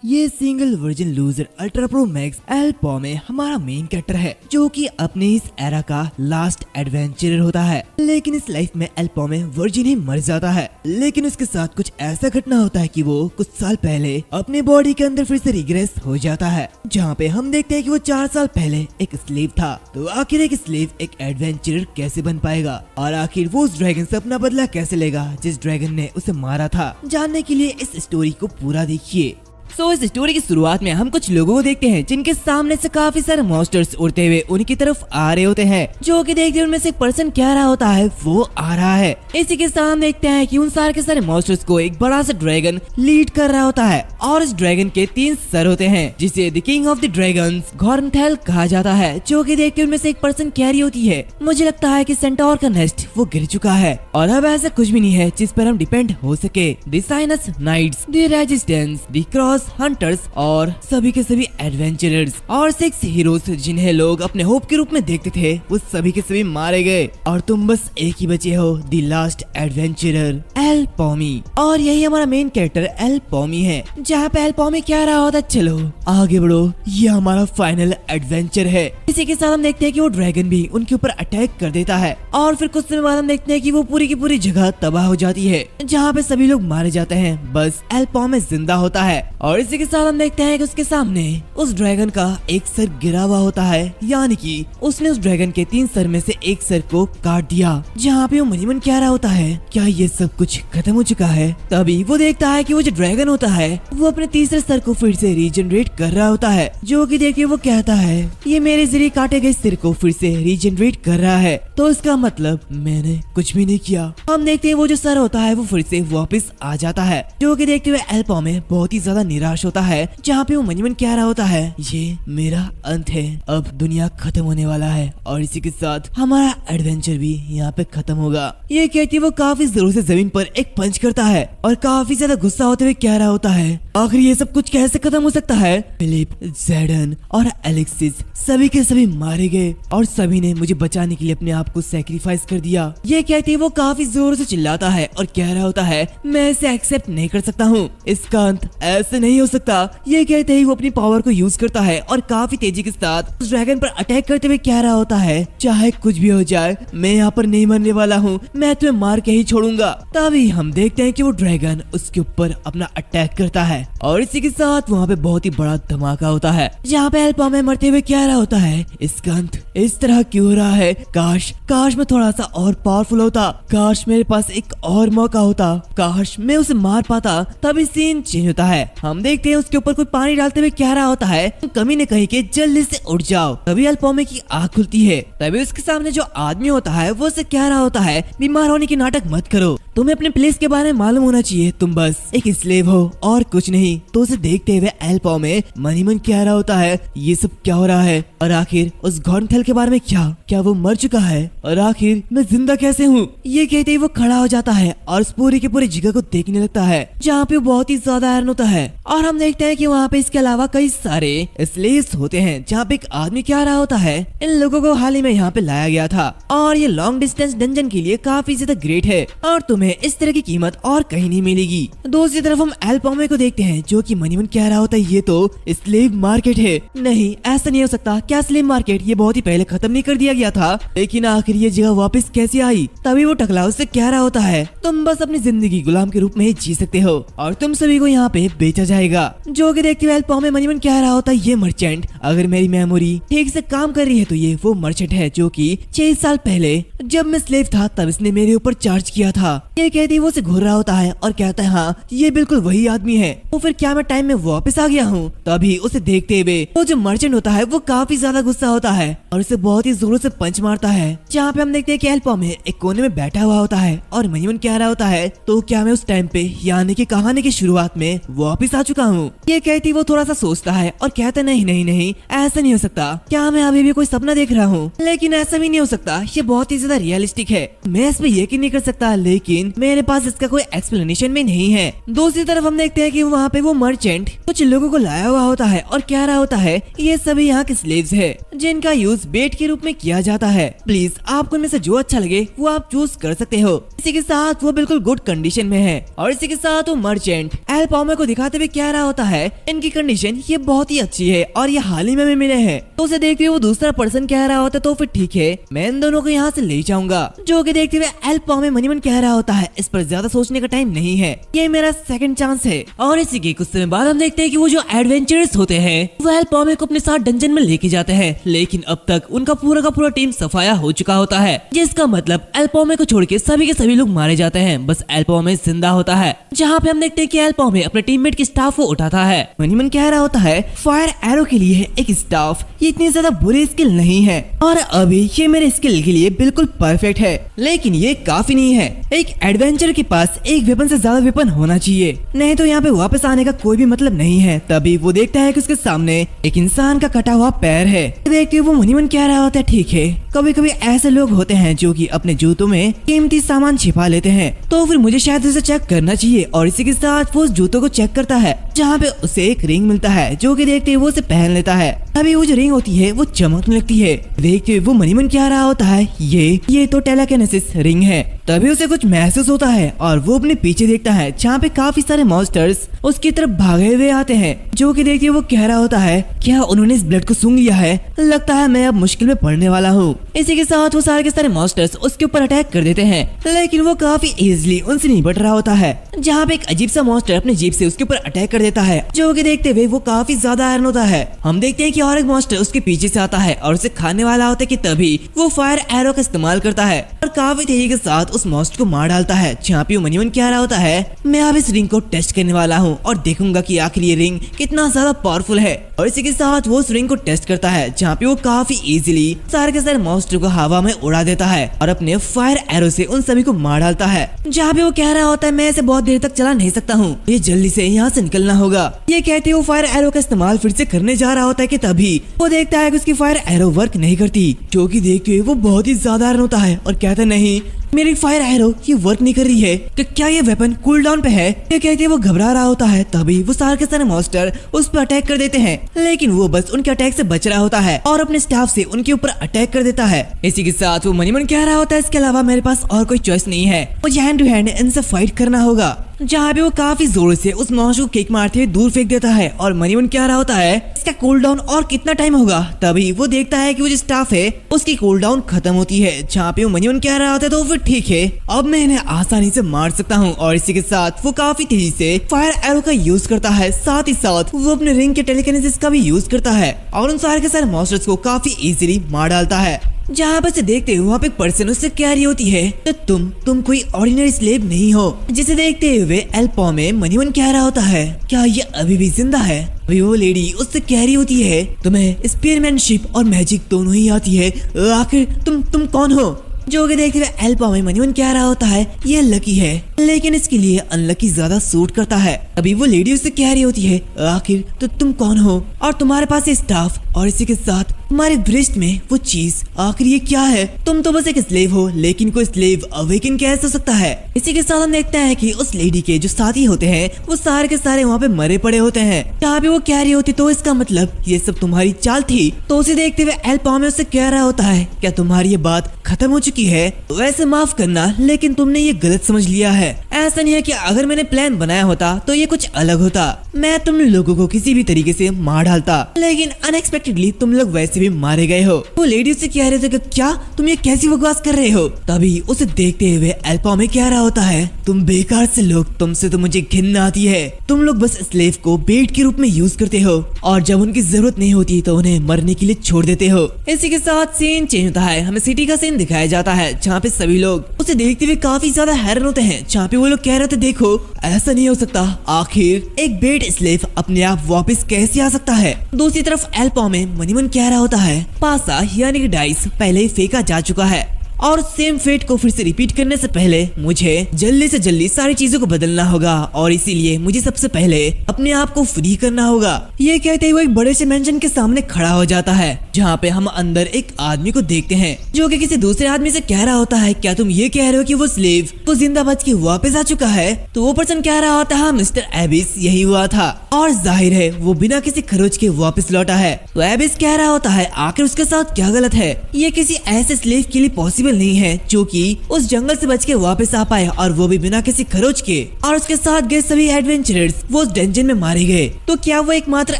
ये single version loser ultra pro max एल पॉमे हमारा मेन कैरेक्टर है, जो कि अपने इस एरा का लास्ट एडवेंचरर होता है। लेकिन इस लाइफ में एल पॉमे वर्जिन ही मर जाता है। लेकिन उसके साथ कुछ ऐसा घटना होता है कि वो कुछ साल पहले अपने बॉडी के अंदर फिर से रिग्रेस हो जाता है, जहाँ पे हम देखते हैं कि वो 4 साल पहले एक स्लेव था। तो आखिर एक स्लेव एक एडवेंचरर कैसे बन पाएगा और आखिर वो उस ड्रैगन से अपना बदला कैसे लेगा जिस ड्रैगन ने उसे मारा था। जानने के लिए इस स्टोरी को पूरा देखिए। इस स्टोरी की शुरुआत में हम कुछ लोगों को देखते हैं जिनके सामने से काफी सारे मॉन्स्टर्स उड़ते हुए उनकी तरफ आ रहे होते हैं, जो कि देखते उनमें से एक पर्सन क्या रहा होता है वो आ रहा है। इसी के साथ देखते हैं कि उन सारे के सारे मॉन्स्टर्स को एक बड़ा सा ड्रैगन लीड कर रहा होता है और इस ड्रैगन के 3 सर होते हैं, जिसे the king of the dragons घॉर्नथेल कहा जाता है, जो कि देखते उनमें से एक पर्सन कैरी होती है। मुझे लगता है कि सेंटोर का नेस्ट वो गिर चुका है और अब ऐसा कुछ भी नहीं है जिस पर हम डिपेंड हो सके। The sinus knights, the resistance, the cross hunters और सभी के सभी एडवेंचरर्स और 6 हीरोज जिन्हें लोग अपने होप के रूप में देखते थे, वो सभी के सभी मारे गए और तुम बस एक ही बचे हो, द लास्ट एडवेंचरर एल पॉमी। और यही हमारा मेन कैरेक्टर एल पॉमी है। जहाँ पे एल पॉमी क्या रहा होता, चलो आगे बढ़ो, ये हमारा फाइनल एडवेंचर है। इसी के साथ हम देखते हैं कि वो ड्रैगन भी उनके ऊपर अटैक कर देता है और फिर कुछ समय बाद हम देखते हैं कि वो पूरी की पूरी जगह तबाह हो जाती है, जहाँ पे सभी लोग मारे जाते हैं, बस एल पॉमी जिंदा होता है। और इसी के साथ हम देखते हैं कि उसके सामने उस ड्रैगन का एक सर गिरा हुआ होता है, यानी कि उसने उस ड्रैगन के 3 सर में से एक सर को काट दिया। जहाँ पे वो मनी मन क्या रहा होता है, क्या ये सब कुछ खत्म हो चुका है? तभी वो देखता है कि वो जो ड्रैगन होता है वो अपने तीसरे सर को फिर से रीजनरेट कर रहा होता है, जो कि देखिए वो कहता है ये मेरे जरिए काटे गए सिर को फिर से रीजनरेट कर रहा है, तो इसका मतलब मैंने कुछ भी नहीं किया। हम देखते हैं वो जो सर होता है वो फिर से वापस आ जाता है, जो कि देखते हुए एल पॉमे बहुत ही ज्यादा निराश होता है। जहाँ पे वो मनी मन कह रहा होता है ये मेरा अंत है, अब दुनिया खत्म होने वाला है और इसी के साथ हमारा एडवेंचर भी यहाँ पे खत्म होगा। ये कहती वो काफी जोरों से जमीन पर एक पंच करता है और काफी ज्यादा गुस्सा होते हुए कह रहा होता है आखिर ये सब कुछ कैसे खत्म हो सकता है? फिलिप, जेडन और एलेक्सिस सभी के सभी मारे गए और सभी ने मुझे बचाने के लिए अपने आप को सैक्रिफाइस कर दिया। ये कहते वो काफी जोर से चिल्लाता है और कह रहा होता है मैं इसे एक्सेप्ट नहीं कर सकता हूँ, इसका अंत ऐसे नहीं हो सकता। ये कहते ही वो अपनी पावर को यूज करता है और काफी तेजी के साथ उस ड्रैगन पर अटैक करते हुए कह रहा होता है चाहे कुछ भी हो जाए मैं यहाँ पर नहीं मरने वाला हूँ, मैं तुम्हें मार के ही छोड़ूंगा। तभी हम देखते हैं कि वो ड्रैगन उसके ऊपर अपना अटैक करता है और इसी के साथ वहाँ पे बहुत ही बड़ा धमाका होता है, जहाँ पे एल पॉमे मरते हुए कह रहा होता है इसका अंत इस तरह क्यों हो रहा है, काश मैं थोड़ा सा और पावरफुल होता, काश मेरे पास एक और मौका होता, काश मैं उसे मार पाता। तभी सीन चेंज होता है, हम देखते हैं उसके ऊपर कोई पानी डालते हुए कह रहा होता है कमी ने कही के जल्दी से उठ जाओ। तभी एल पॉमे की आँख खुलती है। तभी उसके सामने जो आदमी होता है वो उसे कह रहा होता है बीमार होने की नाटक मत करो, तुम्हें अपने प्लेस के बारे में मालूम होना चाहिए, तुम बस एक स्लेव हो और कुछ नहीं। तो उसे देखते हुए एल पॉमे मनी मन कह रहा होता है ये सब क्या हो रहा है और आखिर उस घॉर्नथेल के बारे में क्या वो मर चुका है और आखिर मैं जिंदा कैसे हूँ? ये कहते ही वो खड़ा हो जाता है और उस पूरी की पूरी जगह को देखने लगता है, जहाँ पे बहुत ही ज्यादा आयरन होता है। और हम देखते हैं कि वहाँ पे इसके अलावा कई सारे स्लेव्स होते हैं, जहाँ पे एक आदमी क्या रहा होता है इन लोगों को हाल ही में यहाँ पे लाया गया था और ये लॉन्ग डिस्टेंस डंजन के लिए काफी ज्यादा ग्रेट है और तुम्हें इस तरह की कीमत और कहीं नहीं मिलेगी। दूसरी तरफ हम एल पॉमे को देखते हैं जो कि मनी मन कह रहा होता है ये तो स्लेव मार्केट है। नहीं, ऐसा नहीं हो सकता, क्या स्लेव मार्केट ये बहुत ही पहले खत्म नहीं कर दिया गया था, लेकिन आखिर ये जगह वापस कैसे आई? तभी वो टकला उससे कह रहा होता है तुम बस अपनी जिंदगी गुलाम के रूप में ही जी सकते हो और तुम सभी को यहाँ पे बेचा जाएगा। जो कि देखते हुए एल पॉमे मनी मन कह रहा होता है ये मर्चेंट अगर मेरी मेमोरी ठीक से काम कर रही है तो ये वो मर्चेंट है जो कि 6 साल पहले जब मैं स्लेव था तब इसने मेरे ऊपर चार्ज किया था। ये कहती वो उसे घूर रहा होता है और कहता है हाँ ये बिल्कुल वही आदमी है, तो फिर क्या मैं टाइम में वापस आ गया हूँ? तभी उसे देखते हुए वो जो मर्चेंट होता है वो काफी ज्यादा गुस्सा होता है और उसे बहुत ही जोरों से पंच मारता है, जहाँ पे हम देखते हैं कि एल पॉमे एक कोने में बैठा हुआ होता है और मनी मन कह रहा होता है तो क्या मैं उस टाइम पे यानी कि कहानी की शुरुआत में वापस आ चुका हूँ? ये कहती वो थोड़ा सा सोचता है और कहता नहीं ऐसा नहीं हो सकता, क्या मैं अभी भी कोई सपना देख रहा हूँ? लेकिन ऐसा भी नहीं हो सकता, ये बहुत ही ज्यादा रियलिस्टिक है, मैं इस पे यकीन नहीं कर सकता, लेकिन मेरे पास इसका कोई एक्सप्लेनेशन भी नहीं है। दूसरी तरफ हम देखते हैं कि वहाँ पे वो मर्चेंट कुछ लोगों को लाया हुआ होता है और कह रहा होता है ये सभी यहाँ के स्लेव्स है जिनका यूज बेट के रूप में किया जाता है, प्लीज आपको इनमें से जो अच्छा लगे वो आप चूज कर सकते हो। इसी के साथ वो बिल्कुल गुड कंडीशन में है और इसी के साथ वो मर्चेंट एल पॉमे को दिखाते हुए कह रहा होता है इनकी कंडीशन ये बहुत ही अच्छी है और ये हाल ही में मिले हैं। तो उसे देखते हुए वो दूसरा पर्सन कह रहा होता है तो फिर ठीक है, मैं इन दोनों को यहाँ से ले जाऊंगा। जो कि देखते हुए एल पॉमे मनी मन कह रहा होता है इस पर ज्यादा सोचने का टाइम नहीं है, ये मेरा सेकंड चांस है। और इसी के कुछ समय बाद हम देखते हैं कि वो जो एडवेंचरर्स होते हैं वो एल पॉमे को अपने साथ डंजन में लेके जाते हैं, लेकिन अब तक उनका पूरा का पूरा टीम सफाया हो चुका होता है, जिसका मतलब एल पॉमे को छोड़ के सभी लोग मारे जाते हैं, बस एल पॉमे जिंदा होता है। जहाँ पे हम देखते हैं कि एल पॉमे अपने टीममेट के स्टाफ को उठाता है। मनी मन कह रहा होता है फायर एरो के लिए एक स्टाफ ये इतनी ज्यादा बुरी स्किल नहीं है और अभी ये मेरे स्किल के लिए बिल्कुल परफेक्ट है, लेकिन ये काफी नहीं है। एक एडवेंचर के पास एक वेपन से ज्यादा वेपन होना चाहिए, नहीं तो यहाँ पे वापस आने का कोई भी मतलब नहीं है। तभी वो देखता है कि उसके सामने एक इंसान का कटा हुआ पैर है। देखते वो मनी मन कह रहा होता है ठीक है, कभी कभी ऐसे लोग होते हैं जो कि अपने जूतों में कीमती सामान छिपा लेते हैं, तो फिर मुझे शायद उसे चेक करना चाहिए। और इसी के साथ वो उस जूतों को चेक करता है, जहाँ पे उसे एक रिंग मिलता है, जो कि देखते वो उसे पहन लेता है। अभी वो जो रिंग होती है वो चमकने लगती है। देखते वो मनी मन कह रहा होता है ये तो टेलेकिनेसिस रिंग है। तभी उसे कुछ महसूस होता है और वो अपने पीछे देखता है, जहाँ पे काफी सारे मॉन्स्टर्स उसकी तरफ भागे हुए आते हैं। जो कि देखिए वो कह रहा होता है क्या उन्होंने इस ब्लड को सूंघ लिया है, लगता है मैं अब मुश्किल में पड़ने वाला हूँ। इसी के साथ वो सारे के सारे मॉन्स्टर्स उसके ऊपर अटैक कर देते हैं, लेकिन वो काफी इजीली उनसे निपट रहा होता है। जहाँ पे एक अजीब सा मॉन्स्टर अपने जीप से उसके ऊपर अटैक कर देता है, जो कि देखते हुए वो काफी ज्यादा आयरन होता है। हम देखते हैं कि और एक मॉन्स्टर उसके पीछे से आता है और उसे खाने वाला होता है कि तभी वो फायर एरो का इस्तेमाल करता है और काफी तेजी के साथ उस मॉन्स्टर को मार डालता है। जहाँ पे मनी मन कह रहा होता है मैं अब इस रिंग को टेस्ट करने वाला हूँ और देखूंगा कि आखिर ये रिंग कितना ज्यादा पावरफुल है। और इसी के साथ वो उस रिंग को टेस्ट करता है, जहाँ पे वो काफी इजीली सारे के सारे मॉन्स्टर को हवा में उड़ा देता है और अपने फायर एरो से उन सभी को मार डालता है। जहाँ पे वो कह रहा होता है मैं इसे बहुत देर तक चला नहीं सकता हूँ, ये जल्दी से यहाँ से निकलना होगा। ये कहते वो फायर एरो का इस्तेमाल फिर से करने जा रहा होता है कि तभी वो देखता है कि उसकी फायर एरो वर्क नहीं करती, जो कि देखते हुए वो बहुत ही ज्यादा आयरन होता है और कहता नहीं मेरी फायर एरो ये वर्क नहीं कर रही है, कि क्या ये वेपन कूल डाउन पे है। ये कहते वो घबरा रहा होता है, तभी वो सारे के सारे मॉन्स्टर उस पर अटैक कर देते हैं, लेकिन वो बस उनके अटैक से बच रहा होता है और अपने स्टाफ से उनके ऊपर अटैक कर देता है। इसी के साथ वो मनी मन कह रहा होता है इसके अलावा मेरे पास और कोई चॉइस नहीं है, मुझे हैंड टू हैंड इनसे फाइट करना होगा। जहाँ पे वो काफी जोर से उस मॉन्स्टर को किक मारते हुए दूर फेंक देता है और मनी मन कह रहा होता है इसका कूल डाउन और कितना टाइम होगा। तभी वो देखता है कि वो जो स्टाफ है उसकी कूल डाउन खत्म होती है। जहाँ पे वो मनी मन कह रहा होता है तो फिर ठीक है, अब मैं इन्हें आसानी से मार सकता हूँ। और इसी के साथ वो काफी तेजी से फायर एरो का यूज करता है, साथ ही साथ वो अपने रिंग के टेलीकिनेसिस का भी यूज करता है और उन सारे के सारे मॉन्स्टर्स को काफी इजीली मार डालता है। जहाँ पर से देखते हुए वहाँ पे एक पर्सन उससे कह रही होती है तो तुम कोई ऑर्डिनरी स्लेव नहीं हो, जिसे देखते हुए एल पॉमे मनी मन कह रहा होता है क्या ये अभी भी जिंदा है। अभी वो लेडी उससे कह रही होती है तुम्हें स्पीयरमैनशिप और मैजिक दोनों ही आती है, आखिर तुम कौन हो। जो कि देखते हुए एल पॉमे मनी मन कह रहा होता है ये लकी है, लेकिन इसके लिए अनलकी ज्यादा सूट करता है। अभी वो लेडी उससे कह रही होती है आखिर तो तुम कौन हो और तुम्हारे पास ये स्टाफ और इसी के साथ तुम्हारे ब्रेस्ट में वो चीज, आखिर ये क्या है। तुम तो बस एक स्लेव हो, लेकिन कोई स्लेव अवेकन कैसे हो सकता है। इसी के साथ हम देखते हैं कि उस लेडी के जो साथी होते हैं वो सारे के सारे वहाँ पे मरे पड़े होते हैं। जहाँ पे वो कह रही होती तो इसका मतलब ये सब तुम्हारी चाल थी। तो उसे देखते हुए एल पॉमे उससे कह रहा होता है क्या तुम्हारी ये बात खत्म हो चुकी है। वैसे माफ करना, लेकिन तुमने ये गलत समझ लिया है। ऐसा नहीं है कि अगर मैंने प्लान बनाया होता तो ये कुछ अलग होता, मैं तुम लोगों को किसी भी तरीके से मार डालता, लेकिन अनएक्सपेक्टेडली तुम लोग वैसे भी मारे गए हो। वो लेडी से कह रहे थे कि क्या तुम ये कैसी बकवास कर रहे हो। तभी उसे देखते हुए एल पॉमे कह रहा होता है तुम बेकार से लोग, तुमसे तो मुझे घिन आती है। तुम लोग बस स्लेव को बेट के रूप में यूज करते हो और जब उनकी जरूरत नहीं होती तो उन्हें मरने के लिए छोड़ देते हो। इसी के साथ सीन चेंज होता है, हमें सिटी का सीन दिखाया जाता है जहाँ पे सभी लोग उसे देखते हुए काफी ज्यादा हैरान होते हैं। जहाँ पे वो लोग कह रहे थे देखो ऐसा नहीं हो सकता, आखिर एक बेट स्लेव अपने आप वापस कैसे आ सकता है। दूसरी तरफ एल पॉमे मनी मन कह रहा होता है पासा यानी कि डाइस पहले ही फेंका जा चुका है और सेम फेट को फिर से रिपीट करने से पहले मुझे जल्दी से जल्दी सारी चीजों को बदलना होगा और इसीलिए मुझे सबसे पहले अपने आप को फ्री करना होगा। ये कहते हुए एक बड़े से मेंशन के सामने खड़ा हो जाता है, जहाँ पे हम अंदर एक आदमी को देखते हैं जो कि किसी दूसरे आदमी से कह रहा होता है क्या तुम ये कह रहे हो कि वो स्लेव तो जिंदा बच के वापस आ चुका है। तो वो पर्सन कह रहा होता है मिस्टर एबिस यही हुआ था और जाहिर है वो बिना किसी खरोच के वापस लौटा है। तो एबिस कह रहा होता है आखिर उसके साथ क्या गलत है, ये किसी ऐसे स्लेव के लिए पॉसिबल पॉसिबल नहीं है जो कि उस जंगल से बच के वापस आ पाए, और वो भी बिना किसी खरोच के। और उसके साथ गए सभी एडवेंचरर्स वो उस डंजन में मारे गए। तो क्या वो एकमात्र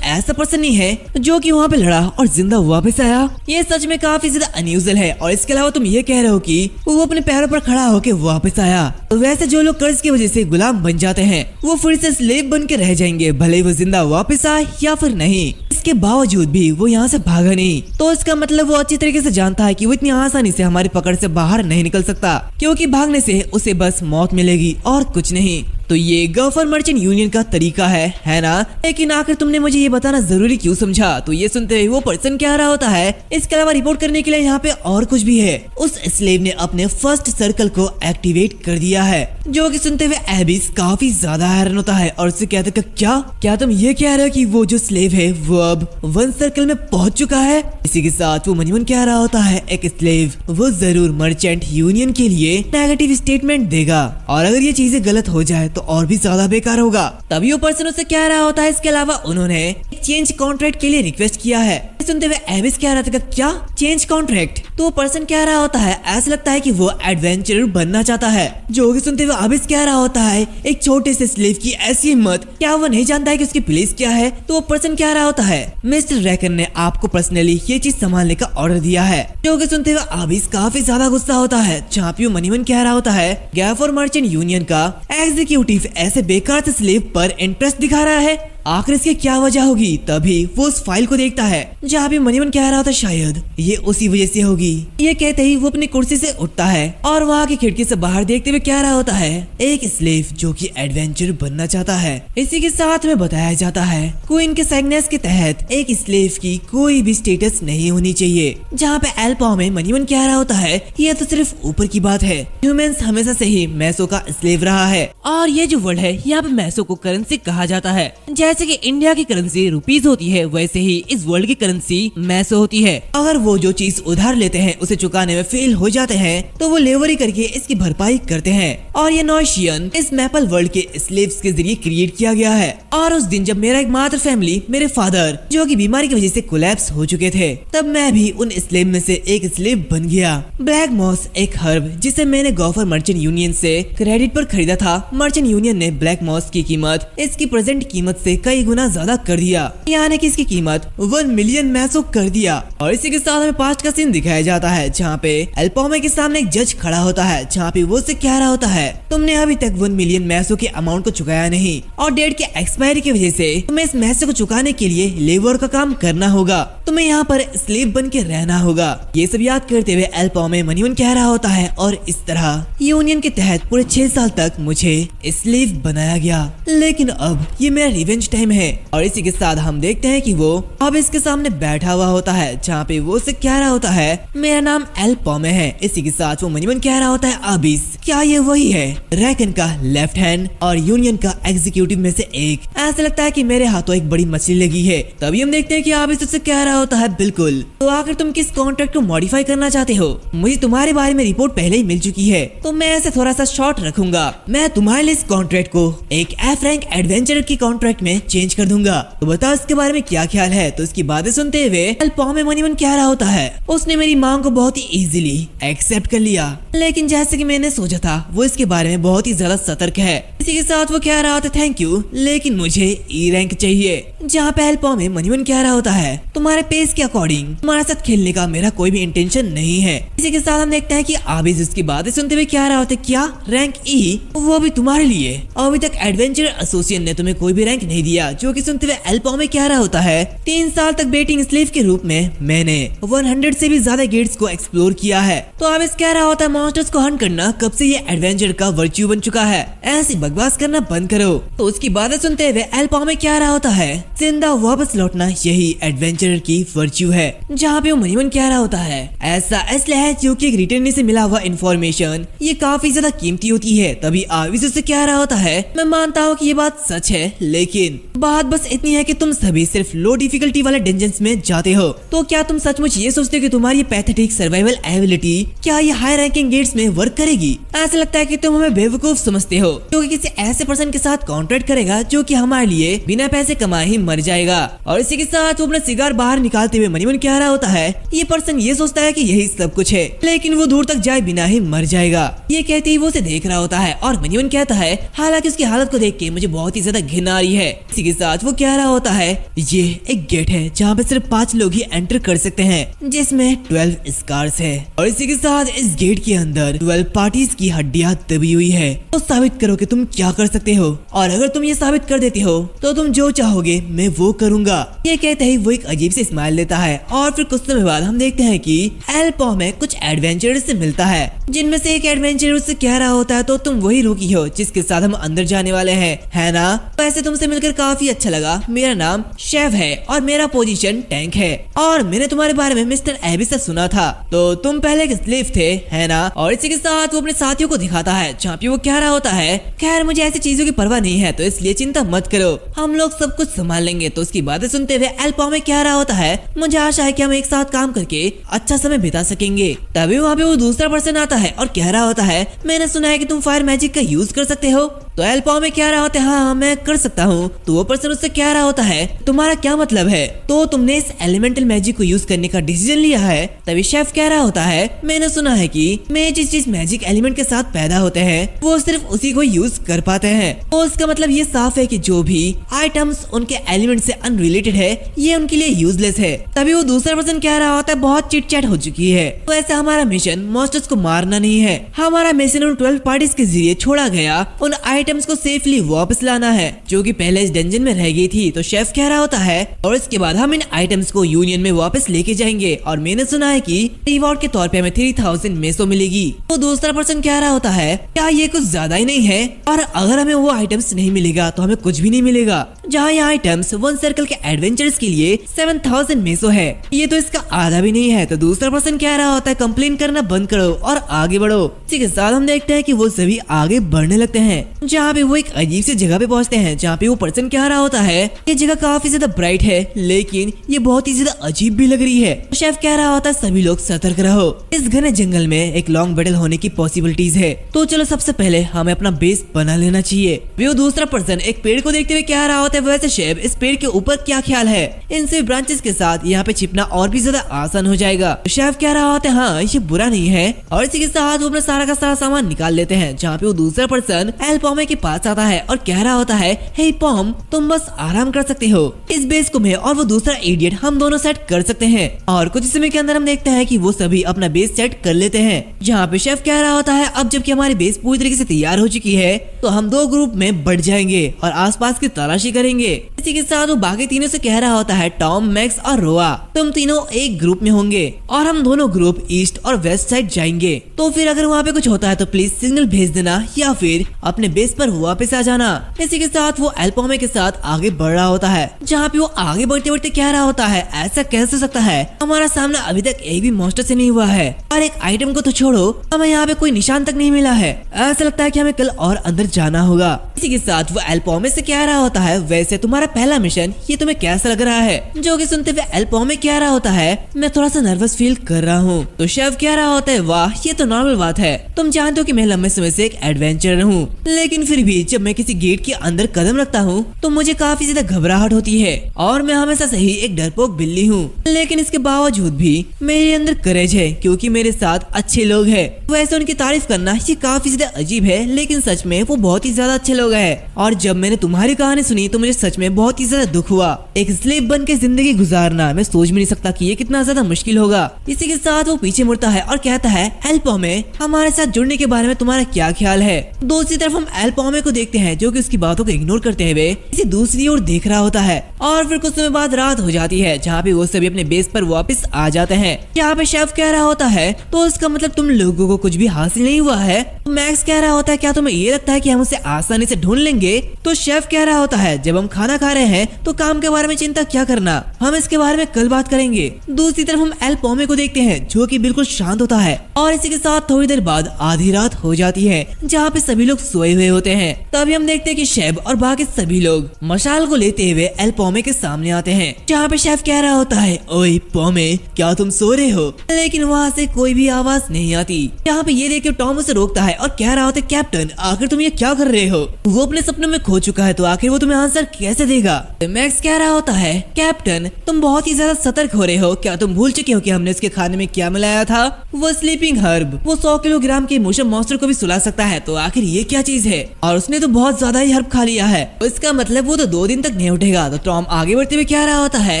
ऐसा पर्सन नहीं है जो कि वहाँ पे लड़ा और जिंदा वापस आया? ये सच में काफी ज्यादा अनयूजुअल है। और इसके अलावा तुम ये कह रहे हो कि वो अपने पैरों पर खड़ा होके वापस आया। तो वैसे जो लोग कर्ज की वजह से गुलाम बन जाते हैं वो फिर से स्लेव बन के रह जाएंगे, भले ही वो जिंदा वापस आए या फिर नहीं। इसके बावजूद भी वो यहाँ से भागा नहीं, तो इसका मतलब वो अच्छी तरीके से जानता है कि वो इतनी आसानी से हमारी पकड़ से बाहर नहीं निकल सकता, क्योंकि भागने से उसे बस मौत मिलेगी और कुछ नहीं। तो ये गॉफर मर्चेंट यूनियन का तरीका है ना? लेकिन आखिर तुमने मुझे ये बताना जरूरी क्यों समझा? तो ये सुनते हुए वो पर्सन क्या रहा होता है, इसके अलावा रिपोर्ट करने के लिए यहाँ पे और कुछ भी है। उस स्लेव ने अपने फर्स्ट सर्कल को एक्टिवेट कर दिया है, जो कि सुनते हुए एबिस काफी ज्यादा हैरान होता है और उससे कहते हैं क्या तुम ये कह रहे हो कि वो जो स्लेव है वो अब 1 सर्कल में पहुंच चुका है? इसी के साथ वो मनीमन कह रहा होता है एक स्लेव वो जरूर मर्चेंट यूनियन के लिए नेगेटिव स्टेटमेंट देगा, और अगर ये चीजें गलत हो जाए तो और भी ज्यादा बेकार होगा। तभी वो पर्सन उससे कह रहा होता है इसके अलावा उन्होंने एक चेंज कॉन्ट्रैक्ट के लिए रिक्वेस्ट किया है। सुनते हुए एबिस कह रहा था क्या चेंज कॉन्ट्रैक्ट? तो पर्सन कह रहा होता है ऐसा लगता है कि वो एडवेंचरर बनना चाहता है। जो कि सुनते हुए एबिस कह रहा होता है एक छोटे से स्लेव की ऐसी हिम्मत, क्या वो नहीं जानता है कि उसकी प्लेस क्या है? तो वो पर्सन कह रहा होता है मिस्टर रैकन ने आपको पर्सनली ये चीज संभालने का ऑर्डर दिया है। जो कि सुनते हुए एबिस काफी ज्यादा गुस्सा होता है। चापियो मनीमन कह रहा होता है गॉफर मर्चेंट यूनियन का एग्जीक्यूटिव ऐसे बेकार से स्लेव पर इंटरेस्ट दिखा रहा है, आखिर इसकी क्या वजह होगी? तभी वो उस फाइल को देखता है जहाँ पे मनीमन कह रहा था शायद ये उसी वजह से होगी। ये कहते ही वो अपनी कुर्सी से उठता है और वहाँ की खिड़की से बाहर देखते हुए कह रहा होता है एक स्लेव जो कि एडवेंचर बनना चाहता है। इसी के साथ में बताया जाता है क्वीन के सैगनेस के तहत एक स्लेव की कोई भी स्टेटस नहीं होनी चाहिए। जहाँ पे एल्पा में मनीमन कह रहा होता है ये तो सिर्फ ऊपर की बात है, ह्यूमंस हमेशा से ही मैसो का स्लेव रहा है, और ये जो वर्ड है यहाँ पे मैसो को करेंसी कहा जाता है। जैसे कि इंडिया की करेंसी रुपीज होती है, वैसे ही इस वर्ल्ड की करेंसी मैसो होती है। अगर वो जो चीज उधार लेते हैं उसे चुकाने में फेल हो जाते हैं तो वो लेवरी करके इसकी भरपाई करते हैं। और ये नोशियन इस मैपल वर्ल्ड के स्लेव्स के जरिए क्रिएट किया गया है। और उस दिन जब मेरा एकमात्र फैमिली मेरे फादर जो कि बीमारी की वजह से कोलैप्स हो चुके थे, तब मैं भी उन स्लेव में से एक स्लेव बन गया। ब्लैक मॉस एक हर्ब जिसे मैंने गॉफर मर्चेंट यूनियन से क्रेडिट पर खरीदा था। मर्चेंट यूनियन ने ब्लैक मॉस की कीमत इसकी प्रेजेंट कीमत से कई गुना ज्यादा कर दिया, यानी कि इसकी कीमत 1 मिलियन मैसो कर दिया। और इसी के साथ हमें पास्ट का सीन दिखाया जाता है जहाँ पे एल्पोमे के सामने एक जज खड़ा होता है, जहाँ पे वो से कह रहा होता है तुमने अभी तक 1 मिलियन मैसो के अमाउंट को चुकाया नहीं, और डेट के एक्सपायरी की वजह से तुम्हें इस मैसो को चुकाने के लिए लेबर का काम करना होगा, तुम्हें यहाँ पर स्लेव बन के रहना होगा। ये सब याद करते हुए एल्पोमे मनीमन कह रहा होता है और इस तरह यूनियन के तहत पूरे 6 साल तक मुझे स्लेव बनाया गया, लेकिन अब ये मेरा रिवेंज टाइम है। और इसी के साथ हम देखते हैं कि वो अब इसके सामने बैठा हुआ होता है, जहाँ पे वो से कह रहा होता है मेरा नाम एल्पोमे है। इसी के साथ वो मनीमन कह रहा होता है अबिस क्या ये वही है रैकन का लेफ्ट हैंड और यूनियन का एग्जीक्यूटिव में से एक? ऐसा लगता है कि मेरे हाथों एक बड़ी मछली लगी है। तभी हम देखते हैं कि अबिस उससे कह रहा होता है बिल्कुल, तो आखिर तुम किस कॉन्ट्रैक्ट को मॉडिफाई करना चाहते हो? मुझे तुम्हारे बारे में रिपोर्ट पहले ही मिल चुकी है, तो मैं ऐसे थोड़ा सा शॉर्ट रखूंगा। मैं तुम्हारे लिए इस कॉन्ट्रैक्ट को एक एफ रैंक एडवेंचर की कॉन्ट्रैक्ट में चेंज कर दूंगा, तो बताओ इसके बारे में क्या ख्याल है? तो इसकी बातें सुनते हुए एल्पोमे मनीमन कह रहा होता है उसने मेरी मांग को बहुत ही इजीली एक्सेप्ट कर लिया, लेकिन जैसे कि मैंने सोचा था वो इसके बारे में बहुत ही ज्यादा सतर्क है। इसी के साथ वो कह रहा था थैंक यू, लेकिन मुझे ई रैंक चाहिए। जहाँ पे एल्पोमे मनीमन कह रहा होता है तुम्हारे पेस के अकॉर्डिंग तुम्हारे साथ खेलने का मेरा कोई भी इंटेंशन नहीं है। इसी के साथ हम देखते हैं कि आबिस उसकी बातें सुनते हुए कह रहा होता है क्या रैंक ई, वो भी तुम्हारे लिए? अभी तक एडवेंचर एसोसिएशन ने तुम्हें कोई भी रैंक नहीं दिया। जो कि सुनते हुए एल्पोमे कह रहा होता है 3 साल तक बेटिंग स्लेव के रूप में मैंने 100 से भी ज्यादा गेट्स को एक्सप्लोर किया है। तो आबिस कह रहा होता है मॉन्स्टर्स को हंट करना कब से ये एडवेंचर का वर्च्यू बन चुका है, ऐसी बकवास करना बंद करो। तो उसकी बातें सुनते हुए एल्पोमे कह रहा होता है जिंदा वापस लौटना यही एडवेंचरर की वर्च्यू है। जहाँ पे वो मनीमन कह रहा होता है ऐसा इसलिए है क्योंकि एक रिटर्नी से मिला हुआ इन्फॉर्मेशन ये काफी ज्यादा कीमती होती है। तभी आबिस उससे कह रहा होता है मैं मानता हूँ कि ये बात सच है, लेकिन बात बस इतनी है कि तुम सभी सिर्फ लो डिफिकल्टी वाले डंजन्स में जाते हो। तो क्या तुम सचमुच ये सोचते हो कि तुम्हारी पैथेटिक सर्वाइवल एबिलिटी क्या ये हाई रैंकिंग गेट्स में वर्क करेगी? ऐसा लगता है कि तुम हमें बेवकूफ समझते हो, क्योंकि किसी ऐसे पर्सन के साथ कॉन्ट्रैक्ट करेगा जो कि हमारे लिए बिना पैसे कमाए ही मर जाएगा। और इसी के साथ वो अपना सिगार बाहर निकालते हुए मनी मन कह रहा होता है, ये पर्सन ये सोचता है कि यही सब कुछ है, लेकिन वो दूर तक जाए बिना ही मर जाएगा। ये कहते ही वो उसे देख रहा होता है और मनी मन कहता है, हालांकि उसकी हालत को देख के मुझे बहुत ही ज्यादा घिन आ रही है। इसी के साथ वो कह रहा होता है, ये एक गेट है जहाँ पे सिर्फ 5 लोग ही एंटर कर सकते हैं, जिसमें 12 स्कार्स है। और इसी के साथ इस गेट के अंदर 12 पार्टीज की हड्डियां दबी हुई है। तो साबित करो कि तुम क्या कर सकते हो, और अगर तुम ये साबित कर देते हो तो तुम जो चाहोगे मैं वो करूंगा। ये कहते ही वो एक अजीब से स्माइल लेता है और फिर कुछ समय बाद हम देखते हैं कि एल्पो में कुछ एडवेंचरर्स से मिलता है, जिनमें से एक एडवेंचरर उससे कह रहा होता है, तो तुम वही रूकी हो जिसके साथ हम अंदर जाने वाले हैं, है ना? वैसे तुमसे मिलकर काफी अच्छा लगा। मेरा नाम शेफ है और मेरा पोजीशन टैंक है, और मैंने तुम्हारे बारे में मिस्टर एबी से सुना था, तो तुम पहले एक स्लेव थे, है ना? और इसी के साथ वो अपने साथियों को दिखाता है, जहाँ पे वो कह रहा होता है, खैर मुझे ऐसी चीजों की परवाह नहीं है, तो इसलिए चिंता मत करो, हम लोग सब कुछ संभाल लेंगे। तो उसकी बातें सुनते हुए एल्पो में कह रहा होता है, मुझे आशा है कि हम एक साथ काम करके अच्छा समय बिता सकेंगे। तभी वहाँ पे वो दूसरा पर्सन आता है और कह रहा होता है, मैंने सुना है कि तुम फायर मैजिक का यूज कर सकते हो। तो एल्पो में कह रहा होता है, हाँ मैं कर सकता हूँ। तो वो पर्सन उससे कह रहा होता है, तुम्हारा क्या मतलब है? तो तुमने इस एलिमेंटल मैजिक को यूज करने का डिसीजन लिया है? तभी शेफ कह रहा होता है, मैंने सुना है कि मैं जिस मैजिक एलिमेंट के साथ पैदा होते हैं वो सिर्फ उसी को यूज कर पाते हैं। तो इसका मतलब ये साफ है कि जो भी आइटम्स उनके एलिमेंट से अनरिलेटेड है ये उनके लिए यूजलेस है। तभी वो दूसरा पर्सन कह रहा होता है, बहुत चिट चैट हो चुकी है, तो ऐसा हमारा मिशन मॉन्स्टर्स को मारना नहीं है, हमारा मिशन उन 12 पार्टीज के जरिए छोड़ा गया उन आइटम्स को सेफली वापस लाना है जो कि पहले इस डंजन में रह गई थी। तो शेफ कह रहा होता है, और इसके बाद हम इन आइटम्स को यूनियन में वापस लेके जाएंगे, और मैंने सुना है कि रिवॉर्ड के तौर पे हमें 3000 मेसो मिलेगी। तो दूसरा पर्सन कह रहा होता है, क्या ये कुछ ज्यादा ही नहीं है? और अगर हमें वो आइटम्स नहीं मिलेगा तो हमें कुछ भी नहीं मिलेगा। जहाँ ये आइटम्स 1 सर्कल के एडवेंचर्स के लिए 7000 मेसो है, ये तो इसका आधा भी नहीं है। तो दूसरा पर्सन कह रहा होता है, कंप्लेन करना बंद करो और आगे बढ़ो। इसी के साथ हम देखते हैं कि वो सभी आगे बढ़ने लगते हैं, जहाँ पे वो एक अजीब सी जगह पे पहुँचते हैं, जहाँ पे वो पर्सन कह रहा होता है, ये जगह काफी ज्यादा ब्राइट है, लेकिन ये बहुत ही ज्यादा अजीब भी लग रही है। तो शेफ कह रहा होता है, सभी लोग सतर्क रहो, इस घने जंगल में एक लॉन्ग बैटल होने की पॉसिबिलिटीज है, तो चलो सबसे पहले हमें अपना बेस बना लेना चाहिए। वो दूसरा पर्सन एक पेड़ को देखते हुए कह रहा होता है, वैसे शेफ इस पेड़ के ऊपर क्या ख्याल है? इन सभी ब्रांचेस के साथ यहाँ पे छिपना और भी ज्यादा आसान हो जाएगा। तो शेफ कह रहा होता है, हाँ ये बुरा नहीं है, और इसी के साथ वो अपना सारा का सारा सामान निकाल लेते हैं, जहाँ पे वो दूसरा पर्सन एल्पोमे के पास आता है और कह रहा होता है, हे पॉम तुम बस आराम कर सकते हो, इस बेस को मैं और वो दूसरा इडियट हम दोनों सेट कर सकते हैं। और कुछ समय के अंदर हम देखते हैं कि वो सभी अपना बेस सेट कर लेते हैं, जहाँ पे शेफ कह रहा होता है, अब जबकि हमारी बेस पूरी तरीके से तैयार हो चुकी है तो हम 2 ग्रुप में बढ़ जाएंगे और आसपास की तलाशी करेंगे। इसी के साथ वो बाकी तीनों से कह रहा होता है, टॉम, मैक्स और रोआ तुम तीनों एक ग्रुप में होंगे और हम दोनों ग्रुप ईस्ट और वेस्ट साइड जाएंगे। तो फिर अगर वहाँ पे कुछ होता है तो प्लीज सिग्नल भेज देना या फिर अपने बेस पर वापस आ जाना। इसी के साथ वो एल्पोमे के साथ आगे बढ़ रहा होता है, जहाँ पे वो आगे बढ़ते बढ़ते कह रहा होता है, ऐसा कैसे हो सकता है, हमारा सामना अभी तक एक भी मॉन्स्टर से नहीं हुआ है और एक आइटम को तो छोड़ो हमें यहाँ पे कोई निशान तक नहीं मिला है, ऐसा लगता है कि हमें कल और अंदर जाना होगा। इसी के साथ वो एल्पोमे से कह रहा होता है, वैसे तुम्हारा पहला मिशन ये तुम्हें कैसा लग रहा है? जो कि सुनते हुए एल्पोमे कह रहा होता है, मैं थोड़ा सा नर्वस फील कर रहा हूँ। तो शेफ कह रहा होता है, वाह ये तो नॉर्मल बात है, तुम जानते हो कि मैं लंबे समय से एक एडवेंचरर हूँ, लेकिन फिर भी जब मैं किसी गेट के अंदर कदम रखता हूँ तो मुझे काफी ज्यादा घबराहट होती है और मैं हमेशा से ही एक डरपोक बिल्ली हूँ, लेकिन इसके बावजूद भी मेरे अंदर करेज है क्योंकि मेरे साथ अच्छे लोग हैं। वैसे उनकी तारीफ करना ये काफी ज्यादा अजीब है, लेकिन सच में वो बहुत ही ज्यादा अच्छे लोग हैं। और जब मैंने तुम्हारी कहानी सुनी तो मुझे सच में बहुत ही ज्यादा दुख हुआ। एक स्लेव बन के जिंदगी गुजारना मैं सोच भी नहीं सकता कि ये कितना ज्यादा मुश्किल होगा। इसी के साथ वो पीछे मुड़ता है और कहता है, एल्पोमे हमारे साथ जुड़ने के बारे में तुम्हारा क्या ख्याल है? दूसरी तरफ हम एल्पोमे को देखते हैं जो कि उसकी बातों को इग्नोर करते हुए किसी दूसरी ओर देख रहा होता है। और फिर कुछ समय बाद रात हो जाती है, जहाँ पे वो सभी अपने बेस पर वापस आ जाते हैं। यहाँ पे शेफ कह रहा होता है, तो इसका मतलब तुम लोगों को कुछ भी हासिल नहीं हुआ है? मैक्स कह रहा होता है, क्या तुम्हें ये लगता है कि हम उसे आसानी से ढूंढ लेंगे? तो शेफ कह रहा होता है, जब हम खाना खा रहे हैं तो काम के बारे में चिंता क्या करना, हम इसके बारे में कल बात करेंगे। दूसरी तरफ हम एल्पोमे को देखते हैं जो कि बिल्कुल शांत होता है और इसी के साथ थोड़ी देर बाद आधी रात हो जाती है, जहाँ पे सभी लोग सोए हुए होते हैं। तभी हम देखते हैं कि शेफ और बाकी सभी लोग मशाल को लेते हुए एल्पोमे पॉमे के सामने आते हैं, जहाँ पे शेफ कह रहा होता है, ओए पॉमे क्या तुम सो रहे हो? लेकिन वहाँ से कोई भी आवाज नहीं आती। यहाँ पे ये देख के टॉम उसे रोकता है और कह रहा होता है, कैप्टन आखिर तुम ये क्या कर रहे हो? वो अपने सपनों में खो चुका है तो आखिर वो तुम्हें आंसर कैसे देगा? मैक्स कह रहा होता है, कैप्टन तुम बहुत ही ज्यादा सतर्क हो रहे हो, क्या तुम भूल चुके हो कि हमने उसके खाने में क्या मिलाया था? वो स्लीपिंग हर्ब, वो 100 किलोग्राम के इमोशन मॉन्स्टर को भी सुला सकता है, तो आखिर ये क्या चीज है? और उसने तो बहुत ज्यादा ही हर्ब खा लिया है, तो इसका मतलब वो तो 2 दिन तक नहीं उठेगा। तो टॉम आगे बढ़ते हुए कह रहा होता है,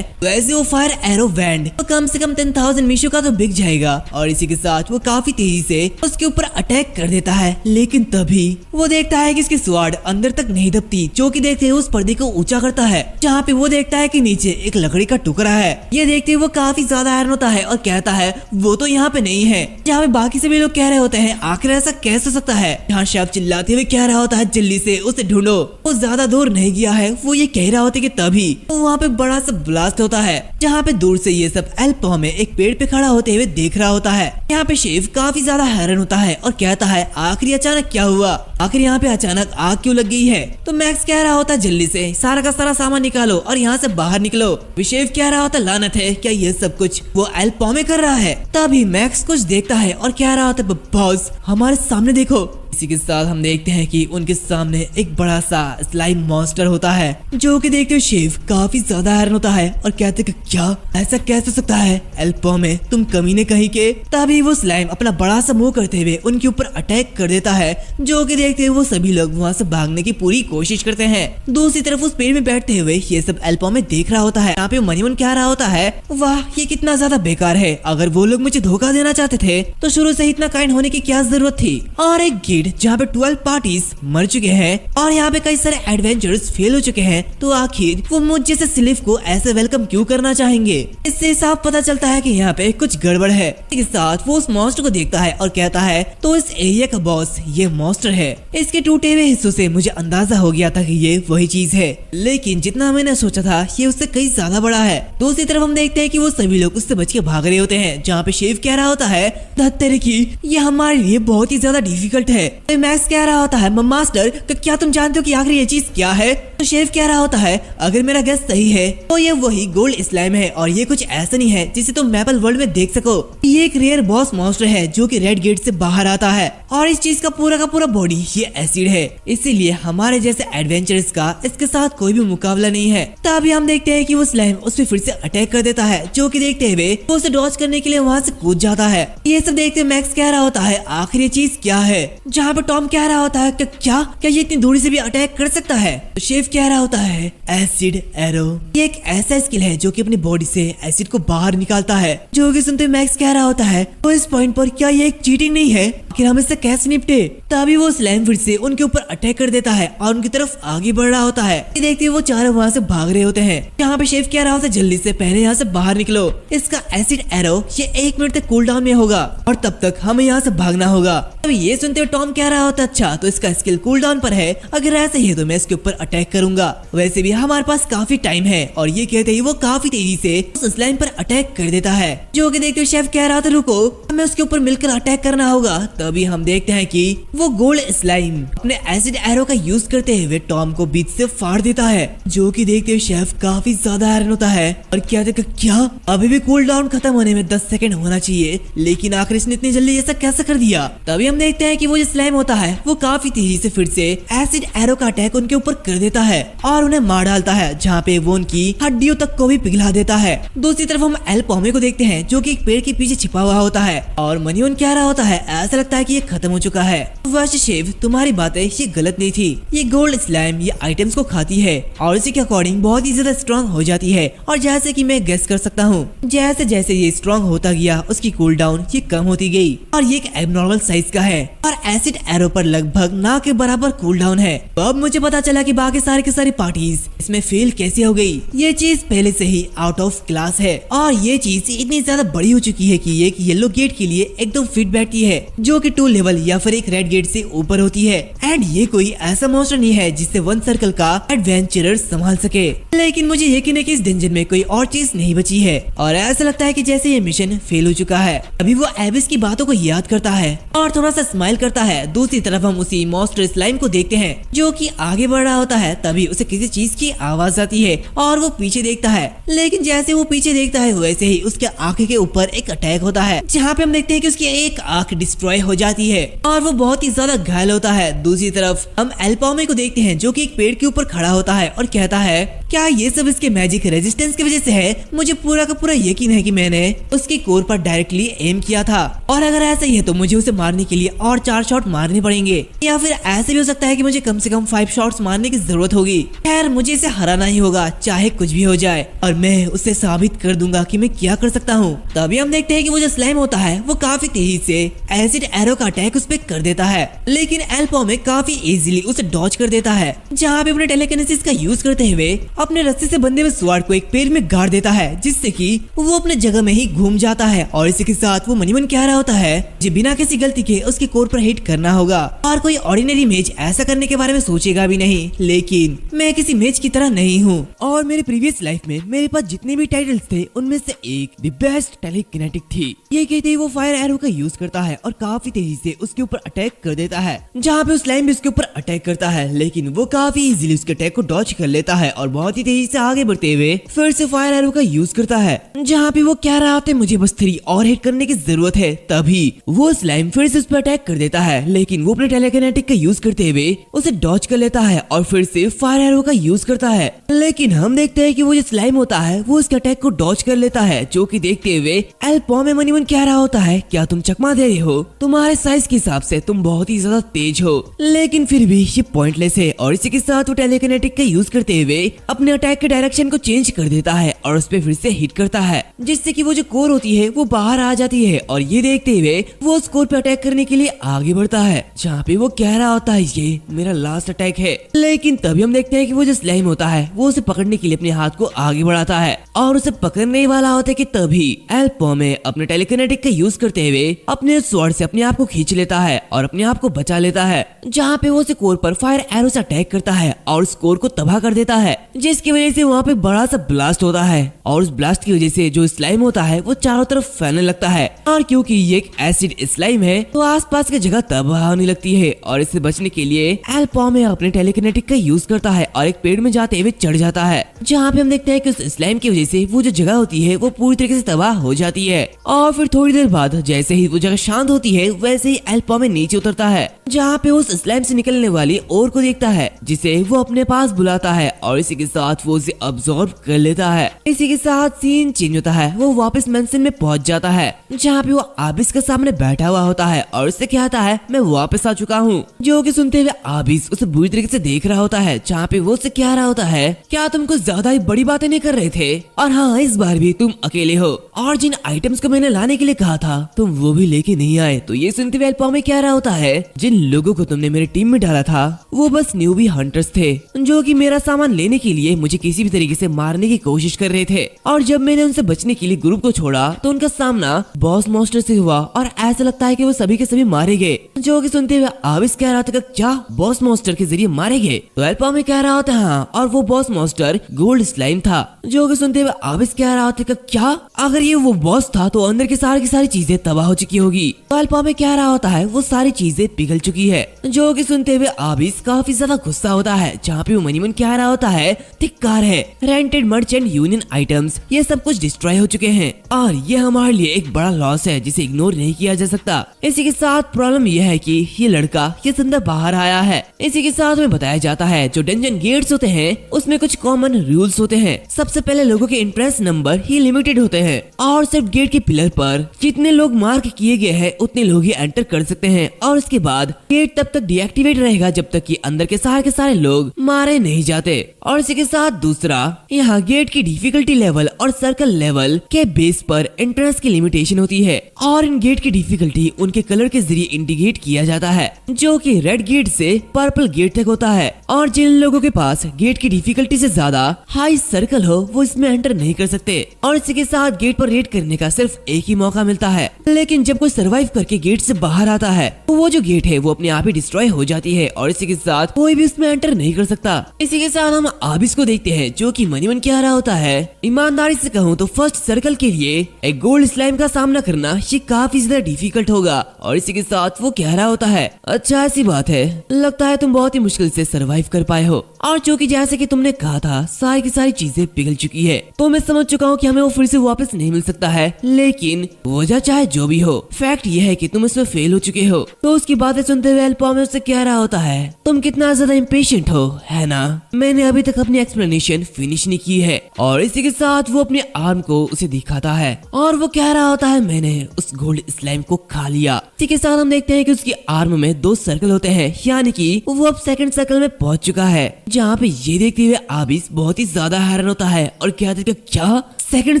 वैसे वो फायर एरो वैंड तो कम से कम 10,000 मीशो का तो बिक जाएगा। और इसी के साथ वो काफी तेजी से उसके ऊपर अटैक कर देता है, लेकिन तभी वो देखता है कि इसकी स्वाड अंदर तक नहीं दबती, जो कि देखते हुए उस पर्दे को ऊंचा करता है, जहाँ पे वो देखता है कि नीचे एक लकड़ी का टुकड़ा है। ये देखते हुए वो काफी ज्यादा हैरान होता है और कहता है, वो तो यहाँ पे नहीं है, जहाँ पे बाकी सभी लोग कह रहे होते हैं आखिर ऐसा कैसे हो सकता है। यहाँ शेफ चिल्लाते हुए कह रहा होता है, जल्दी से उसे ढूंढो, वो ज्यादा दूर नहीं गया है। वो ये कह रहा होता है कि तभी वहाँ पे बड़ा सा ब्लास्ट होता है, जहाँ पे दूर से ये सब एल पॉमे एक पेड़ पे खड़ा होते हुए देख रहा होता है। यहाँ पे शेफ काफी ज्यादा हैरान होता है और कहता है, आखिर अचानक क्या हुआ? आखिर यहाँ पे अचानक आग क्यों लग गई है? तो मैक्स कह रहा होता है, जल्दी से सारा का सारा सामान निकालो और यहाँ से बाहर निकलो। शेफ कह रहा होता, लानत है, क्या ये सब कुछ वो एल पॉमे कर रहा है? तभी मैक्स कुछ देखता है और कह रहा होता है, बॉस हमारे सामने देखो। इसी के साथ हम देखते हैं कि उनके सामने एक बड़ा सा स्लाइम मॉन्स्टर होता है, जो कि देखते हुए शेफ काफी ज्यादा हैरान होता है और कहते कि क्या ऐसा कैसे हो सकता है? एल पॉमे तुम कमीने कहीं के। तभी वो स्लाइम अपना बड़ा सा मुंह करते हुए उनके ऊपर अटैक कर देता है, जो कि देखते हुए वो सभी लोग वहाँ से भागने की पूरी कोशिश करते हैं। दूसरी तरफ उस पेड़ में बैठते हुए ये सब एल पॉमे देख रहा होता है। यहाँ पे मनीमन कह रहा होता है, वाह ये कितना ज्यादा बेकार है, अगर वो लोग मुझे धोखा देना चाहते थे तो शुरू से इतना काइंड होने की क्या जरूरत थी। और एक गिल्ड जहाँ पे 12 पार्टीज मर चुके हैं और यहाँ पे कई सारे एडवेंचर्स फेल हो चुके हैं, तो आखिर वो मुझ जैसे स्लीव को ऐसे वेलकम क्यों करना चाहेंगे? इससे साफ पता चलता है कि यहाँ पे कुछ गड़बड़ है। इसके साथ वो उस मॉन्स्टर को देखता है और कहता है, तो इस एरिया का बॉस ये मॉन्स्टर है। इसके टूटे हुए हिस्सों से मुझे अंदाजा हो गया था कि ये वही चीज है, लेकिन जितना मैंने सोचा था ये उससे कई ज्यादा बड़ा है। दूसरी तरफ हम देखते हैं कि वो सभी लोग उससे बच के भाग रहे होते हैं, जहाँ पे शेफ कह रहा होता है, धत्तेरे की ये हमारे लिए बहुत ही ज्यादा डिफिकल्ट है। तो मैक्स कह रहा होता है, मास्टर क्या तुम जानते हो कि आखिर ये चीज क्या है? तो शेफ कह रहा होता है, अगर मेरा गेस सही है तो ये वही गोल्ड स्लाइम है और ये कुछ ऐसा नहीं है जिसे तुम मैपल वर्ल्ड में देख सको। ये एक रेयर बॉस मॉन्स्टर है जो कि रेड गेट से बाहर आता है और इस चीज का पूरा बॉडी ये एसिड है, इसीलिए हमारे जैसे एडवेंचरर्स का इसके साथ कोई भी मुकाबला नहीं है। तभी हम देखते हैं कि वो स्लाइम उस पर फिर से अटैक कर देता है, जो कि देखते हुए वो उसे डॉज करने के लिए वहाँ से कूद जाता है। ये सब देखते हुए मैक्स कह रहा होता है, आखिर ये चीज क्या है? जहाँ पे टॉम कह रहा होता है, क्या ये इतनी दूरी से भी अटैक कर सकता है? तो शेफ कह रहा होता है, एसिड एरो ये एक ऐसा स्किल है जो कि अपनी बॉडी से एसिड को बाहर निकालता है। जो कि सुनते मैक्स कह रहा होता है, तो इस पॉइंट पर क्या ये एक चीटिंग नहीं है? आखिर हम इससे कैसे निपटे? तभी वो स्लाइम फिर से उनके ऊपर अटैक कर देता है और उनकी तरफ आगे बढ़ रहा होता है। ये देखते हुए वो चारों वहाँ से भाग रहे होते हैं। यहाँ पे शेफ कह रहा होता है, जल्दी से पहले यहाँ से बाहर निकलो, इसका एसिड एरो ये 1 मिनट तक कूल डाउन में होगा और तब तक हमें यहाँ से भागना होगा। अभी ये सुनते हुए टॉम कह रहा होता है, अच्छा तो इसका स्किल कूल डाउन पर है, अगर ऐसे ही है तो मैं इसके ऊपर अटैक करूंगा, वैसे भी हमारे पास काफी टाइम है। और ये कहते ही वो काफी तेजी से उस स्लाइम पर अटैक कर देता है, जो कि देखते हुए शेफ कह रहा था, रुको हमें उसके ऊपर मिलकर अटैक करना होगा। तभी हम देखते हैं कि वो गोल्ड स्लाइम अपने एसिड एरो का यूज करते हुए टॉम को बीच से फाड़ देता है, जो कि देखते हुए शेफ काफी ज्यादा हैरान होता है और कहते क्या अभी भी कूल डाउन खत्म होने में 10 सेकंड होना चाहिए, लेकिन आखिर इसने इतनी जल्दी ऐसा कैसे कर दिया? तभी हम देखते हैं कि वो जो स्लाइम होता है वो काफी तेजी से फिर से एसिड एरो का अटैक उनके ऊपर कर देता है और उन्हें मार डालता है, जहाँ पे वो उनकी हड्डियों तक को भी पिघला देता है। दूसरी तरफ हम एल पॉमे को देखते हैं, जो कि एक पेड़ के पीछे छिपा हुआ होता है और मनीवन कह रहा होता है, ऐसा लगता है कि ये खत्म हो चुका है। वैसे शेफ तुम्हारी बातें ये गलत नहीं थी, ये गोल्ड स्लाइम ये आइटम्स को खाती है और इसी के अकॉर्डिंग बहुत ही ज्यादा स्ट्रॉन्ग हो जाती है, और जैसे कि मैं गेस कर सकता हूँ जैसे जैसे ये स्ट्रॉन्ग होता गया उसकी कूल डाउन ये कम होती गई और ये एक एबनॉर्मल साइज का है और एसिड एरो पर लगभग ना के बराबर कूल डाउन है। तो अब मुझे पता चला कि बाकी सारी की सारी पार्टीज इसमें फेल कैसे हो गई। ये चीज पहले से ही आउट ऑफ क्लास है और ये चीज इतनी ज्यादा बड़ी हो चुकी है कि एक येलो गेट के लिए एकदम फिट बैठती है, जो कि 2 लेवल या फिर एक रेड गेट से ऊपर होती है। एंड ये कोई ऐसा मॉन्स्टर नहीं है जिससे 1 सर्कल का एडवेंचरर संभाल सके। लेकिन मुझे यकीन है कि इस डंजन में कोई और चीज नहीं बची है और ऐसा लगता है कि जैसे ये मिशन फेल हो चुका है। अभी वो एबिस की बातों को याद करता है और थोड़ा सा स्माइल करता है। दूसरी तरफ हम उसी मॉन्स्टर स्लाइम को देखते हैं जो कि आगे बढ़ रहा होता है। तभी उसे किसी चीज की आवाज आती है और वो पीछे देखता है। लेकिन जैसे वो पीछे देखता है वैसे ही उसके आंख के ऊपर एक अटैक होता है, जहाँ पे हम देखते हैं कि उसकी एक आंख डिस्ट्रॉय हो जाती है और वो बहुत ही ज्यादा घायल होता है। दूसरी तरफ हम एल्पोमे को देखते हैं जो कि एक पेड़ के ऊपर खड़ा होता है और कहता है, क्या ये सब इसके मैजिक रेजिस्टेंस की वजह से है? मुझे पूरा का पूरा यकीन है कि मैंने उसके कोर पर डायरेक्टली एम किया था और अगर ऐसा ही है तो मुझे उसे मारने के लिए और 4 शॉट मारने पड़ेंगे, या फिर ऐसे भी हो सकता है कि मुझे कम से कम 5 शॉट्स मारने की जरूरत होगी। खैर मुझे इसे हराना ही होगा चाहे कुछ भी हो जाए और मैं उसे साबित कर दूंगा कि मैं क्या कर सकता हूँ। तभी हम देखते हैं कि वो जो स्लाइम होता है वो काफी तेजी से एसिड एरो का अटैक उस पर कर देता है, लेकिन एल्पोमे काफी इजीली उसे डॉज कर देता है, जहाँ पे अपने टेलीकिनेसिस का यूज करते हुए अपने रस्से से बंधे हुए स्वॉर्ड को एक पेड़ में गाड़ देता है, जिससे कि वो अपने जगह में ही घूम जाता है। और इसी के साथ वो मनी मन कह रहा होता है जी बिना किसी गलती के उसके कोर पर हिट करना होगा और कोई ऑर्डिनरी मेज ऐसा करने के बारे में सोचेगा भी नहीं, लेकिन मैं किसी मेज की तरह नहीं हूँ और मेरे प्रीवियस लाइफ में मेरे पास जितने भी टाइटल्स थे उनमें से एक द बेस्ट टेलीकिनेटिक थी। ये कहते ही वो फायर एरो का यूज करता है और काफी तेजी से उसके ऊपर अटैक कर देता है, जहाँ पे उस स्लाइम भी उसके ऊपर अटैक करता है, लेकिन वो काफी इजीली उसके अटैक को डॉज कर लेता है और बहुत ही तेजी से आगे बढ़ते हुए फिर से फायर एरो का यूज करता है, जहाँ पे वो कह रहा होता है मुझे बस 3 और हिट करने की जरूरत है। तभी वो स्लाइम फिर से उस पर अटैक कर देता है, लेकिन वो अपने टेलीकिनेटिक का यूज करते हुए उसे डॉज कर लेता है और फिर से फायर एरो का यूज करता है। लेकिन हम देखते हैं कि वो जो स्लाइम होता है वो उसके अटैक को डॉज कर लेता है, जो कि देखते हुए एल्पोमे मनी मन कह रहा होता है, क्या तुम चकमा दे रहे हो? तुम्हारे साइज के हिसाब से तुम बहुत ही ज्यादा तेज हो, लेकिन फिर भी ये पॉइंटलेस है। और इसी के साथ वो टेलीकिनेटिक का यूज करते हुए अपने अटैक के डायरेक्शन को चेंज कर देता है और उस पे फिर से हिट करता है, जिससे कि वो जो कोर होती है वो बाहर आ जाती है। और ये देखते हुए वो उस कोर पे अटैक करने के लिए आगे बढ़ता है, जहाँ पे वो कह रहा होता है ये मेरा लास्ट अटैक है। लेकिन तभी हम देखते हैं कि वो जो स्लाइम होता है वो उसे पकड़ने के लिए अपने हाथ को आगे बढ़ाता है और उसे पकड़ने वाला होता है कि तभी एल्पोमे अपने टेलीकिनेटिक का यूज करते हुए अपने स्वॉर्ड से अपने आप को खींच लेता है और अपने आप को बचा लेता है, जहाँ पे वो उसे कोर पर फायर एरो से अटैक करता है और उस कोर को तबाह कर देता है, जिसकी वजह से वहाँ पे बड़ा सा ब्लास्ट होता है और उस ब्लास्ट की वजह से जो स्लाइम होता है वो चारों तरफ फैलने लगता है। और क्योंकि ये एक एसिड स्लाइम है तो आसपास की जगह तबाह होने लगती है और इससे बचने के लिए एल्पोमे अपने टेलीकिनेटिक का यूज करता है और एक पेड़ में जाते हुए चढ़ जाता है, जहाँ पे हम देखते हैं कि उस स्लाइम की वजह से वो जो जगह होती है वो पूरी तरीके से तबाह हो जाती है। और फिर थोड़ी देर बाद जैसे ही वो जगह शांत होती है वैसे ही एल्पोमे नीचे उतरता है, जहाँ पे उस स्लाइम से निकलने वाली ओर को देखता है, जिसे वो अपने पास बुलाता है और इसी के साथ वो उसे अब्सॉर्ब कर लेता है। इसी के साथ सीन चेंज होता है, वो वापस मेंशन में पहुंच जाता है, जहाँ पे वो आबिस के सामने बैठा हुआ होता है और उससे कहता है मैं वापस आ चुका हूँ, जो कि सुनते हुए आबिस उसे बुरी तरीके से देख रहा होता है, जहाँ पे वो उससे कह रहा होता है क्या तुम कुछ ज्यादा ही बड़ी बातें नहीं कर रहे थे? और हाँ, इस बार भी तुम अकेले हो और जिन आइटम्स को मैंने लाने के लिए कहा था तुम वो भी लेके नहीं आए। तो ये सुनते हुए एल्पोमे कह रहा होता है जिन लोगों को तुमने मेरी टीम में डाला था वो बस न्यूबी हंटर्स थे, जो कि मेरा सामान लेने के लिए मुझे किसी भी तरीके से मारने की कोशिश कर रहे थे। और जब मैंने उनसे बचने के लिए ग्रुप को छोड़ा तो उनका सामना बॉस मॉन्स्टर से हुआ और ऐसा लगता है कि वो सभी के सभी मारे गए, जो कि सुनते हुए आबिस कह रहा था क्या बॉस मॉन्स्टर के जरिए मारे गए? तो एल्पोमे कह रहा होता हाँ, और वो बॉस मॉन्स्टर गोल्ड स्लाइम था, जो कि सुनते हुए आबिस कह रहा था क्या अगर ये वो बॉस था तो अंदर की सारी चीजें तबाह हो चुकी होगी। तो एल्पोमे कह रहा होता है वो सारी चीजें पिघल चुकी है, जो कि सुनते हुए आबिस काफी ज्यादा गुस्सा होता है, जहाँ पे वो मनी मन कह रहा होता है धिक्कार है, रेंटेड मर्चेंट यूनियन आइटम्स ये सब कुछ डिस्ट्रॉय हो चुके हैं और ये हमारे लिए एक बड़ा लॉस है जिसे इग्नोर नहीं किया जा सकता। इसी के साथ प्रॉब्लम यह है कि ये लड़का ये अंदर बाहर आया है। इसी के साथ में बताया जाता है जो डंजन गेट्स होते हैं उसमें कुछ कॉमन रूल्स होते हैं। सबसे पहले लोगों के एंट्रेंस नंबर ही लिमिटेड होते हैं और सिर्फ गेट के पिलर पर जितने लोग मार्क किए गए हैं उतने लोग ही एंटर कर सकते हैं और उसके बाद गेट तब तक डीएक्टिवेट रहेगा जब तक कि अंदर के सारे लोग मारे नहीं जाते। और इसी के साथ दूसरा, यहाँ गेट की डिफिकल्टी लेवल और सर्कल लेवल के बेस पर एंट्रेंस की लिमिटेशन लोकेशन होती है और इन गेट की डिफिकल्टी उनके कलर के जरिए इंडिकेट किया जाता है, जो कि रेड गेट से पर्पल गेट तक होता है। और जिन लोगों के पास गेट की डिफिकल्टी से ज्यादा हाई सर्कल हो वो इसमें एंटर नहीं कर सकते और इसी के साथ गेट पर रेड करने का सिर्फ एक ही मौका मिलता है। लेकिन जब कोई सरवाइव करके गेट से बाहर आता है तो वो जो गेट है वो अपने आप ही डिस्ट्रॉय हो जाती है और इसी के साथ कोई भी उसमें एंटर नहीं कर सकता। इसी के साथ हम आबिस को देखते हैं, जो कि मनी मन कह रहा होता है, ईमानदारी से कहूँ तो फर्स्ट सर्कल के लिए एक गोल्ड स्लाइम का सामना करना ये काफी ज्यादा डिफिकल्ट होगा। और इसी के साथ वो कह रहा होता है, अच्छा ऐसी बात है, लगता है तुम बहुत ही मुश्किल से सरवाइव कर पाए हो और चूंकि जैसे कि तुमने कहा था सारी की सारी चीजें पिघल चुकी है तो मैं समझ चुका हूँ कि हमें वो फिर से वापस नहीं मिल सकता है। लेकिन वजह चाहे जो भी हो, फैक्ट ये है कि तुम इसमें फेल हो चुके हो। तो उसकी बातें सुनते हुए एल्पॉम उससे कह रहा होता है, तुम कितना ज्यादा इम्पेशेंट हो, है ना? मैंने अभी तक अपनी एक्सप्लेनेशन फिनिश नहीं की है। और इसी के साथ वो अपने आर्म को उसे दिखाता है और वो कह रहा होता है, मैंने उस गोल्ड स्लाइम को खा लिया। इसी के साथ हम देखते हैं कि उसकी आर्म में 2 सर्कल होते हैं, यानी कि वो अब सेकंड सर्कल में पहुंच चुका है। जहाँ पे ये देखते हुए आबिस बहुत ही ज्यादा हैरान होता है और कहता है, क्या सेकंड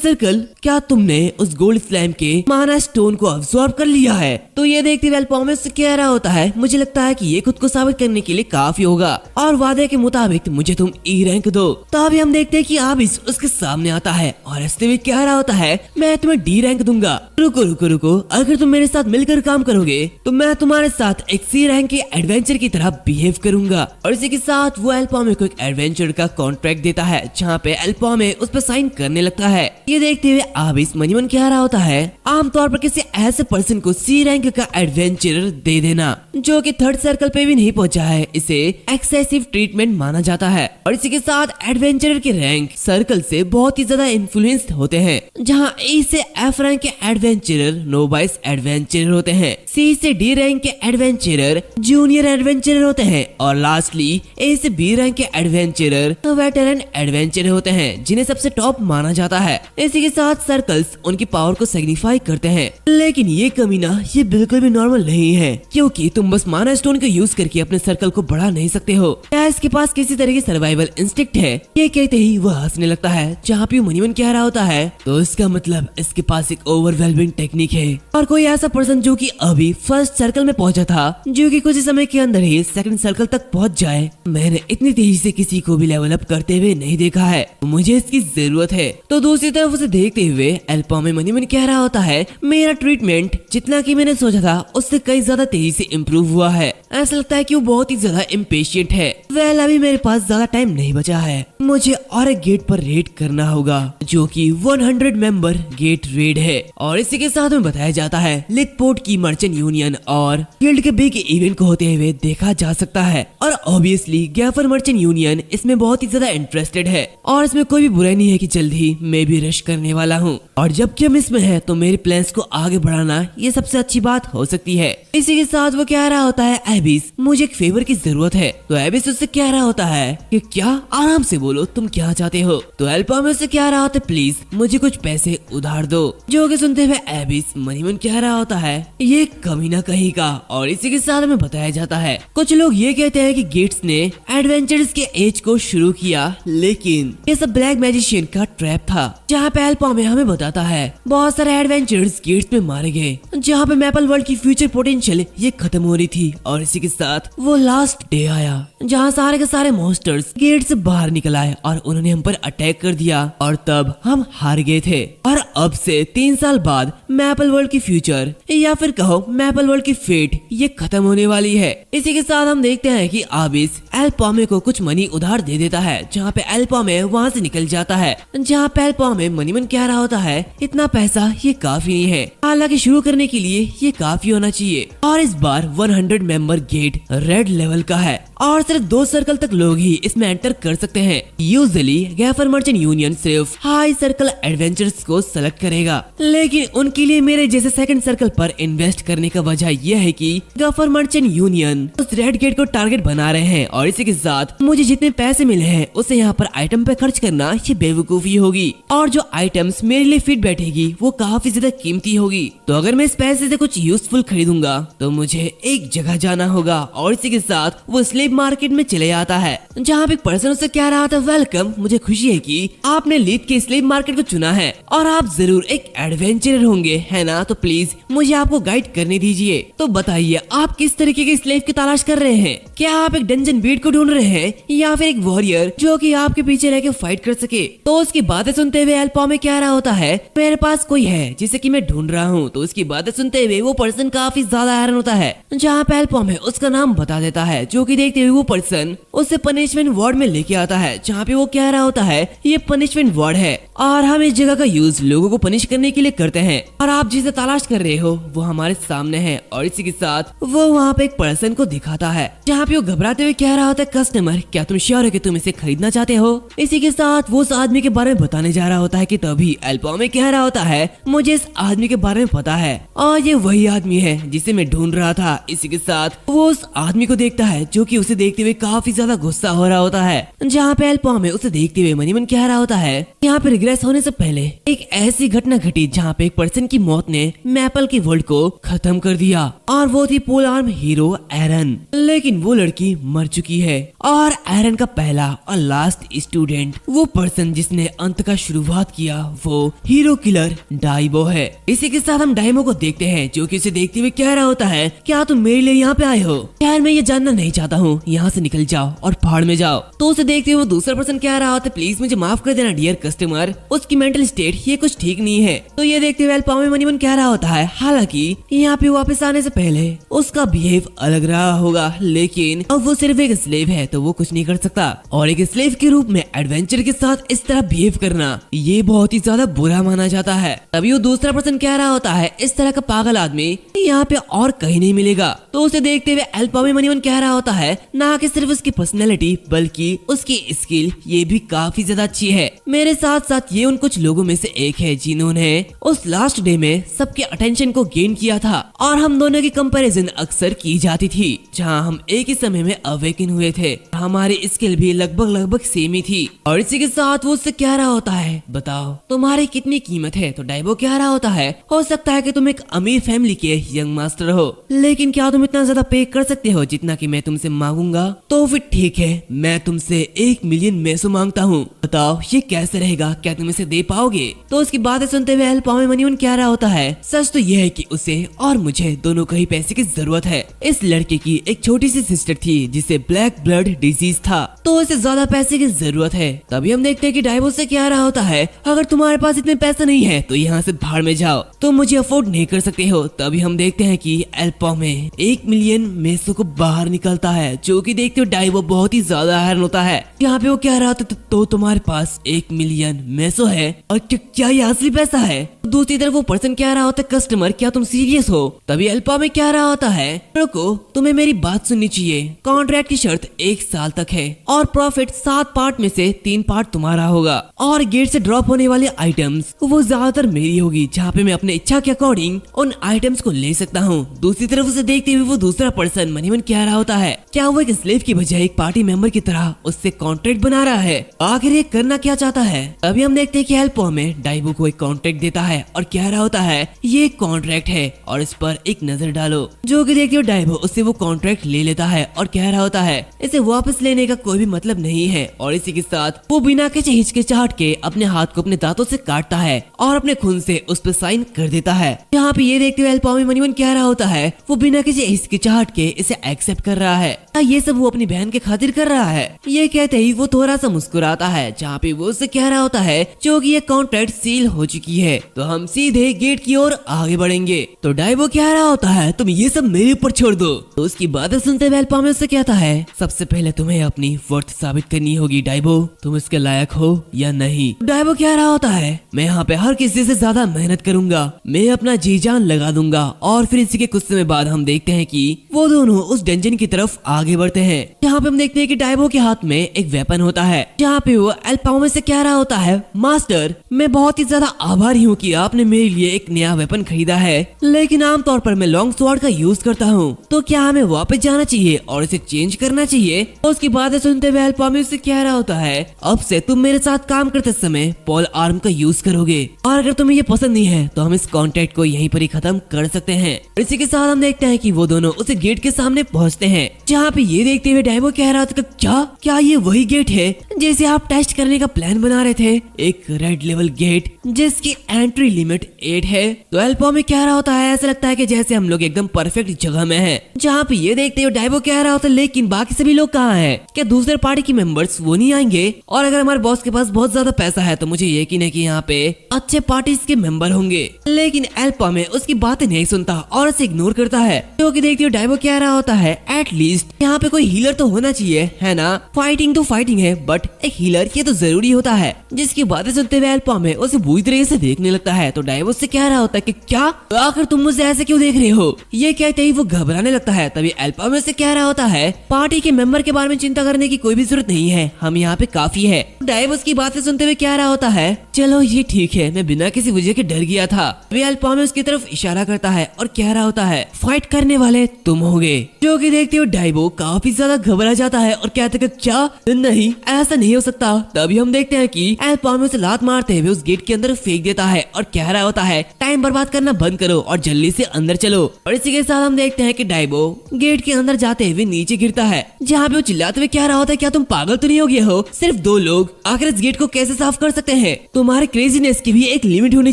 सर्कल, क्या तुमने उस गोल्ड स्लैम के माना स्टोन को अब्सॉर्ब कर लिया है? तो ये देखते हुए एल्पॉम उससे कह रहा होता है, मुझे लगता है कि ये खुद को साबित करने के लिए काफी होगा और वादे के मुताबिक मुझे तुम ई रैंक दो। तो अभी हम देखते हैं कि आबिस उसके सामने आता है और हंसते हुए कह रहा होता है, मैं तुम्हें डी रैंक दूंगा। रुको रुको रुको, अगर तुम मेरे साथ मिलकर काम करोगे तो मैं तुम्हारे साथ एक सी रैंक के एडवेंचर की तरह बिहेव करूंगा। और इसी के साथ वो एल्पॉम को एक एडवेंचर का कॉन्ट्रैक्ट देता है, जहाँ पे एल्पॉम उस पर साइन करने लगता है। ये देखते हुए आबिस मनी मन कह रहा होता है, आमतौर पर किसी ऐसे पर्सन को सी रैंक का एडवेंचरर दे देना जो कि थर्ड सर्कल पे भी नहीं पहुंचा है, इसे एक्सेसिव ट्रीटमेंट माना जाता है। और इसी के साथ एडवेंचरर के रैंक सर्कल से बहुत ही ज्यादा इन्फ्लुएंस्ड होते हैं, जहां ए से एफ रैंक के एडवेंचरर नोवाइस एडवेंचरर होते हैं, सी से डी रैंक के एडवेंचरर जूनियर एडवेंचरर होते हैं और लास्टली ए से बी रैंक के एडवेंचरर वेटरन एडवेंचरर होते हैं, जिन्हें सबसे टॉप माना जाता है। इसी के साथ सर्कल्स उनकी पावर को सिग्निफाई करते हैं, लेकिन ये कमीना ये बिल्कुल भी नॉर्मल नहीं है, क्योंकि तुम बस माना स्टोन का यूज करके अपने सर्कल को बढ़ा नहीं सकते हो। क्या इसके पास किसी तरह की सर्वाइवल इंस्टिंक्ट है? ये कहते ही वह हंसने लगता है, जहाँ पे मनी मन कह रहा होता है, तो इसका मतलब इसके पास एक ओवरवेलमिंग टेक्निक है और कोई ऐसा पर्सन जो कि अभी फर्स्ट सर्कल में पहुंचा था, जो कि कुछ समय के अंदर ही सेकंड सर्कल तक पहुंच जाए। मैंने इतनी तेजी से किसी को भी लेवल अप करते हुए नहीं देखा है, मुझे इसकी जरूरत है। तो दूसरी तरफ उसे देखते हुए एल्पॉम मनी मन कह रहा होता है, मेरा ट्रीटमेंट जितना कि मैंने सोचा था उससे कई ज्यादा तेजी से इम्प्रूव हुआ है। ऐसा लगता है कि वो बहुत ही ज्यादा इम्पेशिएंट है। वेल अभी मेरे पास ज्यादा टाइम नहीं बचा है, मुझे और एक गेट पर रेड करना होगा, जो कि 100 मेंबर गेट रेड है। और इसी के साथ में बताया जाता है लिकपोर्ट की मर्चेंट यूनियन और गिल्ड के बिग इवेंट को होते हुए देखा जा सकता है और ऑब्वियसली गैफर मर्चेंट यूनियन इसमें बहुत ही ज्यादा इंटरेस्टेड है और इसमें कोई भी बुराई नहीं है कि जल्द ही मैं भी रश करने वाला हूँ। और जबकि हम इसमें है तो मेरे प्लान्स को आगे बढ़ाना ये सबसे अच्छी बात हो सकती है। इसी के साथ वो कह रहा होता है, एबिस मुझे एक फेवर की जरूरत है। तो एबिस उससे कह रहा होता है कि क्या? आराम से बोलो, तुम क्या चाहते हो? तो एल्पॉम उससे कह रहा होता है, प्लीज मुझे कुछ पैसे उधार दो। जो कि सुनते हुए एबिस मनी मन कह रहा होता है, ये कमीना कहीं का। और इसी के साथ में बताया जाता है कुछ लोग ये कहते हैं कि गेट्स ने एडवेंचर्स के एज को शुरू किया, लेकिन ये सब ब्लैक मैजिशियन का ट्रैप था। जहाँ पे एल्पॉम हमें बताता है बहुत सारे एडवेंचर्स गेट्स में मारे गए, जहाँ पे मैपल वर्ल्ड की फ्यूचर पोटेंशियल ये खत्म हो रही थी। और इसी के साथ वो लास्ट डे आया जहाँ सारे के सारे मॉन्स्टर्स गेट से बाहर निकल आए और उन्होंने हम पर अटैक कर दिया और तब हम हार गए थे। और अब से 3 साल बाद मैपल वर्ल्ड की फ्यूचर या फिर कहो मैपल वर्ल्ड की फेट ये खत्म होने वाली है। इसी के साथ हम देखते हैं कि आबिस एल्पॉमे को कुछ मनी उधार दे देता है, जहाँ पे एल्पॉमे वहाँ से निकल जाता है। जहाँ पे एल्पॉमे मनी मन कह रहा होता है, इतना पैसा ये काफी नहीं है, हालांकि शुरू करने के लिए ये काफी होना चाहिए। और इस बार 100 मेंबर गेट रेड लेवल का है और सिर्फ 2 सर्कल तक लोग ही इसमें एंटर कर सकते हैं। यूजुअली गैफर मर्चेंट यूनियन सिर्फ हाई सर्कल एडवेंचर्स को सेलेक्ट करेगा, लेकिन उनके लिए मेरे जैसे सेकंड सर्कल पर इन्वेस्ट करने का वजह यह है कि गैफर मर्चेंट यूनियन उस रेड गेट को टारगेट बना रहे हैं और इसी के साथ मुझे जितने पैसे मिले हैं उसे यहाँ पर आइटम पे खर्च करना ये बेवकूफी होगी और जो आइटम्स मेरे लिए फिट बैठेगी वो काफी ज्यादा कीमती होगी। तो अगर मैं इस पैसे से कुछ यूजफुल खरीदूंगा तो मुझे एक जगह जाना होगा और इसी के साथ वो स्लेव मार्केट मार्केट में चले आता है, जहाँ पे एक पर्सन उससे कह रहा था, वेलकम, मुझे खुशी है कि आपने लीद के स्लेव मार्केट को चुना है और आप जरूर एक एडवेंचरर होंगे, है ना? तो प्लीज मुझे आपको गाइड करने दीजिए। तो बताइए आप किस तरीके के स्लेव की तलाश कर रहे हैं? क्या आप एक डंजन बीट को ढूंढ रहे हैं या फिर एक वॉरियर जो कि आपके पीछे रह के फाइट कर सके? तो उसकी बातें सुनते हुए एल्पा में कह रहा होता है, मेरे पास कोई है जिसे कि मैं ढूंढ रहा हूँ। तो उसकी बातें सुनते हुए वो पर्सन काफी ज्यादा हैरान होता है, जहाँ पे एल्पा में उसका नाम बता देता है, जो कि देखते हुए वो पर्सन उसे पनिशमेंट वार्ड में लेके आता है, जहाँ पे वो कह रहा होता है ये पनिशमेंट वार्ड है और हम इस जगह का यूज लोगों को पनिश करने के लिए करते हैं और आप जिसे तलाश कर रहे हो वो हमारे सामने है। और इसी के साथ वो वहाँ पे एक पर्सन को दिखाता है, जहाँ पे वो घबराते हुए कह रहा होता है, कस्टमर, क्या तुम श्योर हो कि तुम इसे खरीदना चाहते हो? इसी के साथ वो उस आदमी के बारे में बताने जा रहा होता है कि तभी एल्पा में कह रहा होता है, मुझे इस आदमी के बारे में पता है और ये वही आदमी है जिसे मैं ढूंढ रहा था। इसी के साथ वो उस आदमी को देखता है जो कि उसे देखते हुए काफी ज्यादा गुस्सा हो रहा होता है, जहाँ पे एल्पा में उसे देखते हुए मनी मन कह रहा होता है, यहाँ पे रिग्रेस होने से पहले एक ऐसी घटना घटी जहाँ पे एक पर्सन की मौत ने मैपल की वर्ल्ड को खत्म कर दिया और वो थी पोल आर्म हीरो एरन। लेकिन वो लड़की मर चुकी है और एरन का पहला और लास्ट स्टूडेंट, वो पर्सन जिसने अंत का शुरुआत किया, वो हीरो किलर डाइबो है। इसी के साथ हम डाइबो को देखते हैं जो कि उसे देखते हुए कह रहा होता है, क्या तुम मेरे लिए यहाँ पे आए हो? यार मैं ये जानना नहीं चाहता हूँ, यहाँ से निकल जाओ और पहाड़ में जाओ। तो उसे देखते हुए वो दूसरा पर्सन कह रहा होता है, प्लीज मुझे माफ कर देना डियर कस्टमर, उसकी मेंटल स्टेट ये कुछ ठीक नहीं है। तो ये देखते हुए एल्पा में मनीमन कह रहा होता है, हालांकि यहाँ पे वापस आने से पहले उसका बिहेव अलग रहा होगा, लेकिन अब वो सिर्फ एक स्लेव है तो वो कुछ नहीं कर सकता और एक स्लेव के रूप में एडवेंचर के साथ इस तरह बिहेव करना ये बहुत ही ज्यादा बुरा माना जाता है। तभी वो दूसरा पर्सन कह रहा होता है, इस तरह का पागल आदमी यहाँ पे और कहीं नहीं मिलेगा। तो उसे देखते हुए एल्पा में मनीमन कह रहा होता है, ना कि सिर्फ उसकी पर्सनैलिटी बल्कि उसकी स्किल ये भी काफी ज्यादा अच्छी है। मेरे साथ साथ ये उन कुछ लोगों में से एक है जिन्होंने उस लास्ट डे में सबके अटेंशन को गेन किया था और हम दोनों की कंपैरिजन अक्सर की जाती थी, जहां हम एक ही समय में अवेकन हुए थे। हमारी स्किल भी लगभग सेम ही थी। और इसी के साथ वो उससे कह रहा होता है, बताओ तुम्हारी कितनी कीमत है? तो डाइबो कह रहा होता है, हो सकता है कि तुम एक अमीर फैमिली के यंग मास्टर हो, लेकिन क्या तुम इतना ज्यादा पे कर सकते हो जितना कि मैं तुमसे मांगूंगा? तो फिर ठीक है, मैं तुमसे 1 मिलियन मैसो मांगता हूँ, बताओ ये कैसे रहेगा, क्या तुम इसे दे पाओगे? तो उसकी बातें सुनते हुए एल्पा में मनीमन कह रहा होता है, सच तो यह है कि उसे और मुझे दोनों को ही पैसे की जरूरत है। इस लड़के की एक छोटी सी सिस्टर थी जिसे ब्लैक ब्लड डिजीज था, तो उसे ज्यादा पैसे की जरूरत है। तभी हम देखते हैं कि डाइबो से कह रहा होता है, अगर तुम्हारे पास इतने पैसे नहीं है तो यहाँ से भाड़ में जाओ, तुम मुझे अफोर्ड नहीं कर सकते हो। तभी हम देखते हैं कि एल्पा में 1 मिलियन मैसो को बाहर निकलता है, जो कि देखते हुए डाइबो बहुत ही ज्यादा हैरान होता है। यहाँ पे वो कह रहा था, तो तुम्हारे पास 1 मिलियन मैसो है और क्या ये असली पैसा है? दूसरी तरफ वो पर्सन कह रहा होता है, कस्टमर क्या तुम सीरियस हो? तभी एल्पा में कह रहा होता है, रुको तुम्हें मेरी बात सुननी चाहिए। कॉन्ट्रैक्ट की शर्त 1 साल तक है और प्रॉफिट 7 पार्ट में से 3 पार्ट तुम्हारा होगा और गेट से ड्रॉप होने वाली आइटम्स वो ज्यादातर मेरी होगी, जहाँ पे मैं अपने इच्छा के अकॉर्डिंग उन आइटम्स को ले सकता हूँ। दूसरी तरफ उसे देखते हुए वो दूसरा पर्सन मनीमन कह रहा होता है, क्या वो एक स्लेव की बजाय एक पार्टी मेंबर की तरह उससे कॉन्ट्रैक्ट बना रहा है? आखिर ये करना क्या चाहता है? अभी हम देखते हैं कि एल्पा में डाइबो को एक कॉन्ट्रैक्ट देता है और कह रहा होता है, ये कॉन्ट्रैक्ट है और इस पर एक नजर डालो। जो कि देखते हो डाइबो उससे वो कॉन्ट्रैक्ट ले लेता है और कह रहा होता है, इसे वापस लेने का कोई भी मतलब नहीं है। और इसी के साथ वो बिना किसी हिचकिचाहट के अपने हाथ को अपने दांतों से काटता है और अपने खून से उस पर साइन कर देता है। यहाँ पे ये देखते हुए एल्पा में मनीमन कह रहा होता है, वो बिना किसी हिचकिचाहट के इसे एक्सेप्ट कर रहा है। ये सब वो अपनी बहन के खातिर कर रहा है। ये कहते ही वो थोड़ा सा मुस्कुराता है, जहाँ पे वो उससे कह रहा होता है, जो कि ये कॉन्ट्रैक्ट सील हो चुकी है तो हम सीधे गेट की ओर आगे बढ़ेंगे। तो डाइबो कह रहा होता है, तुम ये सब मेरे ऊपर छोड़ दो। तो उसकी बातें सुनते हुए एल्पा में उससे कहता है, सबसे पहले तुम्हें अपनी वर्थ साबित करनी होगी डाइबो, तुम इसके लायक हो या नहीं। डाइबो कह रहा होता है, मैं यहाँ पे हर किसी से ज्यादा मेहनत करूंगा, मैं अपना जी जान लगा दूंगा। और फिर इसी के कुछ समय बाद हम देखते हैं कि वो दोनों उस डंजन की तरफ आगे बढ़ते हैं। यहाँ पे हम देखते हैं कि डाइबो के हाथ में एक वेपन होता है, जहाँ पे वो एल्पा में से कह रहा होता है, मास्टर मैं बहुत ही ज्यादा आभारी हूँ कि आपने मेरे लिए एक नया वेपन खरीदा है, लेकिन आमतौर पर मैं लॉन्ग स्वॉर्ड का यूज करता हूँ, तो क्या हमें वापस जाना चाहिए और इसे चेंज करना चाहिए? तो उसकी बातें सुनते हुए एल्पा में उससे कह रहा होता है, अब से तुम मेरे साथ काम करते समय पॉल आर्म का यूज करोगे और अगर तुम्हें ये पसंद नहीं है तो हम इस कॉन्ट्रैक्ट को यहीं पर ही खत्म कर सकते हैं। इसी के साथ हम देखते हैं कि वो दोनों उसे गेट के सामने पहुँचते हैं, जहाँ पे ये देखते हुए डायबो कह रहा था क्या क्या ये वही गेट है जिसे आप टेस्ट करने का प्लान बना रहे थे, एक रेड लेवल गेट जिसकी एंट्री लिमिट 8 है। तो एल्पो में कह रहा होता है ऐसा लगता है कि जैसे हम लोग एकदम परफेक्ट जगह में हैं। जहाँ पे ये देखते हुए डायबो कह रहा होता है लेकिन बाकी सभी लोग कहाँ हैं? क्या दूसरे पार्टी के मेंबर्स वो नहीं आएंगे? और अगर हमारे बॉस के पास बहुत ज्यादा पैसा है तो मुझे यकीन है कि यहाँ पे अच्छे पार्टीज के मेंबर होंगे। लेकिन एल्पो में उसकी बातें नहीं सुनता और उसे इग्नोर करता है। क्योंकि देखते हुए डायबो कह रहा होता है एटलीस्ट यहाँ पे कोई हीलर तो होना चाहिए, है ना? फाइटिंग तो फाइटिंग है बट एक हीलर ये तो जरूरी होता है। जिसकी बातें सुनते हुए एल्पो में उसे बुरी तरह से देखने लगता है। तो डायबो से कह रहा होता है कि क्या आखिर तुम मुझे ऐसे क्यों देख रहे हो? ये कहते ही वो घबराने लगता है। तभी एल्पो में से कह रहा होता है पार्टी के मेंबर के बारे में चिंता करने की कोई भी जरूरत नहीं है, हम यहाँ पे काफी है। डायबो की बातें सुनते हुए कह रहा होता है चलो ये ठीक है, मैं बिना किसी वजह के डर गया था। वे एल्पो में उसकी तरफ इशारा करता है और कह रहा होता है फाइट करने वाले तुम होगे। जो कि देखते हुए डायबो काफी ज्यादा घबरा जाता है और कहते हैं क्या नहीं ऐसा नहीं हो सकता। तभी हम देखते हैं कि एल्पो में उसे लात मारते हुए उस गेट के अंदर फेंक देता है और कह रहा होता है टाइम बर्बाद करना बंद करो और जल्दी से अंदर चलो। और इसी के साथ हम देखते हैं कि डायबो गेट के अंदर जाते हुए नीचे गिरता है। जहाँ पे वो चिल्लाते हुए कह रहा होता है क्या तुम पागल तो नहीं हो गए हो? सिर्फ 2 लोग आखिर इस गेट को कैसे साफ कर सकते हैं? तुम्हारे क्रेजीनेस की भी एक लिमिट होनी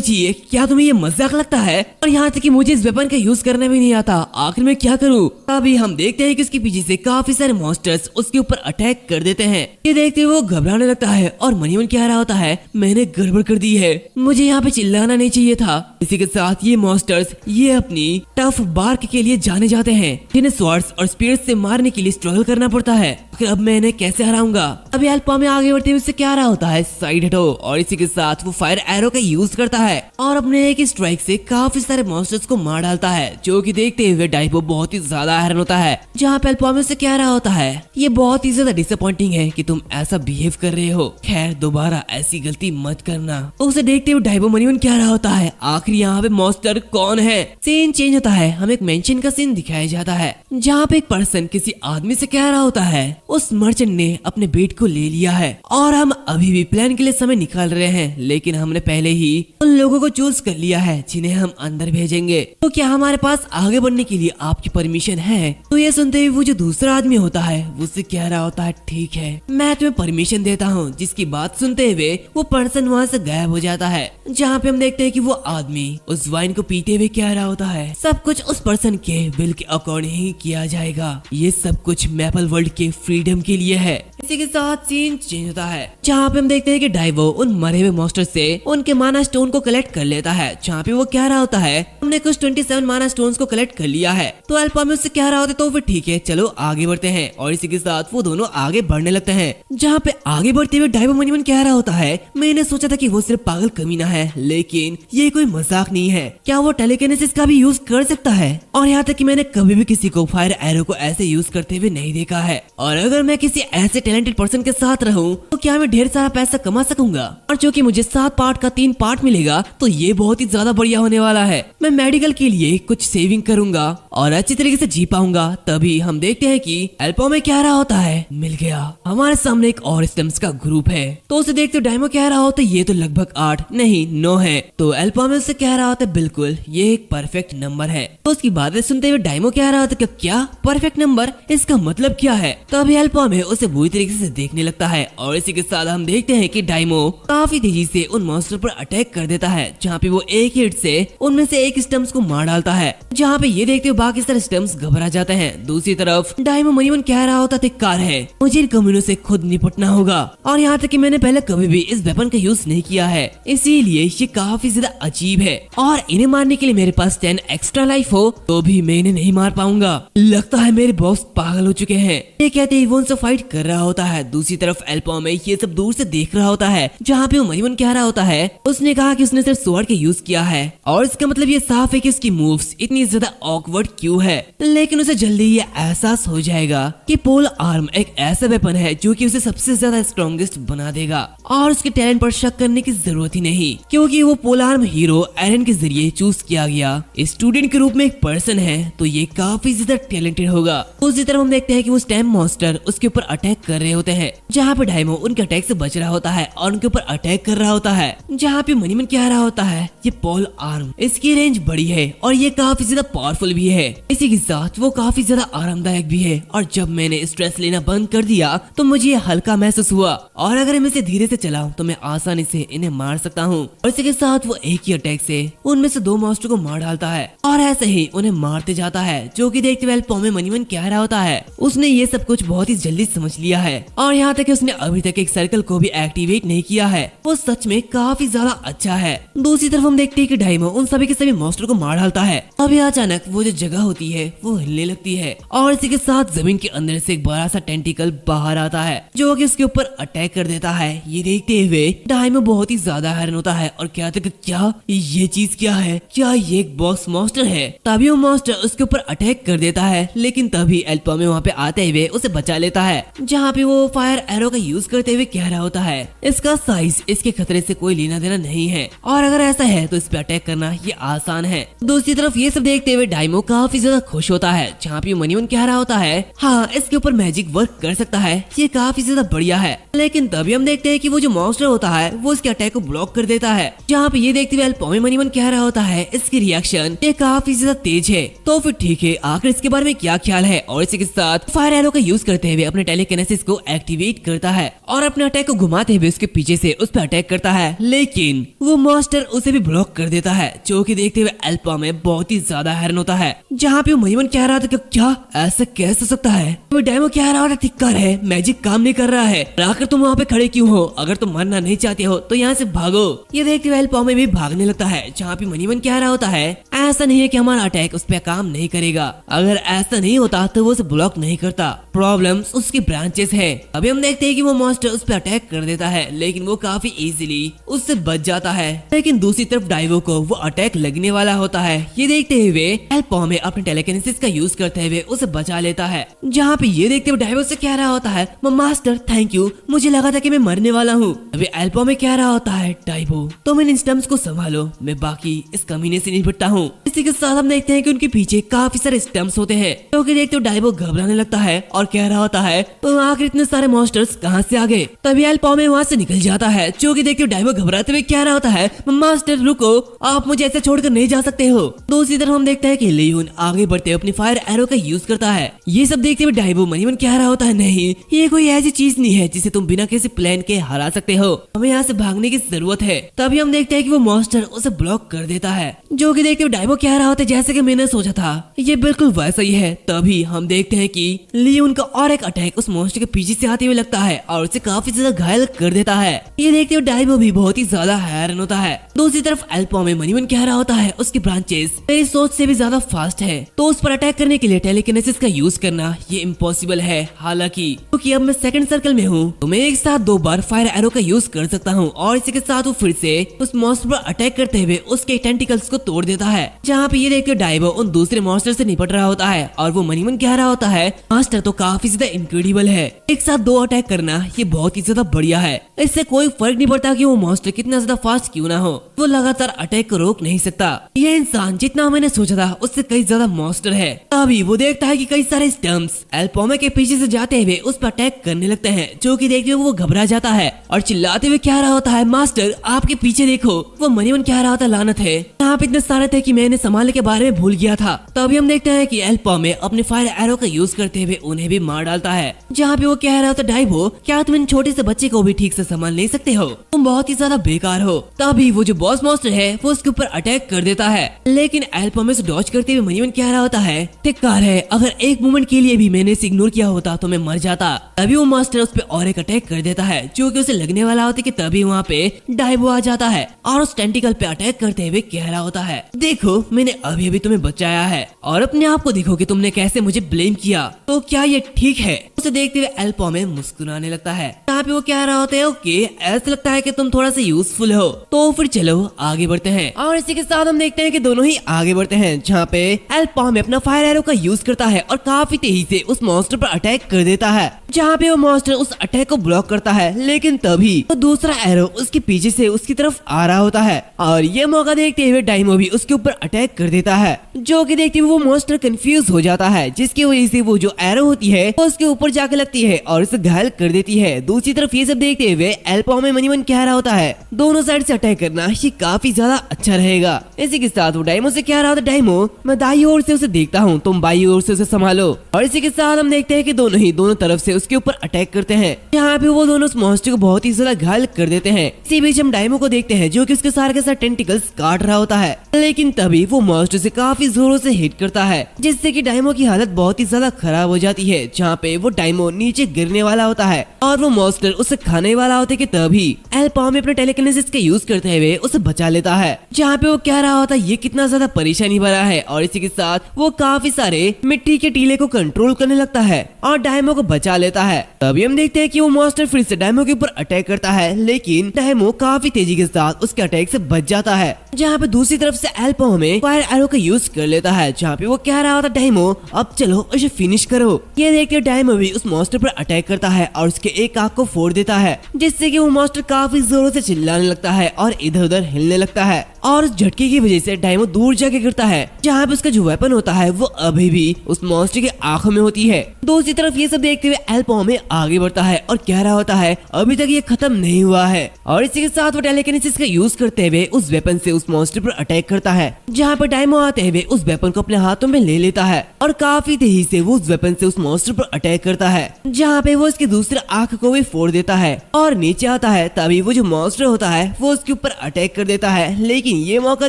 चाहिए। क्या तुम्हें ये मजाक लगता है? और यहाँ तक कि मुझे इस वेपन का यूज करना भी नहीं आता, आखिर मैं क्या करूँ? तभी हम देखते हैं कि उसके पीछे से काफी सारे मॉन्स्टर्स उसके ऊपर अटैक कर देते हैं। ये देखते हुए वो घबराने लगता है और मनी मन कह रहा होता है मैंने गड़बड़ कर दी है, मुझे यहाँ पे चिल्लाना नहीं चाहिए था। इसी के साथ ये मॉन्स्टर्स ये अपनी टफ बार्क के लिए जाने जाते हैं जिन्हें स्वॉर्ड्स और स्पीयर्स से मारने के लिए स्ट्रगल करना पड़ता है। अब मैं इन्हें कैसे हराऊंगा? अभी एल्पो में आगे बढ़ते हुए उससे क्या रहा होता है साइड हटो। और इसी के साथ वो फायर एरो का यूज करता है और अपने एक स्ट्राइक से काफी सारे मॉन्स्टर्स को मार डालता है। जो कि देखते हुए डायबो बहुत ही ज्यादा हैरान होता है। जहाँ पे एल्पो में उससे क्या रहा होता है ये बहुत ही ज्यादा डिसअपॉइंटिंग है कि तुम ऐसा बिहेव कर रहे हो, खैर दोबारा ऐसी गलती मत करना। उसे देखते हुए डायबो मनी मन क्या रहा होता है आखिर यहाँ पे मॉन्स्टर कौन है? सीन चेंज होता है, हमें एक मेंशन का सीन दिखाया जाता है जहाँ पे एक पर्सन किसी आदमी से कह रहा होता है उस मर्चेंट ने अपने बेट को ले लिया है और हम अभी भी प्लान के लिए समय निकाल रहे हैं, लेकिन हमने पहले ही उन लोगों को चूज कर लिया है जिन्हें हम अंदर भेजेंगे। तो क्या हमारे पास आगे बढ़ने के लिए आपकी परमिशन है? तो ये सुनते हुए वो जो दूसरा आदमी होता है वो उससे कह रहा होता है ठीक है मैं तुम्हें परमिशन देता हूँ। जिसकी बात सुनते हुए वो पर्सन वहाँ से गायब हो जाता है। जहाँ पे हम देखते हैं कि वो आदमी उस वाइन को पीते हुए कह रहा होता है सब कुछ उस पर्सन के विल के अकॉर्डिंग ही किया जाएगा, ये सब कुछ मैपल वर्ल्ड के फ्रीडम के लिए है। इसी के साथ सीन चेंज होता है जहाँ पे हम देखते हैं कि डायबो उन मरे हुए मॉन्स्टर से उनके माना स्टोन को कलेक्ट कर लेता है। जहाँ पे वो कह रहा होता है हमने कुछ 27 माना स्टोन्स को कलेक्ट कर लिया है। तो एल्पो में उससे कह रहा होता है तो फिर ठीक है चलो आगे बढ़ते हैं। और इसी के साथ वो दोनों आगे बढ़ने लगते हैं। जहाँ पे आगे बढ़ते हुए डायबो मनी मन कह रहा होता है मैंने सोचा था कि वो सिर्फ पागल कमीना है, लेकिन ये कोई मजाक नहीं है। क्या वो टेलीकिनेसिस का भी यूज कर सकता है? और यहाँ तक कि मैंने कभी भी किसी को फायर एरो को ऐसे यूज करते हुए नहीं देखा है। और अगर मैं किसी ऐसे टैलेंटेड पर्सन के साथ रहूं तो क्या मैं ढेर सारा पैसा कमा सकूंगा? और चूंकि मुझे 7 पार्ट का 3 पार्ट मिलेगा तो ये बहुत ही ज्यादा बढ़िया होने वाला है। मैं मेडिकल के लिए कुछ सेविंग करूंगा और अच्छी तरीके से जी पाऊंगा। तभी हम देखते हैं कि एल्पो में क्या रहा होता है मिल गया, हमारे सामने एक और स्टेम्स का ग्रुप है। तो उसे देखते डायमो कह रहा होता है ये तो लगभग 8 नहीं 9 है। तो एल्पो में उससे कह रहा होता है बिल्कुल ये एक परफेक्ट नंबर है। तो उसकी बातें सुनते हुए डायमो कह रहा होता है क्या परफेक्ट नंबर, इसका मतलब क्या है? तो अभी एल्पो में उसे बुरी तरीके से देखने लगता है। और इसी के साथ हम देखते हैं कि डायमो काफी तेजी से उन मॉन्स्टर पर अटैक कर देता है। जहाँ पे वो एक हिट से उनमें से एक स्टम्प्स को मार डालता है। जहाँ पे ये देखते हुए बाकी सारे स्टम्प्स घबरा जाते हैं। दूसरी तरफ डायमो मनी मन कह रहा होता धिक्कार है, मुझे इन कम्युनों से खुद निपटना होगा। और यहाँ तक कि मैंने पहले कभी भी इस वेपन का यूज नहीं किया है, इसीलिए ये काफी ज्यादा अजीब है। और इन्हें मारने के लिए मेरे पास 10 एक्स्ट्रा लाइफ हो तो भी मैं इन्हें नहीं मार पाऊंगा। लगता है मेरे बॉस पागल हो चुके हैं। ये कहते ही वो उनसे फाइट कर रहा होता है। दूसरी तरफ एल्पो में ये सब दूर से देख रहा होता है। जहाँ पे वो मनी कह रहा होता है उसने कहा कि उसने सिर्फ स्वॉर्ड का यूज किया है और इसका मतलब ये साफ है कि उसकी मूव्स इतनी ज्यादा ऑकवर्ड क्यों है। लेकिन उसे जल्दी ये एहसास हो जाएगा कि पोल आर्म एक ऐसा वेपन है जो कि उसे सबसे ज्यादा स्ट्रॉन्गेस्ट बना देगा और उसके टैलेंट पर शक करने की जरूरत ही नहीं, क्योंकि वो पोल आर्म हीरो एरन के जरिए चूज किया गया स्टूडेंट के रूप में एक पर्सन है। तो ये काफी ज्यादा टैलेंटेड होगा। उसी तरफ हम देखते हैं कि वो स्टैम्प मॉन्स्टर मॉन्स्टर उसके ऊपर अटैक कर रहे होते हैं, जहाँ पे डायमो उनके अटैक से बच रहा होता है और उनके ऊपर अटैक कर रहा होता है। जहाँ पे मनी मन कह रहा होता है ये पॉल आर्म, इसकी रेंज बड़ी है और ये काफी ज्यादा पावरफुल भी है, इसी के साथ वो काफी ज्यादा आरामदायक भी है। और जब मैंने स्ट्रेस लेना बंद कर दिया तो मुझे ये हल्का महसूस हुआ और अगर मैं इसे धीरे से चलाऊं तो मैं आसानी से इन्हें मार सकता हूँ। और इसी के साथ वो एक ही अटैक से उनमें से 2 मॉन्स्टर को मार डालता है और ऐसे ही उन्हें मारते जाता है, जो कि देखते हुए पॉमे मनी मन कह रहा होता है उसने ये सब कुछ बहुत ही जल्दी समझ लिया है और यहाँ तक उसने अभी तक एक सर्कल को भी एक्टिवेट नहीं किया है। वो सच में काफी ज्यादा अच्छा है। दूसरी तरफ हम देखते हैं कि डायमो उन सभी के सभी मॉन्स्टर को मार डालता है। अभी अचानक वो जो जगह होती है वो हिलने लगती है और इसी के साथ जमीन के अंदर से एक बड़ा सा टेंटिकल बाहर आता है जो कि उसके ऊपर अटैक कर देता है। ये देखते हुए डायमो बहुत ही ज्यादा हैरान होता है और कहता है क्या ये चीज क्या है, क्या ये एक बॉस मॉन्स्टर है। तभी वो मॉन्स्टर उसके ऊपर अटैक कर देता है, लेकिन तभी एल्पॉमे वहाँ पे आते हुए उसे बचा लेता है, जहाँ पे वो फायर एरो का यूज करते हुए कह रहा होता है इसका साइज इसके खतरे से कोई लेना देना नहीं है और अगर ऐसा है तो इस पे अटैक करना ये आसान है। दूसरी तरफ ये सब देखते हुए डायमो काफी ज्यादा खुश होता है, जहाँ पे मनी मन कह रहा होता है हाँ इसके ऊपर मैजिक वर्क कर सकता है, ये काफी ज्यादा बढ़िया है। लेकिन तभी हम देखते हैं कि वो जो मॉन्स्टर होता है वो इसके अटैक को ब्लॉक कर देता है, जहाँ पे ये देखते हुए एल्पॉमे मनी मन कह रहा होता है इसकी रिएक्शन ये काफी ज्यादा तेज है। तो फिर ठीक है, आखिर इसके बारे में क्या ख्याल है। और इसी के साथ फायर एरो का यूज करते हुए अपने टेलीकिनेसिस को एक्टिवेट करता है और अपने अटैक को घुमाते हुए उसके पीछे से उस पर अटैक करता है, लेकिन वो मॉन्स्टर उसे भी ब्लॉक कर देता है, जो कि देखते हुए एल्पॉमे बहुत ही ज्यादा हैरान होता है। जहाँ पे मनी मन कह रहा था कि क्या ऐसा कैसे हो सकता है। वो डायमो कह रहा था धिक्कार है, मैजिक काम नहीं कर रहा है, आखिर तुम वहाँ पे खड़े क्यों हो, अगर तुम मरना नहीं चाहते हो तो यहाँ से भागो। ये देखते हुए एल्पॉमे भी भागने लगता है, जहाँ पे मनी मन कह रहा होता है ऐसा नहीं है कि हमारा अटैक उस पर काम नहीं करेगा, अगर ऐसा नहीं होता तो वो उसे ब्लॉक नहीं करता, प्रॉब्लम उसकी ब्रांचेस है। अभी हम देखते हैं कि वो मॉन्स्टर उस पर अटैक कर देता है, लेकिन वो काफी इजीली उससे बच जाता है। लेकिन दूसरी तरफ डाइवो को वो अटैक लगने वाला होता है। ये देखते हुए एल्पॉमे अपने टेलीकिनेसिस का यूज करते हुए उसे बचा लेता है, जहाँ पे ये देखते हुए डाइवो से कह रहा होता है मास्टर थैंक यू, मुझे लगा था कि मैं मरने वाला हूँ। अभी एल्पॉमे कह रहा होता है डाइवो तुम इन स्टम्प्स को संभालो, मैं बाकी इस कमीने से निपटता हूँ। इसी के साथ हम देखते हैं कि उनके पीछे काफी सारे स्टम्प्स होते हैं, क्योंकि देखते हो डाइवो घबराने लगता है और कह रहा होता है तो आखिर इतने सारे मॉन्स्टर्स कहाँ से आ गए। तभी एल्पॉमे वहाँ से निकल जाता है, जो कि देखते हो डाइवो घबराते हुए कह रहा होता है मास्टर रुको, आप मुझे ऐसे छोड़कर नहीं जा सकते हो। दूसरी तरफ हम देखते हैं कि लियोन आगे बढ़ते हुए अपनी फायर एरो का यूज करता है। ये सब देखते हुए डाइवो मनी मन कह रहा होता है नहीं, ये कोई ऐसी चीज नहीं है जिसे तुम बिना किसी प्लान के हरा सकते हो, हमें यहाँ से भागने की जरूरत है। तभी हम देखते हैं कि वो मॉन्स्टर उसे ब्लॉक कर देता है, जो कि देखते हुए डाइवो कह रहा होता है जैसे कि मैंने सोचा था ये बिल्कुल वैसा ही है। तभी हम देखते हैं कि लियोन का और एक अटैक उस मॉन्स्टर के पीछे से आते हुए लगता है और उसे काफी ज्यादा घायल कर देता है। ये देखते हुए डाइवो भी बहुत ही ज्यादा हैरान होता है। दूसरी तरफ एल्पॉमे मनी मन कह रहा होता है उसकी ब्रांचेस मेरी सोच से भी ज्यादा फास्ट है, तो उस पर अटैक करने के लिए टेलीकिनेसिस का यूज करना ये इम्पॉसिबल है। हालांकि क्योंकि अब मैं सेकंड सर्कल में हूँ तो मैं एक साथ 2 बार फायर एरो का यूज कर सकता हूँ और इसी के साथ वो फिर से उस मॉन्स्टर पर अटैक करते हुए उसके टेंटिकल्स को तोड़ देता है। जहाँ पे ये देखकर डाइवो उन दूसरे मॉन्स्टर से निपट रहा होता है और वो मनी मन कह रहा होता है मास्टर तो काफी ज्यादा इनक्रेडिबल है, एक साथ 2 अटैक करना ये बहुत ही ज्यादा बढ़िया है, इससे कोई फर्क नहीं पड़ता कि वो मॉन्स्टर कितना ज्यादा फास्ट क्यों ना हो, वो लगातार अटैक को रोक नहीं सकता। ये इंसान जितना मैंने सोचा था उससे कई ज्यादा मॉन्स्टर है। अभी वो देखता है कि कई सारे स्टम्प्स एल्पॉमे के पीछे से जाते हुए उस पर अटैक करने लगते हैं, जो कि देखते हुए वो घबरा जाता है और चिल्लाते हुए कह रहा होता है मास्टर आपके पीछे देखो। वो मनी मन कह रहा होता लानत है, यहाँ पे इतने सारे थे कि मैंने संभालने के बारे में भूल गया था। तभी हम देखते हैं कि एल्पॉमे अपने फायर एरो का यूज करते हुए उन्हें भी मार डालता है, जहाँ पे वो कह रहा होता डाइवो क्या तुम इन छोटे से बच्चे को भी ठीक से संभाल नहीं सकते हो, तुम बहुत ही ज्यादा बेकार हो। तभी वो जो बॉस मॉन्स्टर है वो उसके ऊपर अटैक कर देता है, लेकिन एल्पॉमे से डॉज करते हुए मनी मन कह रहा होता है धिक्कार है, अगर एक मोमेंट के लिए भी मैंने इसे इग्नोर किया होता तो मैं मर जाता। तभी वो मास्टर उस पर और एक अटैक कर देता है, जो कि उसे लगने वाला होता है कि तभी वहाँ पे डाइवो आ जाता है और उस टेंटिकल पे अटैक करते हुए कह रहा होता है देखो मैंने अभी अभी तुम्हें बचाया है और अपने आप को देखो कि तुमने कैसे मुझे ब्लेम किया, तो क्या ये ठीक है। उसे देखते हुए एल्पॉमे मुस्कुराने लगता है, यहाँ पे वो कह रहा होता है ओके ऐसा लगता है कि तुम थोड़ा सा यूजफुल हो, तो फिर चलो आगे बढ़ते हैं। और इसी के साथ हम देखते हैं कि दोनों ही आगे बढ़ते हैं, जहाँ पे एल्पॉमे अपना फायर एरो का यूज करता है और काफी तेजी से उस मॉन्स्टर पर अटैक कर देता है, जहाँ पे वो मॉन्स्टर उस अटैक को ब्लॉक करता है, लेकिन तभी तो दूसरा एरो उसके पीछे से उसकी तरफ आ रहा होता है और ये मौका देखते हुए डाइमो भी उसके ऊपर अटैक कर देता है, जो कि देखते हुए वो मॉन्स्टर कंफ्यूज हो जाता है, जिसकी वजह से वो जो एरो होती है वो उसके ऊपर जाके लगती है और उसे घायल कर देती है। दूसरी तरफ ये सब देखते हुए एल पॉमे मन ही मन कह रहा होता है दोनों साइड से अटैक करना ये काफी ज्यादा अच्छा रहेगा। इसी के साथ वो डायमो से कह रहा होता, डायमो मैं दाई ओर से उसे देखता हूँ, तुम बाई ओर से उसे संभालो। और इसी के साथ हम देखते हैं कि दोनों तरफ से उसके ऊपर अटैक करते हैं। यहाँ पे वो दोनों उस मॉन्स्टर को बहुत ही ज्यादा घायल कर देते हैं। इसी बीच हम डायमो को देखते हैं जो कि उसके सारे के साथ टेंटिकल्स काट रहा होता है, लेकिन तभी वो मॉन्स्टर से काफी जोरों से हिट करता है, जिससे कि डायमो की हालत बहुत ही ज्यादा खराब हो जाती है। जहाँ पे वो डायमो नीचे गिरने वाला होता है और वो मॉन्स्टर उसे खाने वाला होता है कि तभी एल पॉमे अपने टेलीकिनेसिस का यूज करते हुए उसे बचा लेता है। जहाँ पे वो कह रहा होता है ये कितना ज्यादा परेशानी भरा है, और इसी के साथ वो काफी सारे मिट्टी के टीले को कंट्रोल करने लगता है और डायमो को बचा लेता है। तभी हम देखते हैं कि वो मॉन्स्टर फिर से डायमो के ऊपर अटैक करता है, लेकिन डायमो काफी तेजी के साथ उसके अटैक से बच जाता है। जहाँ पे दूसरी तरफ से एल पॉमे फायर एरो का यूज कर लेता है, जहाँ पे वो कह रहा होता डायमो अब चलो उसे फिनिश करो। ये देखते डायमो भी उस मॉन्स्टर पर अटैक करता है और उसके एक आंख को फोड़ देता है, जिससे कि वो मॉन्स्टर काफी जोरों से चिल्लाने लगता है और इधर उधर हिलने लगता है और उस झटके की वजह से डायमो दूर जाके गिरता है, जहाँ पे उसका जो वेपन होता है वो अभी भी उस मॉन्स्टर की आंखों में होती है। दूसरी तरफ ये सब देखते हुए एल पॉमे आगे बढ़ता है और कह रहा होता है अभी तक ये खत्म नहीं हुआ है, और इसी के साथ वो टेलीकिनेसिस का यूज करते हुए उस वेपन से उस मॉन्स्टर पर अटैक करता है, जहाँ पे डायमो आते हुए उस वेपन को अपने हाथों में ले लेता है और काफी तेजी से वो उस वेपन से उस मॉन्स्टर पर अटैक करता है, जहाँ पे वो उसकी दूसरी आंख को भी फोड़ देता है और नीचे आता है। तभी वो जो मॉन्स्टर होता है वो उसके ऊपर अटैक कर देता है, लेकिन ये मौका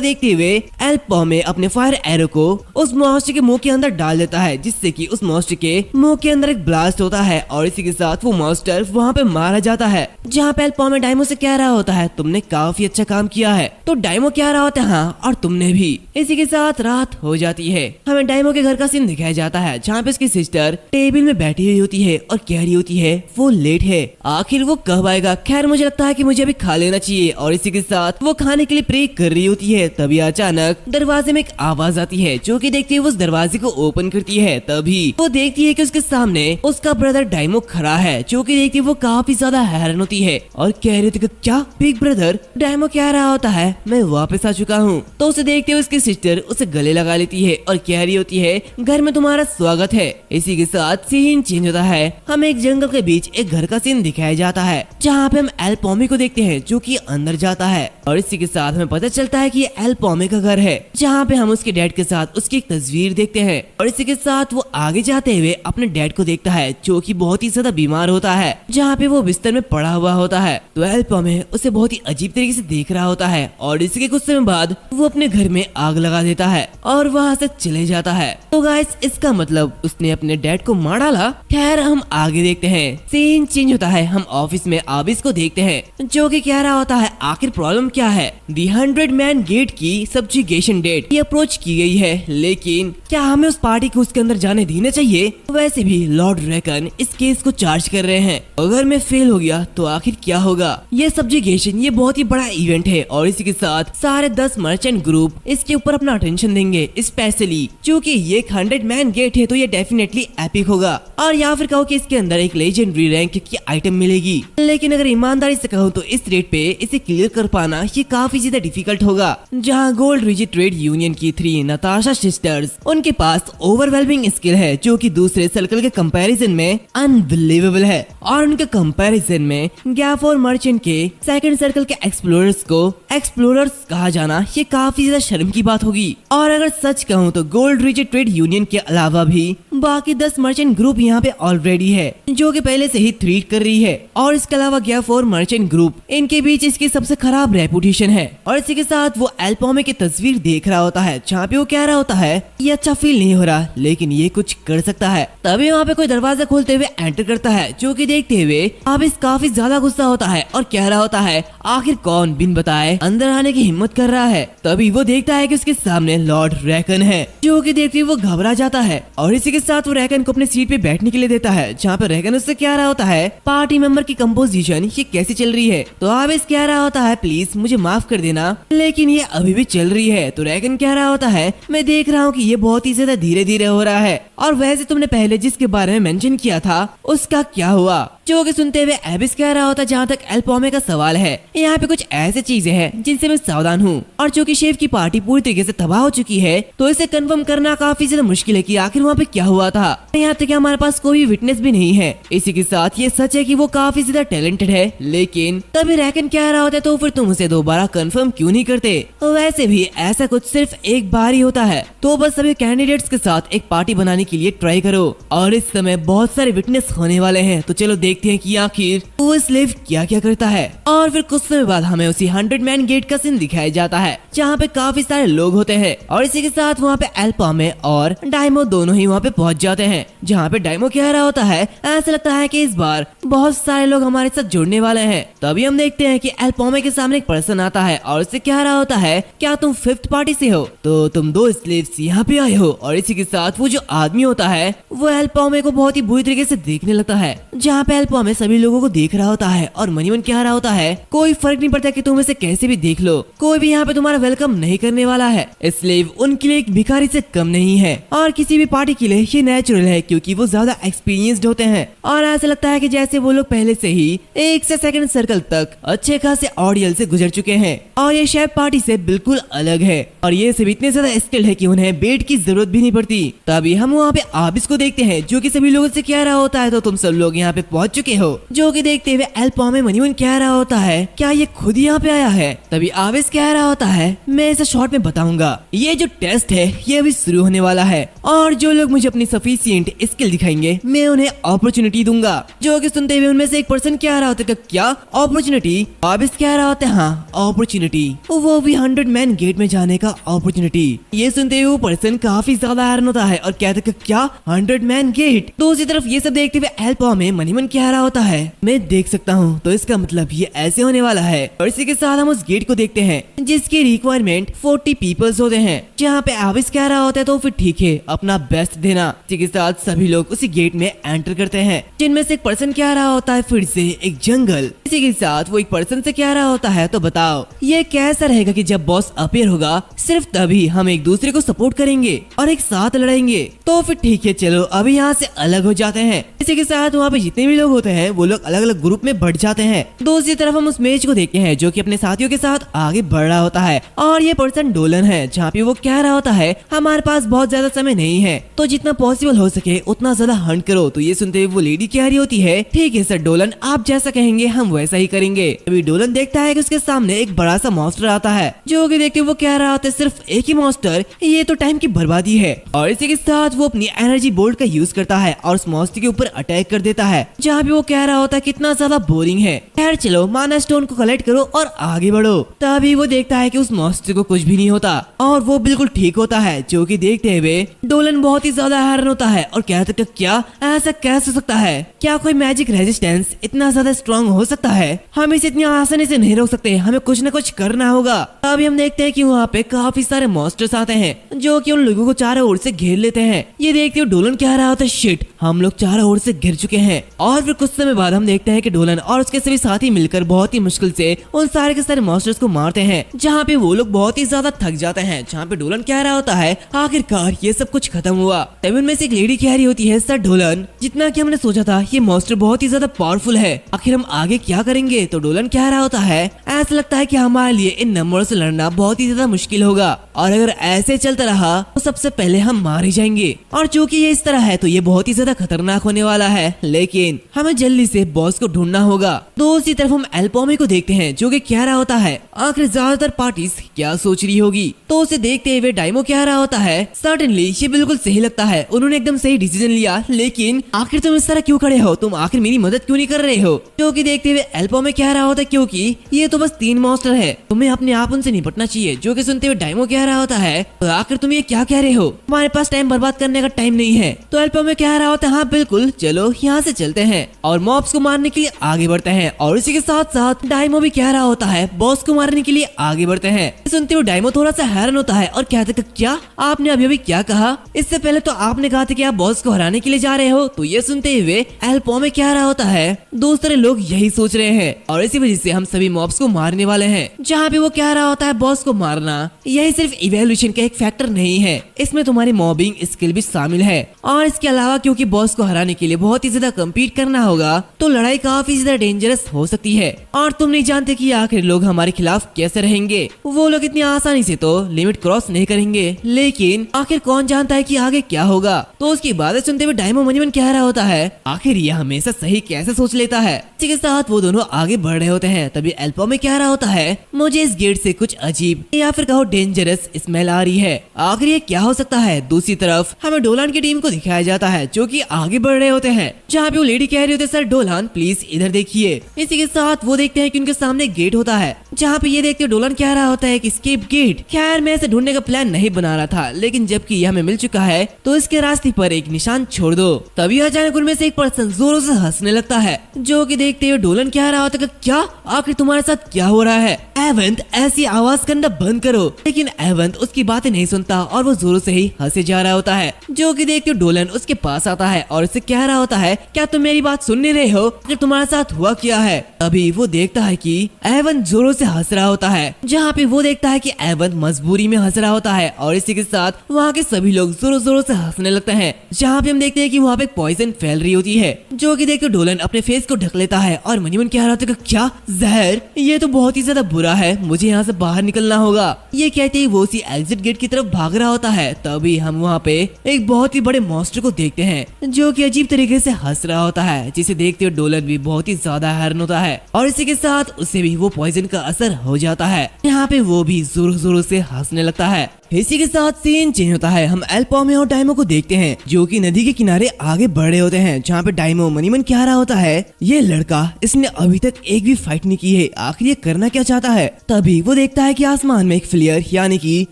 देखते हुए एल पॉमे अपने फायर एरो को उस मॉन्स्टर के मुंह के अंदर डाल देता है, जिससे कि उस मॉन्स्टर के मुंह के अंदर एक ब्लास्ट होता है और इसी के साथ वो मॉन्स्टर वहाँ पे मारा जाता है। जहाँ पे एल पॉमे डायमो से कह रहा होता है तुमने काफी अच्छा काम किया है, तो डायमो कह रहा होता है हाँ और तुमने भी। इसी के साथ रात हो जाती है। हमें डायमो के घर का सीन दिखाया जाता है, जहाँ पे उसकी सिस्टर टेबल में बैठी हुई होती है और कह रही होती है वो लेट है, आखिर वो कब आएगा, खैर मुझे लगता है कि मुझे अभी खा लेना चाहिए। और इसी के साथ वो खाने के लिए प्रे कर रही होती है। तभी अचानक दरवाजे में एक आवाज आती है, जो कि देखते हुए उस दरवाजे को ओपन करती है। तभी वो देखती है कि उसके सामने उसका ब्रदर डायमो खड़ा है, जो कि देखती वो काफी ज्यादा हैरान होती है और कह रही होती है क्या बिग ब्रदर। डायमो कह रहा होता है मैं वापस आ चुका हूँ। तो उसे देखते हुए उसकी सिस्टर उसे गले लगा लेती है और कह रही होती है घर में तुम्हारा स्वागत है। इसी के साथ सीन चेंज होता है, हमें एक जंगल के बीच एक घर का सीन दिखाया जाता है, जहाँ पे हम एल पॉमे को देखते हैं जो कि अंदर जाता है और इसी के साथ हमें पता चलता है कि ये एल पॉमे का घर है, जहाँ पे हम उसके डैड के साथ उसकी एक तस्वीर देखते हैं। और इसी के साथ वो आगे जाते हुए अपने डैड को देखता है जो कि बहुत ही ज्यादा बीमार होता है, जहाँ पे वो बिस्तर में पड़ा हुआ होता है। तो एल पॉमे उसे बहुत ही अजीब तरीके से देख रहा होता है और इसके कुछ समय बाद वो अपने घर में आग लगा देता है और वहाँ से चले जाता है। तो गाइस इसका मतलब उसने अपने डैड को मार डाला। खैर हम आगे देखते हैं, सीन चेंज होता है, हम ऑफिस में आबिस को देखते हैं जो कि कह रहा होता है आखिर प्रॉब्लम क्या है। दी 100 मैन गेट की सब्जुगेशन डेट ये अप्रोच की गई है, लेकिन क्या हमें उस पार्टी को उसके अंदर जाने देना चाहिए। वैसे भी लॉर्ड रैकन इस केस को चार्ज कर रहे हैं, अगर मैं फेल हो गया तो आखिर क्या होगा। ये सब्जुगेशन ये बहुत ही बड़ा इवेंट है और इसी के साथ सारे 10 मर्चेंट ग्रुप इसके ऊपर अपना अटेंशन देंगे, स्पेशली क्योंकि ये 100 मैन गेट है तो ये डेफिनेटली एपिक होगा। और या फिर कहो कि इसके अंदर एक लेजेंडरी रैंक की आइटम मिलेगी, लेकिन अगर ईमानदारी से कहूँ तो इस रेट पे इसे क्लियर कर पाना ये काफी ज्यादा डिफिकल्ट होगा। जहाँ गोल्ड रिजिड ट्रेड यूनियन की 3 नताशा सिस्टर्स उनके पास ओवरवेलमिंग स्किल है जो कि दूसरे सर्कल के कंपैरिजन में अनबिलीवेबल है, और उनके कंपैरिजन में गैफोर मर्चेंट के सेकंड सर्कल के एक्सप्लोरर्स को एक्सप्लोरर्स कहा जाना ये काफी ज्यादा शर्म की बात होगी। और अगर सच कहूँ तो गोल्ड रिजिड ट्रेड यूनियन के अलावा भी बाकी 10 मर्चेंट ग्रुप यहाँ पे ऑलरेडी है जो कि पहले से ही थ्रीट कर रही है, और इसके अलावा गैफोर मर्चेंट ग्रुप इनके बीच इसकी सबसे खराब रेपुटेशन है। और इसी के साथ वो एल पॉमे की तस्वीर देख रहा होता है, जहाँ पे वो कह रहा होता है ये अच्छा फील नहीं हो रहा लेकिन ये कुछ कर सकता है। तभी वहाँ पे कोई दरवाजा खोलते हुए एंटर करता है, जो कि देखते हुए आबिस काफी ज्यादा गुस्सा होता है और कह रहा होता है आखिर कौन बिन बताए अंदर आने की हिम्मत कर रहा है। तभी वो देखता है कि उसके सामने लॉर्ड रैकन है, जो कि देखते हुए वो घबरा जाता है और इसी के साथ वो रैकन को अपने सीट पे बैठने के लिए देता है, जहाँ पे रैकन उससे कह रहा होता है पार्टी मेंबर की कंपोजिशन ये कैसी चल रही है। तो आबिस कह रहा होता है प्लीज मुझे माफ कर देना लेकिन ये अभी भी चल रही है। तो रैकन कह रहा होता है मैं देख रहा हूँ कि ये बहुत ही ज्यादा धीरे धीरे हो रहा है, और वैसे तुमने पहले जिसके बारे में मेंशन किया था उसका क्या हुआ। जो कि सुनते हुए एबिस कह रहा होता है जहाँ तक एल पॉमे का सवाल है, यहाँ पे कुछ ऐसी चीजें हैं जिनसे मैं सावधान हूँ, और चूंकि शेफ की पार्टी पूरी तरीके से तबाह हो चुकी है तो इसे कंफर्म करना काफी ज्यादा मुश्किल है कि आखिर वहाँ पे क्या हुआ था। यहाँ तक कि हमारे पास कोई विटनेस भी नहीं है। इसी के साथ ये सच है कि वो काफी ज्यादा टैलेंटेड है, लेकिन तभी रैकन कह रहा होता है तो फिर तुम उसे दोबारा कंफर्म क्यों नहीं करते? वैसे भी ऐसा कुछ सिर्फ एक बार ही होता है, तो बस सभी कैंडिडेट्स के साथ एक पार्टी बनाने के लिए ट्राई करो। और इस समय बहुत सारे विटनेस होने वाले हैं, तो चलो देखते हैं कि आखिर वो स्लेव क्या क्या करता है। और फिर कुछ समय बाद हमें उसी 100 मैन गेट का सीन दिखाया जाता है, जहाँ पे काफी सारे लोग होते हैं, और इसी के साथ वहाँ पे एल पॉमे और डायमो दोनों ही वहाँ पे पहुँच जाते हैं। जहाँ पे डायमो कह रहा होता है ऐसा लगता है कि इस बार बहुत सारे लोग हमारे साथ जुड़ने वाले हैं। तभी हम देखते हैं कि एल पॉमे के सामने एक पर्सन आता है और उससे कह रहा होता है क्या तुम 5th पार्टी से हो? तो तुम 2 स्लेव्स यहाँ पे आए हो। और इसी के साथ वो जो आदमी होता है वो एल पॉमे को बहुत ही बुरी तरीके से देखने लगता है, जहाँ पे एल पॉमे सभी लोगों को देख रहा होता है और मनी मन कह रहा होता है कोई फर्क नहीं पड़ता कि तुम इसे कैसे भी देख लो, कोई भी यहाँ पे तुम्हारा वेलकम नहीं करने वाला है। स्लेव उनके लिए एक भिखारी से कम नहीं है, और किसी भी पार्टी के लिए ये नेचुरल है क्योंकि वो ज्यादा एक्सपीरियंस्ड होते हैं। और ऐसा लगता है कि जैसे वो लोग पहले से ही 1 से 2nd सर्कल तक अच्छे खासे ऑडियल से गुजर चुके हैं, और ये शेफ पार्टी से बिल्कुल अलग है, और ये सब इतने ज्यादा स्किल्ड है कि उन्हें बेड की जरूरत भी नहीं पड़ती। तभी हम वहाँ पे आबिस को देखते हैं जो कि सभी लोगों से कह रहा होता है तो तुम सब लोग यहाँ पे पहुँच चुके हो। जो कि देखते हुए एल पॉमे मनीमन कह रहा होता है क्या ये खुद यहाँ पे आया है? तभी आबिस कह रहा होता है मैं इसे शॉर्ट में बताऊंगा, ये जो टेस्ट है ये अभी शुरू होने वाला है, और जो लोग मुझे अपनी सफिशिएंट स्किल दिखाएंगे मैं उन्हें अपॉर्चुनिटी दूंगा। जो कि सुनते हुए उनमें से एक पर्सन कह रहा होता है क्या अपॉर्चुनिटी? आबिस कह रहा होता है हाँ अपॉर्चुनिटी, वो भी 100 मैन गेट में जाने का अपॉर्चुनिटी। ये सुनते हुए वो पर्सन काफी ज्यादा हैरान होता है और कहता है क्या 100 मैन गेट? दूसरी तरफ ये सब देखते हुए एल पॉमे मनीमन कह रहा होता है मैं देख सकता हूँ, तो इसका मतलब ये ऐसे होने वाला है। और इसी के साथ हम उस गेट को देखते हैं जिसकी रिक्वायरमेंट 40 पीपल्स होते हैं, जहाँ पे आबिस कह रहा होता है तो फिर ठीक है अपना बेस्ट देना। इसी के साथ सभी लोग उसी गेट में एंटर करते हैं, जिनमें से एक पर्सन कह रहा होता है फिर से एक जंगल। इसी के साथ वो एक पर्सन से कह रहा होता है तो बताओ ये कैसा रहेगा कि जब बॉस अपीयर होगा सिर्फ तभी हम एक दूसरे को सपोर्ट करेंगे और एक साथ लड़ेंगे? तो फिर ठीक है चलो अभी यहाँ से अलग हो जाते हैं। इसी के साथ वहाँ पे जितने भी लोग होते हैं वो लोग अलग अलग ग्रुप में बढ़ जाते हैं। दूसरी तरफ हम उस मेज को देखते हैं जो कि अपने साथियों के साथ आगे बढ़ रहा होता है, और ये पर्सन डोलन है, जहाँ पे वो कह रहा होता है हमारे पास बहुत ज्यादा समय नहीं है तो जितना पॉसिबल हो सके उतना ज्यादा हंट करो। तो ये सुनते हुए वो लेडी कह रही होती है ठीक है सर डोलन आप जैसा कहेंगे हम वैसा ही करेंगे। अभी डोलन देखता है कि उसके सामने एक बड़ा सा मॉन्स्टर आता है, जो कि देखते वो कह रहा होता है सिर्फ एक ही मॉन्स्टर, ये तो टाइम की बर्बादी है। और इसी के साथ वो अपनी एनर्जी बोल्ट का यूज करता है और उस मॉन्स्टर के ऊपर अटैक कर देता है, जहाँ पे वो कह रहा होता है कितना ज्यादा बोरिंग है, खैर चलो माना स्टोन को कलेक्ट करो और आगे बढ़ो। तभी वो देखता है कि उस मॉन्स्टर को कुछ भी नहीं होता और वो बिल्कुल ठीक होता है। जो कि देखते हुए डोलन बहुत ही ज्यादा हैरान होता है और कहता है क्या ऐसा कैसे हो सकता है? क्या कोई मैजिक रेजिस्टेंस इतना ज्यादा स्ट्रॉन्ग हो सकता है? हम इसे इतनी आसानी से नहीं रोक सकते, हमें कुछ न कुछ करना होगा। तभी हम देखते हैं कि वहाँ पे काफी सारे मॉन्स्टर्स आते हैं जो कि उन लोगों को चारों ओर से घेर लेते हैं। ये देखते हुए डोलन कह रहा होता है शिट हम लोग चारों ओर से घिर चुके हैं। और फिर कुछ समय बाद हम देखते हैं कि डोलन और उसके सभी साथी मिलकर बहुत ही मुश्किल से उन सारे के सारे मॉन्स्टर्स को मारते हैं, जहाँ पे वो लोग बहुत ही ज्यादा थक जाते हैं। जहाँ पे डोलन कह रहा होता है आखिरकार ये सब कुछ खत्म हुआ। तभी उनमें से एक लेडी कह रही होती है सर डोलन जितना कि हमने सोचा था ये मॉन्स्टर बहुत ही ज्यादा पावरफुल है, आखिर हम आगे क्या करेंगे? तो डोलन कह रहा होता है ऐसा लगता है कि हमारे लिए इन नंबरों से लड़ना बहुत ही ज्यादा मुश्किल होगा, और अगर ऐसे चलता रहा तो सबसे पहले हम मार ही जाएंगे, और चूंकि ये इस तरह है तो ये बहुत ही ज्यादा खतरनाक होने वाला है, लेकिन हमें जल्दी से बॉस को ढूंढना होगा। दूसरी तरफ हम एल पॉमे को देखते हैं जो कि कह रहा होता है आखिर ज्यादातर पार्टीज क्या सोच रही होगी? तो उसे देखते हुए डायमो कह रहा होता है सर्टेनली ये बिल्कुल सही लगता है, उन्होंने एकदम सही डिसीजन लिया, लेकिन आखिर तुम इस तरह क्यों खड़े हो? तुम आखिर मेरी मदद क्यों नहीं कर रहे हो? जो कि देखते हुए एल पॉमे कह रहा होता है क्योंकि ये तो बस 3 मॉन्स्टर है, तुम्हें अपने आप उनसे निपटना चाहिए। जो कि सुनते हुए डायमो कह रहा होता है तो आखिर तुम ये क्या कह रहे हो? हमारे पास टाइम बर्बाद करने का टाइम नहीं है। तो एल पॉमे कह रहा होता है हाँ बिल्कुल चलो यहाँ से चलते हैं और मॉब्स को मारने के लिए आगे बढ़ते हैं। और इसी के साथ साथ डायमो भी कह रहा होता है बॉस को मारने के लिए आगे बढ़ते हैं। सुनते हुए डायमो थोड़ा सा हैरान होता है और कहता है क्या आपने अभी क्या कहा? इससे पहले तो आपने कहा था कि आप बॉस को हराने के लिए जा रहे हो। तो ये सुनते हुए एल पॉमे कह रहा होता है दूसरे लोग यही सोच रहे हैं और इसी वजह से हम सभी मॉब्स को मारने वाले हैं। जहाँ पे वो कह रहा होता है बॉस को मारना यही सिर्फ इवैल्यूएशन का एक फैक्टर नहीं है, इसमें तुम्हारी मॉबिंग स्किल भी शामिल है, और इसके अलावा क्योंकि बॉस को हराने के लिए बहुत ही ज्यादा कम्पीट करना करना होगा तो लड़ाई काफी ज्यादा डेंजरस हो सकती है और तुम नहीं जानते कि आखिर लोग हमारे खिलाफ कैसे रहेंगे। वो लोग इतनी आसानी से तो लिमिट क्रॉस नहीं करेंगे, लेकिन आखिर कौन जानता है कि आगे क्या होगा। तो उसकी बातें सुनते हुए डायमो मनी मन कह रहा होता है आखिर ये हमेशा सही कैसे सोच लेता है। इसी के साथ वो दोनों आगे बढ़ रहे होते हैं, तभी एल्पो में कह रहा होता है मुझे इस गेट से कुछ अजीब या फिर कहो डेंजरस स्मेल आ रही है, आखिर ये क्या हो सकता है। दूसरी तरफ हमें डोलान की टीम को दिखाया जाता है जो कि आगे बढ़ रहे होते हैं, जहाँ पे वो लेडी कह रही होती है सर डोलान प्लीज इधर देखिए। इसी के साथ वो देखते हैं कि उनके सामने गेट होता है, जहाँ पे ये देखते हैं डोलान कह रहा होता है कि एस्केप गेट। खैर मैं इसे ढूंढने का प्लान नहीं बना रहा था, लेकिन जबकि यह हमें मिल चुका है तो इसके रास्ते पर एक निशान छोड़ दो। तभी अचानक उनमें से एक पर्सन जोरों से हंसने लगता है, जो कि देखते हुए डोलन कह रहा होता है क्या आखिर तुम्हारे साथ क्या हो रहा है। एवंत ऐसी आवाज करना बंद करो, लेकिन एवंत उसकी बातें नहीं सुनता और वो जोरों से ही हंसे जा रहा होता है, जो कि देखते हुए डोलन उसके पास आता है और उससे कह रहा होता है क्या तुम मेरी बात सुन नहीं रहे हो, कि तुम्हारे साथ हुआ क्या है। तभी वो देखता है कि एवंत जोरों से हंस रहा होता है, जहाँ पे वो देखता है कि एवंत मजबूरी में हंस रहा होता है और इसी के साथ वहाँ के सभी लोग जोरों जोरों से हंसने लगते हैं। जहाँ पे हम देखते हैं कि वहाँ पे पॉइजन फैल रही होती है, जो कि देखकर डोलन अपने फेस को ढक लेता है और मनी मन कह रहा होता है क्या जहर, ये तो बहुत ही ज्यादा बुरा है, मुझे यहाँ से बाहर निकलना होगा। ये कहते ही वो उसी एग्जिट गेट की तरफ भाग रहा होता है। तभी हम वहाँ पे एक बहुत ही बड़े मॉन्स्टर को देखते हैं जो कि अजीब तरीके से हंस रहा होता है, जिसे देखते हुए डोलन भी बहुत ही ज्यादा हैरान होता है और इसी के साथ उसे भी वो पॉइजन का असर हो जाता है। यहाँ पे वो भी जोर जोरों से हंसने लगता है। इसी के साथ सीन चेंज होता है, हम एल्पोमे और डायमो को देखते हैं जो कि नदी के किनारे आगे बढ़ रहे होते हैं, जहाँ पे डायमो मनी मन कह रहा होता है ये लड़का इसने अभी तक एक भी फाइट नहीं की है, आखिर ये करना क्या चाहता है। तभी वो देखता है कि आसमान में एक फ्लेयर यानी कि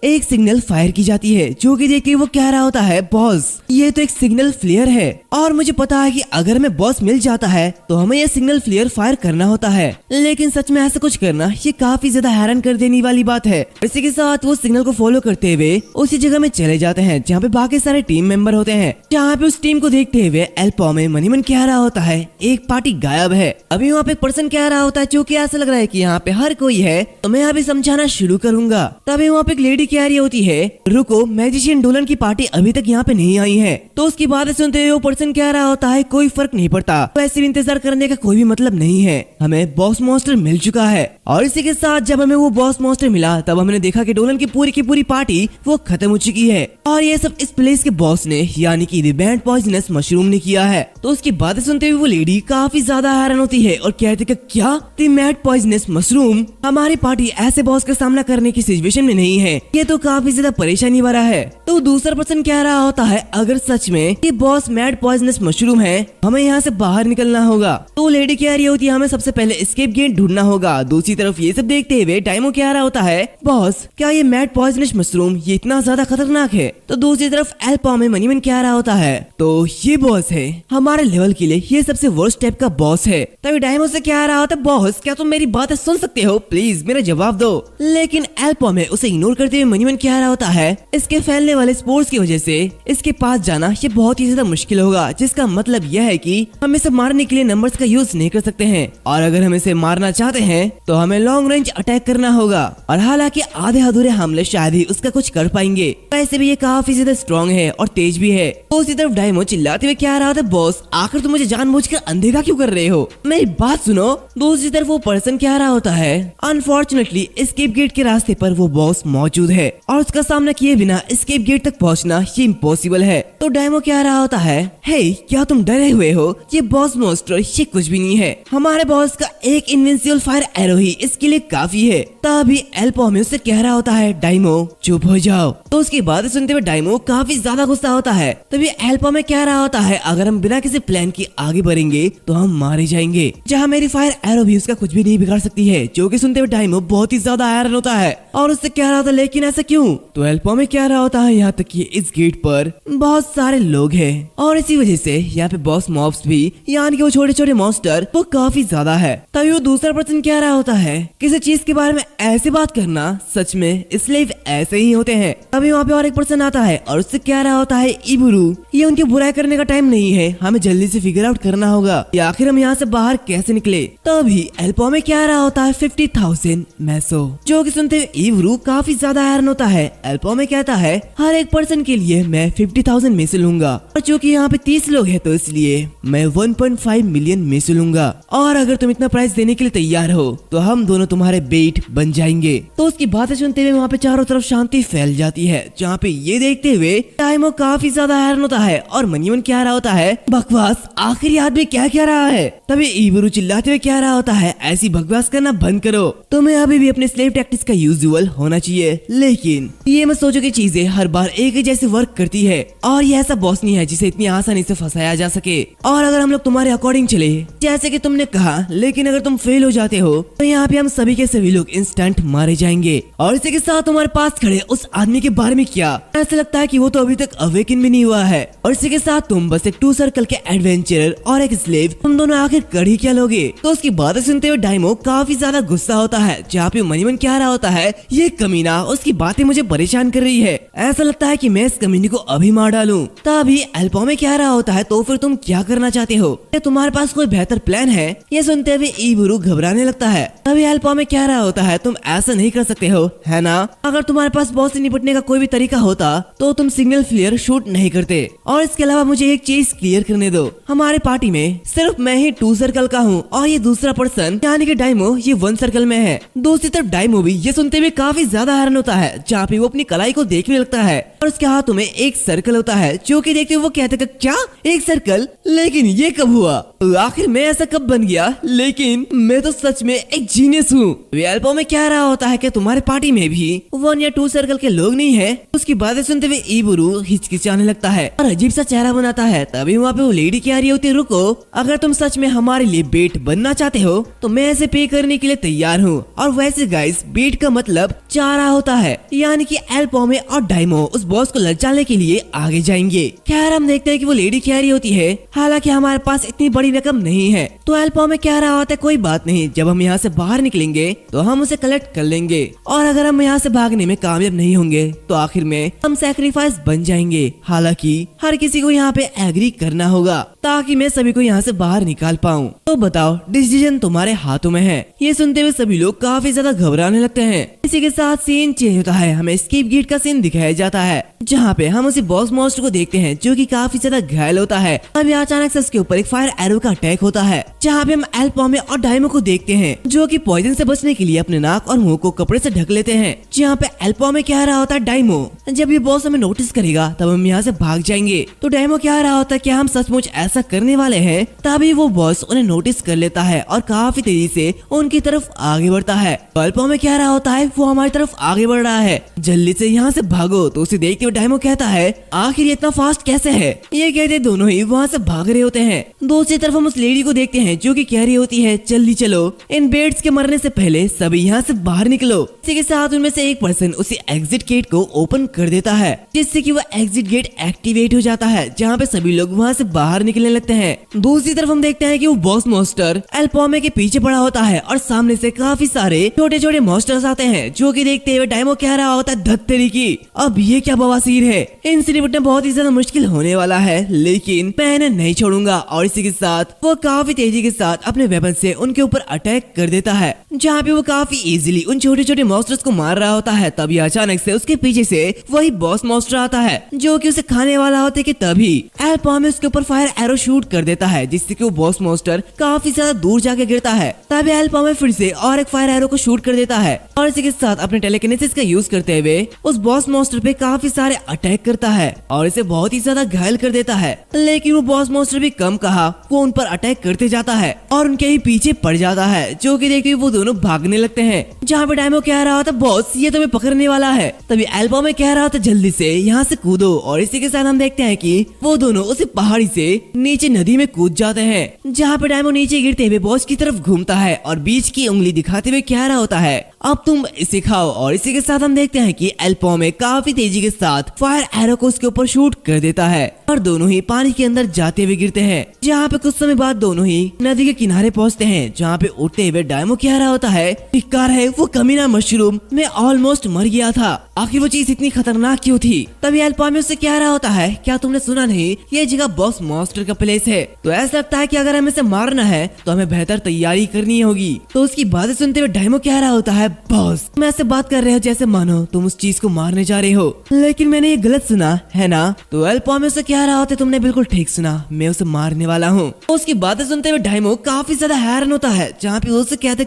एक सिग्नल फायर की जाती है, जो कि देखते वो कह रहा होता है बॉस ये तो एक सिग्नल फ्लेयर है और मुझे पता है कि अगर हमें बॉस मिल जाता है तो हमें ये सिग्नल फ्लेयर फायर करना होता है, लेकिन सच में ऐसा कुछ करना ये काफी ज्यादा हैरान कर देने वाली बात है। इसी के साथ वो सिग्नल को फॉलो करते हुए उसी जगह में चले जाते हैं जहाँ पे बाकी सारे टीम मेंबर होते हैं, जहाँ पे उस टीम को देखते हुए एल्पोमे मनी मन कह रहा होता है एक पार्टी गायब है। अभी वहाँ पे एक पर्सन कह रहा होता है जो कि ऐसा लग रहा है कि यहाँ पे हर कोई है, तो मैं अभी समझाना शुरू करूंगा। तभी वहाँ पे एक लेडी कह रही होती है रुको मैजिशियन डोलन की पार्टी अभी तक यहाँ पे नहीं आई है। तो उसकी बातें सुनते हुए वो पर्सन कह रहा होता है कोई फर्क नहीं पड़ता, वैसे भी इंतजार करने का कोई भी मतलब नहीं है, हमें बॉस मॉन्स्टर मिल चुका है। और इसी के साथ जब हमें वो बॉस मॉन्स्टर मिला तब हमने देखा कि डोलन की पूरी पार्टी वो खत्म हो चुकी है और ये सब इस प्लेस के बॉस ने यानी कि रिबैंड पॉइजनस मशरूम ने किया है। तो उसकी बातें सुनते हुए वो लेडी काफी ज्यादा हैरान होती है और कहती है क्या रिबैंड पॉइजनस मशरूम, हमारी पार्टी ऐसे बॉस का सामना करने की सिचुएशन में नहीं है, ये तो काफी ज्यादा परेशानी भरा है। तो दूसरा पर्सन कह रहा होता है अगर सच में ये बॉस मैड पॉइजनस मशरूम है हमें यहाँ से बाहर निकलना होगा। तो लेडी कह रही होती है हमें सबसे पहले एस्केप गेट ढूंढना होगा। दूसरी तरफ ये सब देखते हुए डायमो कह रहा होता है बॉस क्या ये मैड पॉइजनस मशरूम ये इतना ज्यादा खतरनाक है। तो दूसरी तरफ एल्पोमे मनी मन कह रहा होता है तो ये बॉस है हमारे लेवल के लिए ये सबसे वर्स्ट टाइप का बॉस है। तभी डायमो से कह रहा होता है बॉस क्या तुम मेरी बातें सुन सकते हो, प्लीज मेरा जवाब दो। लेकिन एल्पोमे उसे इग्नोर करते हुए मनी मन कह रहा होता है इसके फैलने वाले स्पोर्स की वजह से इसके पास जाना ये बहुत ही ज्यादा मुश्किल होगा, जिसका मतलब यह है कि हम इसे मारने के लिए नंबर्स का यूज नहीं कर सकते हैं और अगर हम इसे मारना चाहते हैं तो हमें लॉन्ग रेंज अटैक करना होगा और हालांकि आधे अधूरे हमले शायद ही उसका कुछ कर पाएंगे, वैसे भी ये काफी ज्यादा स्ट्रॉन्ग है और तेज भी है। तो उसी तरफ डायमो चिल्लाते हुए कह रहा था बॉस आखिर तुम मुझे जानबूझकर अंधेरा क्यों कर रहे हो, मेरी बात सुनो। दूसरी तरफ वो पर्सन कह रहा होता है अनफॉर्चुनेटली एस्केप गेट के रास्ते पर वो बॉस मौजूद है और उसका सामना किए बिना एस्केप गेट तक पहुंचना ये इम्पॉसिबल है। तो डायमो कह रहा होता है हे क्या तुम डरे हुए हो, ये बॉस मॉन्स्टर ये कुछ भी नहीं है, हमारे बॉस का एक इनविंसिबल फायर एरो ही इसके लिए काफी है। तभी एल्पोमे उससे कह रहा होता है डायमो चुप हो जाओ। तो उसकी बातें सुनते हुए डायमो काफी ज्यादा गुस्सा होता है। तभी एल्पोमे कह रहा होता है अगर हम बिना किसी प्लान के आगे बढ़ेंगे तो हम मारे जाएंगे, जहाँ मेरी फायर एरो भी उसका कुछ भी नहीं बिगाड़ सकती है। जो कि सुनते हुए डायमो बहुत ही ज्यादा हैरान होता है और उससे कह रहा होता है लेकिन ऐसा क्यों। तो एल्पोमे कह रहा होता है यहाँ तक कि इस गेट पर बहुत सारे लोग हैं और इसी वजह से यहाँ पे बॉस मॉब्स भी यानी कि वो छोटे छोटे मॉन्स्टर वो काफी ज्यादा है। तभी वो दूसरा पर्सन कह रहा होता है किसी चीज के बारे में ऐसे बात करना, सच में स्लेव ऐसे ही होते हैं। अभी वहाँ पे और एक पर्सन आता है और उससे कह रहा होता है इबुरु, ये उनकी बुराई करने का टाइम नहीं है, हमें जल्दी से फिगर आउट करना होगा कि आखिर हम यहाँ से बाहर कैसे निकले। तभी एल्पो में कह रहा होता है 50,000 मैसो, जो कि सुनते हुए इबुरु काफी ज्यादा हैरान होता है। एल्पो में कहता है हर एक पर्सन के लिए मैं 50,000 मैसो लूंगा, और चूंकि यहाँ पे 30 लोग हैं तो इसलिए मैं 1.5 मिलियन मैसो लूंगा, और अगर तुम इतना प्राइस देने के लिए तैयार हो तो हम दोनों तुम्हारे बेट बन जाएंगे। तो उसकी बातें सुनते हुए वहाँ पे चारों तरफ शांति फैल जाती है, जहाँ पे ये देखते हुए टाइमो काफी ज्यादा हैरान होता है और मन ही मन कह रहा होता है बकवास, आखिर ये आदमी क्या कह रहा है। तभी इबुरु चिल्लाते हुए कह रहा होता है ऐसी बकवास करना बंद करो, तुम्हें अभी भी अपने स्लेव टैक्टिक्स का यूजुअल होना चाहिए, लेकिन ये मत सोचो कि चीजें हर बार एक ही जैसे वर्क करती है, और ये ऐसा बॉस नहीं है जिसे इतनी आसानी से फंसाया जा सके। और अगर हम लोग तुम्हारे अकॉर्डिंग चले जैसे कि तुमने कहा, लेकिन अगर तुम फेल हो जाते हो तो यहाँ पे हम सभी के सभी लोग इंस्टेंट मारे जाएंगे। और इसी के साथ तुम्हारे पास खड़े उस आदमी के बारे में क्या, ऐसा लगता है कि वो तो अभी तक अवेकन भी नहीं हुआ है। और इसी के साथ तुम बस एक 2 सर्कल के एडवेंचरर और एक स्लेव, तुम दोनों आखिर कर ही क्या लोगे। तो उसकी बातें सुनते हुए डायमो काफी ज्यादा गुस्सा होता है, जहाँ पे मनी मन कह रहा होता है ये कमीना, उसकी बातें मुझे परेशान कर रही है, ऐसा लगता है कि मैं इस कमीने को अभी मार डालूं। तभी एल्पो में कह रहा होता है तो फिर तुम क्या करना चाहते हो, क्या तुम्हारे पास कोई बेहतर प्लान है। ये सुनते हुए इबुरु घबराने लगता है। तभी एल्पो में कह रहा होता है तुम ऐसा नहीं कर सकते हो, है ना, अगर तुम्हारे पास बॉस से निपटने का कोई भी तरीका होता तो तुम सिग्नल फ्लेयर शूट नहीं करते। और इसके अलावा मुझे एक चीज क्लियर करने दो, हमारे पार्टी में सिर्फ मैं ही 2 सर्कल का हूँ और ये दूसरा पर्सन यानी कि डायमो ये 1 सर्कल में है। दूसरी तरफ डायमो भी ये सुनते हुए काफी ज्यादा हैरान होता है, जहाँ पे वो अपनी कलाई को देखने लगता है और उसके हाथों में एक सर्कल होता है, जो कि देखते हुए वो कहते हैं क्या एक सर्कल, लेकिन ये कब हुआ, आखिर मैं ऐसा कब बन गया, लेकिन मैं तो सच में एक जीनियस हूँ। एल्पो में कह रहा होता है कि तुम्हारे पार्टी में भी 1 या 2 सर्कल के लोग नहीं है। उसकी बातें सुनते हुए इबुरु हिचकिचाने लगता है और अजीब सा चेहरा बनाता है। तभी वहाँ पे वो लेडी कह रही होती है रुको, अगर तुम सच में हमारे लिए बेट बनना चाहते हो तो मैं ऐसे पे करने के लिए तैयार हूँ। और वैसे गाइस बेट का मतलब चारा होता है, यानी कि एल्पो में और डायमो उस बॉस को ललचाने के लिए आगे जाएंगे। खैर हम देखते हैं कि वो लेडी कह रही होती है हालांकि हमारे पास इतनी बड़ी रकम नहीं है। तो एल्पो में कह रहा होता है कोई बात नहीं, जब हम यहाँ से बाहर निकलेंगे तो हम उसे कलेक्ट कर लेंगे, और अगर हम यहाँ से भागने में कामयाब नहीं होंगे तो आखिर में हम सैक्रिफाइस बन जाएंगे। हालांकि हर किसी को यहाँ पे एग्री करना होगा ताकि मैं सभी को यहाँ से बाहर निकाल पाऊँ। तो बताओ डिसीजन तुम्हारे हाथों में है। ये सुनते हुए सभी लोग काफी ज्यादा घबराने लगते हैं। इसी के साथ सीन चेंज होता है, हमें एस्केप गेट का सीन दिखाया जाता है, जहाँ पे हम उसी बॉस मॉन्स्टर को देखते हैं जो कि काफी ज्यादा घायल होता है। अभी अचानक से उसके ऊपर एक फायर एरो का अटैक होता है, जहाँ पे हम एल्पो में और डायमो को देखते हैं जो कि पॉइजन से बचने के लिए अपने नाक और मुंह को कपड़े से ढक लेते हैं। जहाँ पे एल्पो में कह रहा होता है डायमो जब ये बॉस हमें नोटिस करेगा तब हम यहाँ से भाग जाएंगे। तो डायमो कह रहा होता है कि हम सचमुच ऐसा करने वाले हैं। तभी वो बॉस उन्हें नोटिस कर लेता है और काफी तेजी से उनकी तरफ आगे बढ़ता है। एल्पो में कह रहा होता है वो हमारी तरफ आगे बढ़ रहा है, जल्दी से यहाँ से भागो। तो उसे देखते हुए डायमो कहता है आखिर ये इतना फास्ट कैसे है। ये कहते दोनों ही वहाँ से भाग रहे होते हैं। दूसरी तरफ हम उस लेडी को देखते हैं जो कि कह रही होती है जल्दी चलो, इन बेड्स के मरने से पहले सभी यहाँ से बाहर निकलो। इसी के साथ उनमें से एक पर्सन उसी एग्जिट गेट को ओपन कर देता है, जिससे कि वो एग्जिट गेट एक्टिवेट हो जाता है, जहाँ पे सभी लोग वहाँ से बाहर निकलने लगते हैं। दूसरी तरफ हम देखते हैं कि वो बॉस मॉन्स्टर एल्पो में के पीछे पड़ा होता है और सामने से काफी सारे छोटे छोटे मॉन्स्टर्स आते हैं, जो कि देखते हुए डायमो कह रहा होता है धत्तेरी की, अब ये क्या बवासीर है, इनसे निपटना बहुत ही ज्यादा मुश्किल होने वाला है, लेकिन मैं इन्हें नहीं छोड़ूंगा। और इसी के साथ वो काफी तेजी के साथ अपने वेपन से उनके ऊपर अटैक कर देता है, जहाँ पे वो काफी इजीली उन छोटे छोटे मॉन्स्टर्स को मार रहा होता है। तभी अचानक से उसके पीछे से वही बॉस मॉन्स्टर आता है जो कि उसे खाने वाला होता है कि तभी एल्पो में उसके ऊपर फायर एरो शूट कर देता है, जिससे कि वो बॉस मॉन्स्टर काफी ज्यादा दूर जाके गिरता है। तभी एल्पो में फिर से और एक फायर एरो को शूट कर देता है और इसी के साथ अपने टेलीकिनेसिस का यूज करते हुए उस बॉस मॉन्स्टर पे काफी सारे अटैक करता है और इसे बहुत ही ज्यादा घायल कर देता है। लेकिन वो बॉस मॉन्स्टर भी कम कहा, वो उन पर अटैक करते जाता है और उनके ही पीछे पड़ जाता है, जो कि देखते वो दोनों भागने लगते हैं। जहाँ पे डायमो कह रहा था बॉस ये तुम्हें पकड़ने वाला है, तभी एल्पो में कह रहा था जल्दी से यहाँ से कूदो। और इसी के साथ हम देखते हैं कि वो दोनों उसी पहाड़ी से नीचे नदी में कूद जाते हैं, जहाँ पे डायमो नीचे गिरते हुए बॉस की तरफ घूमता है और बीच की उंगली दिखाते हुए कह रहा होता है अब तुम इसे खाओ। और इसी के साथ हम देखते हैं कि एल्पो में काफी तेजी के साथ फायर एरो को उसके ऊपर शूट कर देता है और दोनों ही पानी के अंदर जाते हुए गिरते हैं। जहाँ पे कुछ समय बाद दोनों ही नदी के किनारे पहुँचते हैं, जहाँ पे उठते हुए डायमो कह रहा होता है बेकार है वो कमीना मशरूम, मैं ऑलमोस्ट मर गया था, आखिर वो चीज इतनी खतरनाक क्यों थी। तभी एल्पामी उससे कह रहा होता है क्या तुमने सुना नहीं, ये जगह बॉस मॉन्स्टर का प्लेस है, तो ऐसा लगता है कि अगर हमें इसे मारना है तो हमें बेहतर तैयारी करनी होगी। तो उसकी बातें सुनते हुए डायमो कह रहा होता है बॉस तुम ऐसे बात कर रहे हो जैसे मानो तुम उस चीज को मारने जा रहे हो, लेकिन मैंने ये गलत सुना है ना। तो एल्पामी उससे कह रहा होता है तुमने बिल्कुल ठीक सुना, मैं उसे मारने वाला हूँ। उसकी बातें सुनते हुए डायमो काफी ज्यादा हैरान होता है, जहाँ पे उससे कहते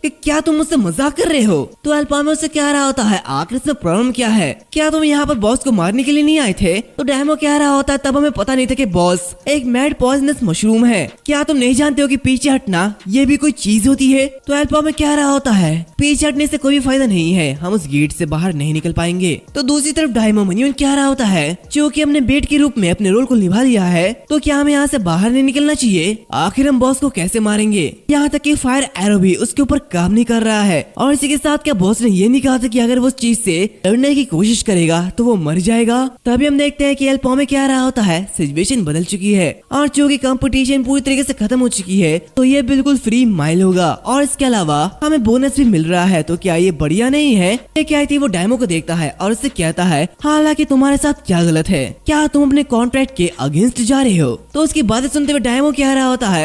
क्या तुम मुझसे मजाक कर रहे हो। तो एल्पामी उससे कह रहा होता है आखिर इसमें प्रॉब्लम क्या है, क्या तुम यहाँ पर बॉस को मारने के लिए नहीं आए थे। तो डायमो कह रहा होता है तब हमें पता नहीं था कि बॉस एक मैड पॉइजनस मशरूम है, क्या तुम नहीं जानते हो कि पीछे हटना ये भी कोई चीज होती है। तो एल्पामी कह रहा होता है पीछे हटने से कोई भी फायदा नहीं है, हम उस गेट से बाहर नहीं निकल पाएंगे। तो दूसरी तरफ डायमो मनियन कह रहा होता है क्योंकि हमने बेट के रूप में अपने रोल को निभा लिया है तो क्या हमें यहाँ से बाहर नहीं निकलना चाहिए, आखिर हम बॉस को कैसे मारेंगे। यहाँ तक कि फायर एरो भी उसके ऊपर काम नहीं कर रहा है, और इसी के साथ क्या बॉस ने ये नहीं कहा था कि अगर वो उस चीज से लड़ने की कोशिश करेगा तो वो मर जाएगा। तभी हम देखते हैं कि एल्पामी क्या रहा होता है सिचुएशन बदल चुकी है, और चूंकि कंपटीशन पूरी तरीके से खत्म हो चुकी है तो ये बिल्कुल फ्री माइल होगा, और इसके अलावा हमें बोनस भी मिल रहा है। तो क्या ये बढ़िया नहीं है। ये क्या थी वो डायमो को देखता है और उससे कहता है हालांकि तुम्हारे साथ क्या गलत है, क्या तुम अपने कॉन्ट्रैक्ट के अगेंस्ट जा रहे हो। तो उसकी बातें सुनते हुए डायमो कह रहा होता है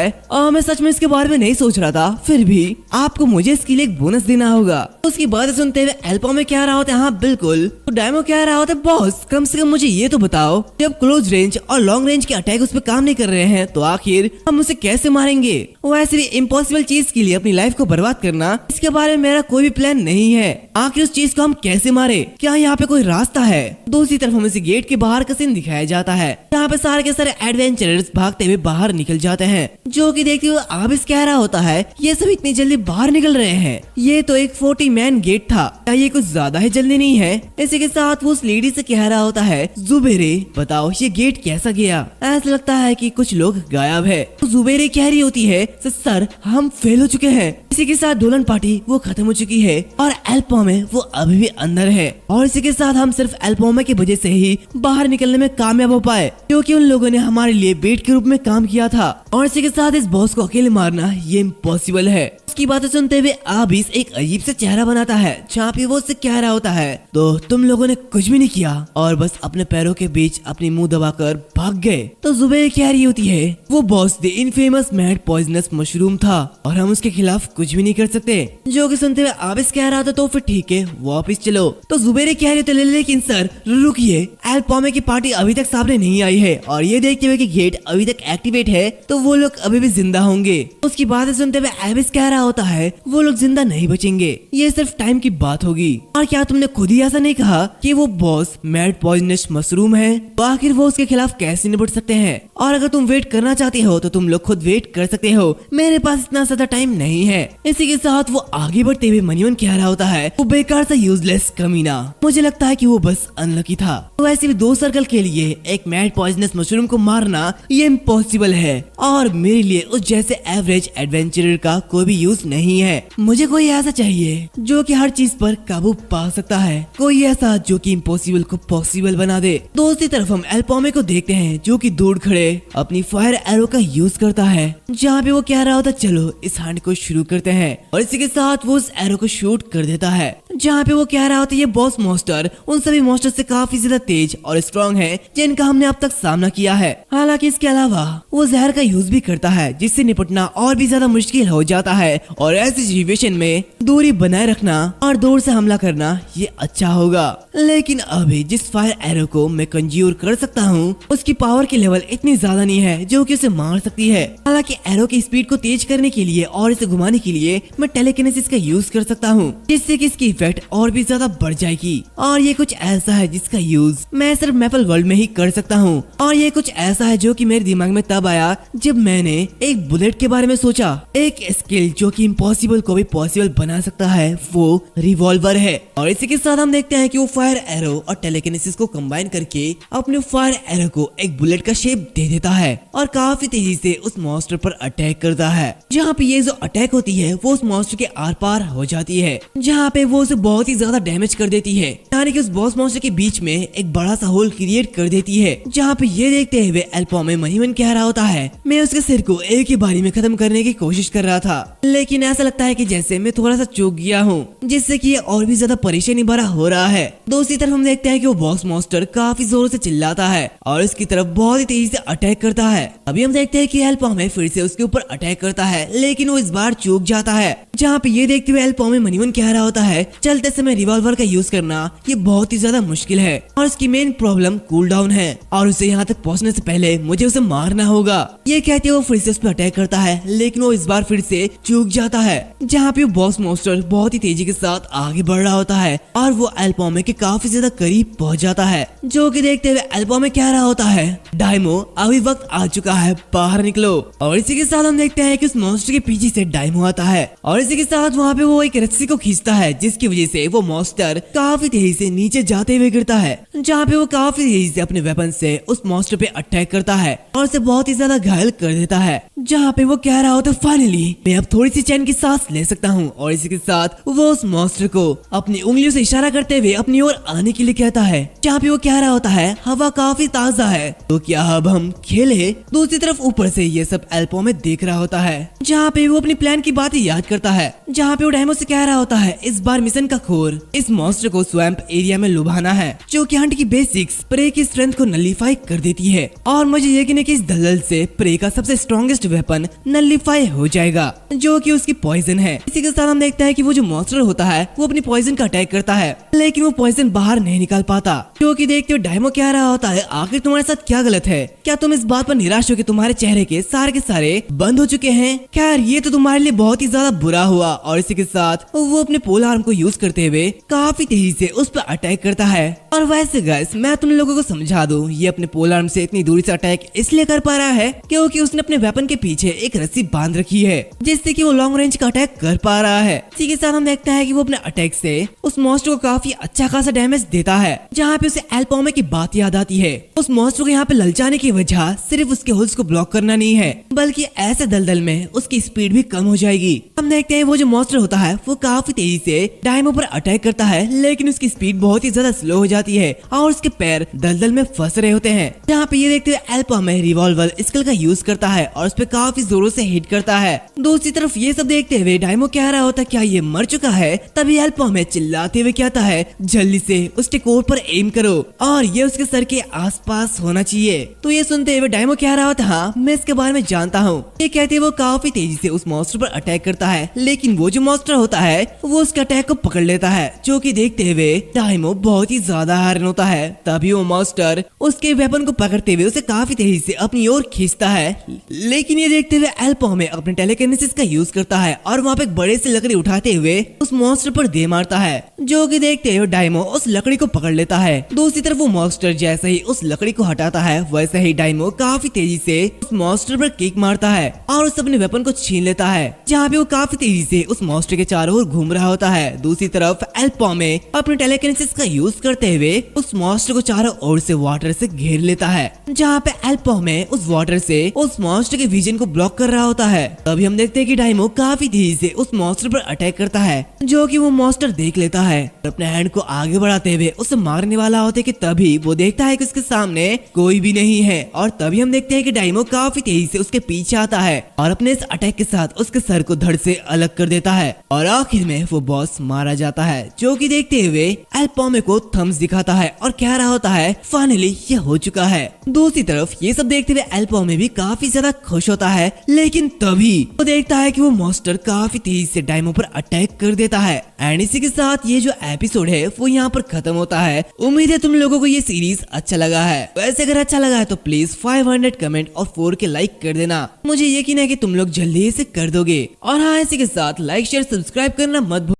मैं सच में इसके बारे में नहीं सोच रहा था, फिर भी आपको मुझे इसके लिए एक बोनस देना होगा। उसकी बातें सुनते हुए एल्पामी कह रहा होता है हाँ बिल्कुल। तो डायमो कह रहा होता है बॉस कम से कम मुझे ये तो बताओ जब क्लोज रेंज और लॉन्ग रेंज के अटैक उस पर काम नहीं कर रहे हैं तो आखिर हम उसे कैसे मारेंगे। वैसे भी इम्पॉसिबल चीज के लिए अपनी लाइफ को बर्बाद करना, इसके बारे में मेरा कोई भी प्लान नहीं है, आखिर उस चीज को हम कैसे मारे, क्या यहाँ पे कोई रास्ता है। दूसरी तरफ हमें गेट के बाहर का सीन दिखाया जाता है, यहाँ पे सारे के सारे एडवेंचरर्स भागते हुए बाहर निकल जाते हैं, जो कि देखते हुए आबिस कह रहा होता है ये सब इतनी जल्दी बाहर निकल रहे हैं, ये तो एक 40 मैन गेट था, क्या ये कुछ ज्यादा ही जल्दी नहीं है। इसी के साथ वो उस लेडी से कह रहा होता है जुबेरे बताओ ये गेट कैसा गया, ऐसा लगता है कि कुछ लोग गायब है। तो जुबेरे कह रही होती है सर हम फेल हो चुके हैं। इसी के साथ दुल्हन पार्टी वो खत्म हो चुकी है और एल्पामी वो अभी भी अंदर है, और इसी के साथ हम सिर्फ एल्पामी की वजह से ही बाहर निकलने में कामयाब हो पाए, क्योंकि उन लोगों ने हमारे लिए बेट के रूप में काम किया था, और इसी के साथ इस बॉस को अकेले मारना ये इम्पॉसिबल है। उसकी बातें सुनते हुए आबिस एक अजीब से चेहरा बनाता है, जहाँ पे वो उससे कह रहा होता है तो तुम लोगों ने कुछ भी नहीं किया और बस अपने पैरों के बीच अपनी मुंह दबाकर भाग गए। तो जुबेर कह रही होती है वो boss the infamous mad poisonous mushroom था और हम उसके खिलाफ कुछ भी नहीं कर सकते। जो कि सुनते हुए आबिस कह रहा था तो फिर ठीक है वापिस चलो। तो जुबेर कह रहे थे लेकिन सर रुकिए, एल्पामी की पार्टी अभी तक सामने नहीं आई है और ये देखते हुए कि गेट अभी तक एक्टिवेट है तो वो लोग अभी भी जिंदा होंगे। उसकी बातें सुनते हुए आबिस कह रहा होता है वो लोग जिंदा नहीं बचेंगे, ये सिर्फ टाइम की बात होगी। और क्या तुमने खुद ही ऐसा नहीं कहा कि वो बॉस मैड पॉइजनस मशरूम है, तो आखिर वो उसके खिलाफ कैसे निपट सकते हैं। और अगर तुम वेट करना चाहते हो तो तुम लोग खुद वेट कर सकते हो, मेरे पास इतना ज्यादा टाइम नहीं है। इसी के साथ वो आगे बढ़ते हुए मनियन कह रहा होता है वो बेकार सा यूजलेस कमीना, मुझे लगता है कि वो बस अनलकी था। तो ऐसे भी 2 सर्कल के लिए एक मैड पॉइजनस मशरूम को मारना ये इम्पॉसिबल है, और मेरे लिए उस जैसे एवरेज एडवेंचरर का कोई भी यूज नहीं है। मुझे कोई ऐसा चाहिए जो कि हर चीज पर काबू पा सकता है, कोई ऐसा जो कि इम्पॉसिबल को पॉसिबल बना दे। दूसरी तरफ हम एल्पामी को देखते हैं जो कि दूर खड़े अपनी फायर एरो का यूज करता है, जहाँ पे वो कह रहा होता चलो इस हंट को शुरू करते हैं, और इसी के साथ वो उस एरो को शूट कर देता है, जहाँ पे वो कह रहा होता है ये बॉस मॉन्स्टर उन सभी मॉन्स्टर से काफी ज्यादा तेज और स्ट्रॉन्ग है जिनका हमने अब तक सामना किया है। हालांकि इसके अलावा वो जहर का यूज भी करता है जिससे निपटना और भी ज्यादा मुश्किल हो जाता है, और ऐसी सिचुएशन में दूरी बनाए रखना और दूर से हमला करना ये अच्छा होगा। लेकिन अभी जिस फायर एरो को मैं कंज्यूर कर सकता हूँ उसकी पावर की लेवल इतनी ज्यादा नहीं है जो कि उसे मार सकती है। हालांकि एरो की स्पीड को तेज करने के लिए और इसे घुमाने के लिए मैं टेलीकिनेसिस का यूज कर सकता हूँ, जिससे कि इसकी इफेक्ट और भी ज्यादा बढ़ जाएगी। और ये कुछ ऐसा है जिसका यूज मैं सिर्फ मैपल वर्ल्ड में ही कर सकता हूँ, और ये कुछ ऐसा है जो कि मेरे दिमाग में तब आया जब मैंने एक बुलेट के बारे में सोचा। एक स्किल जो कि इम्पॉसिबल को भी पॉसिबल बना सकता है वो रिवॉल्वर है। और इसी के साथ हम देखते हैं कि वो फायर एरो और टेलीकिनेसिस को कंबाइन करके अपने फायर एरो को एक बुलेट का शेप दे देता है और काफी तेजी से उस मॉन्स्टर पर अटैक करता है। जहाँ पे ये जो अटैक होती है वो उस मॉन्स्टर के आर पार हो जाती है, जहाँ पे वो उसे बहुत ही ज्यादा डैमेज कर देती है। यानी कि उस बॉस मॉन्स्टर के बीच में एक बड़ा सा होल क्रिएट कर देती है, जहाँ पे ये देखते हुए एल्पॉमे महीमन कह रहा होता है, मैं उसके सिर को एक ही बारी में खत्म करने की कोशिश कर रहा था, लेकिन ऐसा लगता है कि जैसे मैं थोड़ा सा चूक गया हूँ, जिससे कि ये और भी ज्यादा परेशानी भरा हो रहा है। दूसरी तरफ हम देखते हैं कि वो बॉस मॉन्स्टर काफी जोर से चिल्लाता है और इसकी तरफ बहुत ही तेजी से अटैक करता है। अभी हम देखते हैं कि एल्पॉमे फिर से उसके ऊपर अटैक करता है, लेकिन वो इस बार चूक जाता है, जहाँ पे ये देखते हुए एल्पॉमे मनीमन कह रहा होता है, चलते समय रिवॉल्वर का यूज करना ये बहुत ही ज्यादा मुश्किल है और इसकी मेन प्रॉब्लम कूल डाउन है और उसे यहाँ तक पहुँचने से पहले मुझे उसे मारना होगा। ये कहते हुए वो फिर से उस पर अटैक करता है, लेकिन वो इस बार फिर से चूक जाता है, जहाँ पे वो बॉस मॉन्स्टर बहुत ही तेजी के साथ आगे बढ़ रहा होता है और वो एल्पॉमे के काफी ज्यादा करीब पहुँच जाता है, जो कि देखते हुए एल्पॉमे कह रहा होता है, डायमो अभी वक्त आ चुका है, बाहर निकलो। और इसी के साथ हम देखते हैं कि उस मॉन्स्टर के पीछे से डायमो आता है और इसी के साथ वहाँ पे वो एक रस्सी को खींचता है, जिसकी वजह से वो मॉन्स्टर काफी तेजी से नीचे जाते हुए गिरता है, जहाँ पे वो काफी तेजी से अपने वेपन से उस मॉन्स्टर पे अटैक करता है और उसे बहुत ही ज्यादा घायल कर देता है, जहाँ पे वो कह रहा होता है, फाइनली मैं अब थोड़ी सी चैन की सांस ले सकता हूँ। और इसी के साथ वो उस मॉन्स्टर को अपनी उंगलियों से इशारा करते हुए अपनी ओर आने के लिए कहता है, जहाँ पे वो कह रहा होता है, हवा काफी ताजा है, तो क्या अब हम खेले। दूसरी तरफ ऊपर से ये सब एल्पॉमे देख रहा होता है, जहाँ पे वो अपनी प्लान की बातें याद करता है, जहाँ पे वो डायमो से कह रहा होता है, इस बार मिशन का खोर इस मॉन्स्टर को स्वैम्प एरिया में लुभाना है, जो कि हंट की बेसिक्स प्रे की स्ट्रेंथ को नलिफाई कर देती है और मुझे यकीन है कि इस दलदल से प्रे का सबसे स्ट्रॉन्गेस्ट वेपन नलिफाई हो जाएगा, जो कि उसकी पॉइजन है। इसी के साथ हम देखते हैं कि वो जो मॉन्स्टर होता है वो अपनी पॉइजन का अटैक करता है, लेकिन वो पॉइजन बाहर नहीं निकाल पाता, जो कि देखते हुए डायमो कह रहा होता है, आखिर तुम्हारे साथ क्या गलत है, क्या तुम इस बात पर निराश हो कि तुम्हारे चेहरे के सारे बंद हो चुके हैं। खैर ये तो तुम्हारे लिए बहुत ही ज्यादा बुरा हुआ। और इसी के साथ वो अपने पोल आर्म को यूज करते हुए काफी तेजी से उस पर अटैक करता है। और वैसे गाइस मैं तुम लोगों को समझा दूं, ये अपने पोल आर्म से इतनी दूरी से अटैक इसलिए कर पा रहा है क्योंकि उसने अपने वेपन के पीछे एक रस्सी बांध रखी है, जिससे कि वो लॉन्ग रेंज का अटैक कर पा रहा है। इसी के साथ हम देखते हैं कि वो अपने अटैक से उस मॉन्स्टर को काफी अच्छा खासा डैमेज देता है, जहाँ पे उसे एल्पॉमे की बात याद आती है। उस मॉन्स्टर को यहाँ पे ललचाने की वजह सिर्फ उसके होल्स को ब्लॉक करना नहीं है, बल्कि ऐसे दलदल में उसकी स्पीड भी कम हो जाएगी। हम देखते हैं वो जो मॉन्स्टर होता है वो काफी तेजी से डायमो पर अटैक करता है, लेकिन उसकी स्पीड बहुत ही ज्यादा स्लो हो जाती है और उसके पैर दलदल में फंस रहे होते हैं। जहाँ पे ये देखते हुए एल्पॉमे रिवॉल्वर स्किल का यूज करता है और उस पे काफी जोरों से हिट करता है। दूसरी तरफ ये सब देखते हुए डायमो कह रहा होता है, क्या ये मर चुका है। तभी एल्पॉमे चिल्लाते हुए कहता है, जल्दी से उसके कोर पर एम करो और ये उसके सर के आसपास होना चाहिए। तो ये सुनते हुए डायमो कह रहा होता, हाँ मैं इसके बारे में जानता हूँ। ये कहते वो काफी तेजी से उस मॉन्स्टर पर अटैक करता है, लेकिन वो जो मॉन्स्टर होता है वो उसके अटैक को पकड़ लेता है, जो कि देखते हुए डायमो बहुत ही ज्यादा हैरान होता है। तभी वो मॉन्स्टर उसके वेपन को पकड़ते हुए उसे काफी तेजी से अपनी ओर खींचता है, लेकिन ये देखते हुए एल्पॉमे अपने टेलीकिनेसिस का यूज करता है और वहाँ पे एक बड़े से लकड़ी उठाते हुए उस मॉन्स्टर पर दे मारता है, जो कि देखते हुए डायमो उस लकड़ी को पकड़ लेता है। दूसरी तरफ वो मॉन्स्टर जैसे ही उस लकड़ी को हटाता है, वैसे ही डायमो काफी तेजी से उस मॉन्स्टर पर किक मारता है और उस अपने वेपन को छीन लेता है, जहाँ पे वो काफी तेजी से उस मॉन्स्टर के चारों ओर घूम रहा होता है। दूसरी तरफ एल्पॉमे अपने टेलीकिनेसिस का यूज करते हुए उस मॉन्स्टर को चारों ओर से वाटर से घेर लेता है, जहाँ पे एल्पॉमे उस वाटर से उस मॉन्स्टर के विजन को ब्लॉक कर रहा होता है। तभी हम देखते हैं कि डायमो काफी तेजी से उस मॉन्स्टर पर अटैक करता है, जो कि वो मॉन्स्टर देख लेता है और अपने हैंड को आगे बढ़ाते हुए उसे मारने वाला होता है कि तभी वो देखता है कि उसके सामने कोई भी नहीं है। और तभी हम देखते हैं कि डायमो काफी तेजी से उसके पीछे आता है और अपने इस अटैक के साथ उसके सर को धड़ से अलग कर देता है और आखिर में वो बॉस मारा जाता है, जो कि देखते हुए एल्पॉमे को थम्स दिखाता है और कह रहा होता है, फाइनली ये हो चुका है। दूसरी तरफ ये सब देखते हुए एल्पॉमे भी काफी ज्यादा खुश होता है, लेकिन तभी वो देखता है कि वो मॉन्स्टर काफी तेजी से डायमो पर अटैक कर देता है। एंड इसी के साथ ये जो एपिसोड है वो यहाँ पर खत्म होता है। उम्मीद है तुम लोगों को ये सीरीज अच्छा लगा है। वैसे अगर अच्छा लगा है तो प्लीज 500 कमेंट और 4K लाइक कर देना। मुझे यकीन है कि तुम लोग जल्दी से कर दोगे। और हाँ, इसी के साथ लाइक शेयर सब्सक्राइब करना मत भूलना।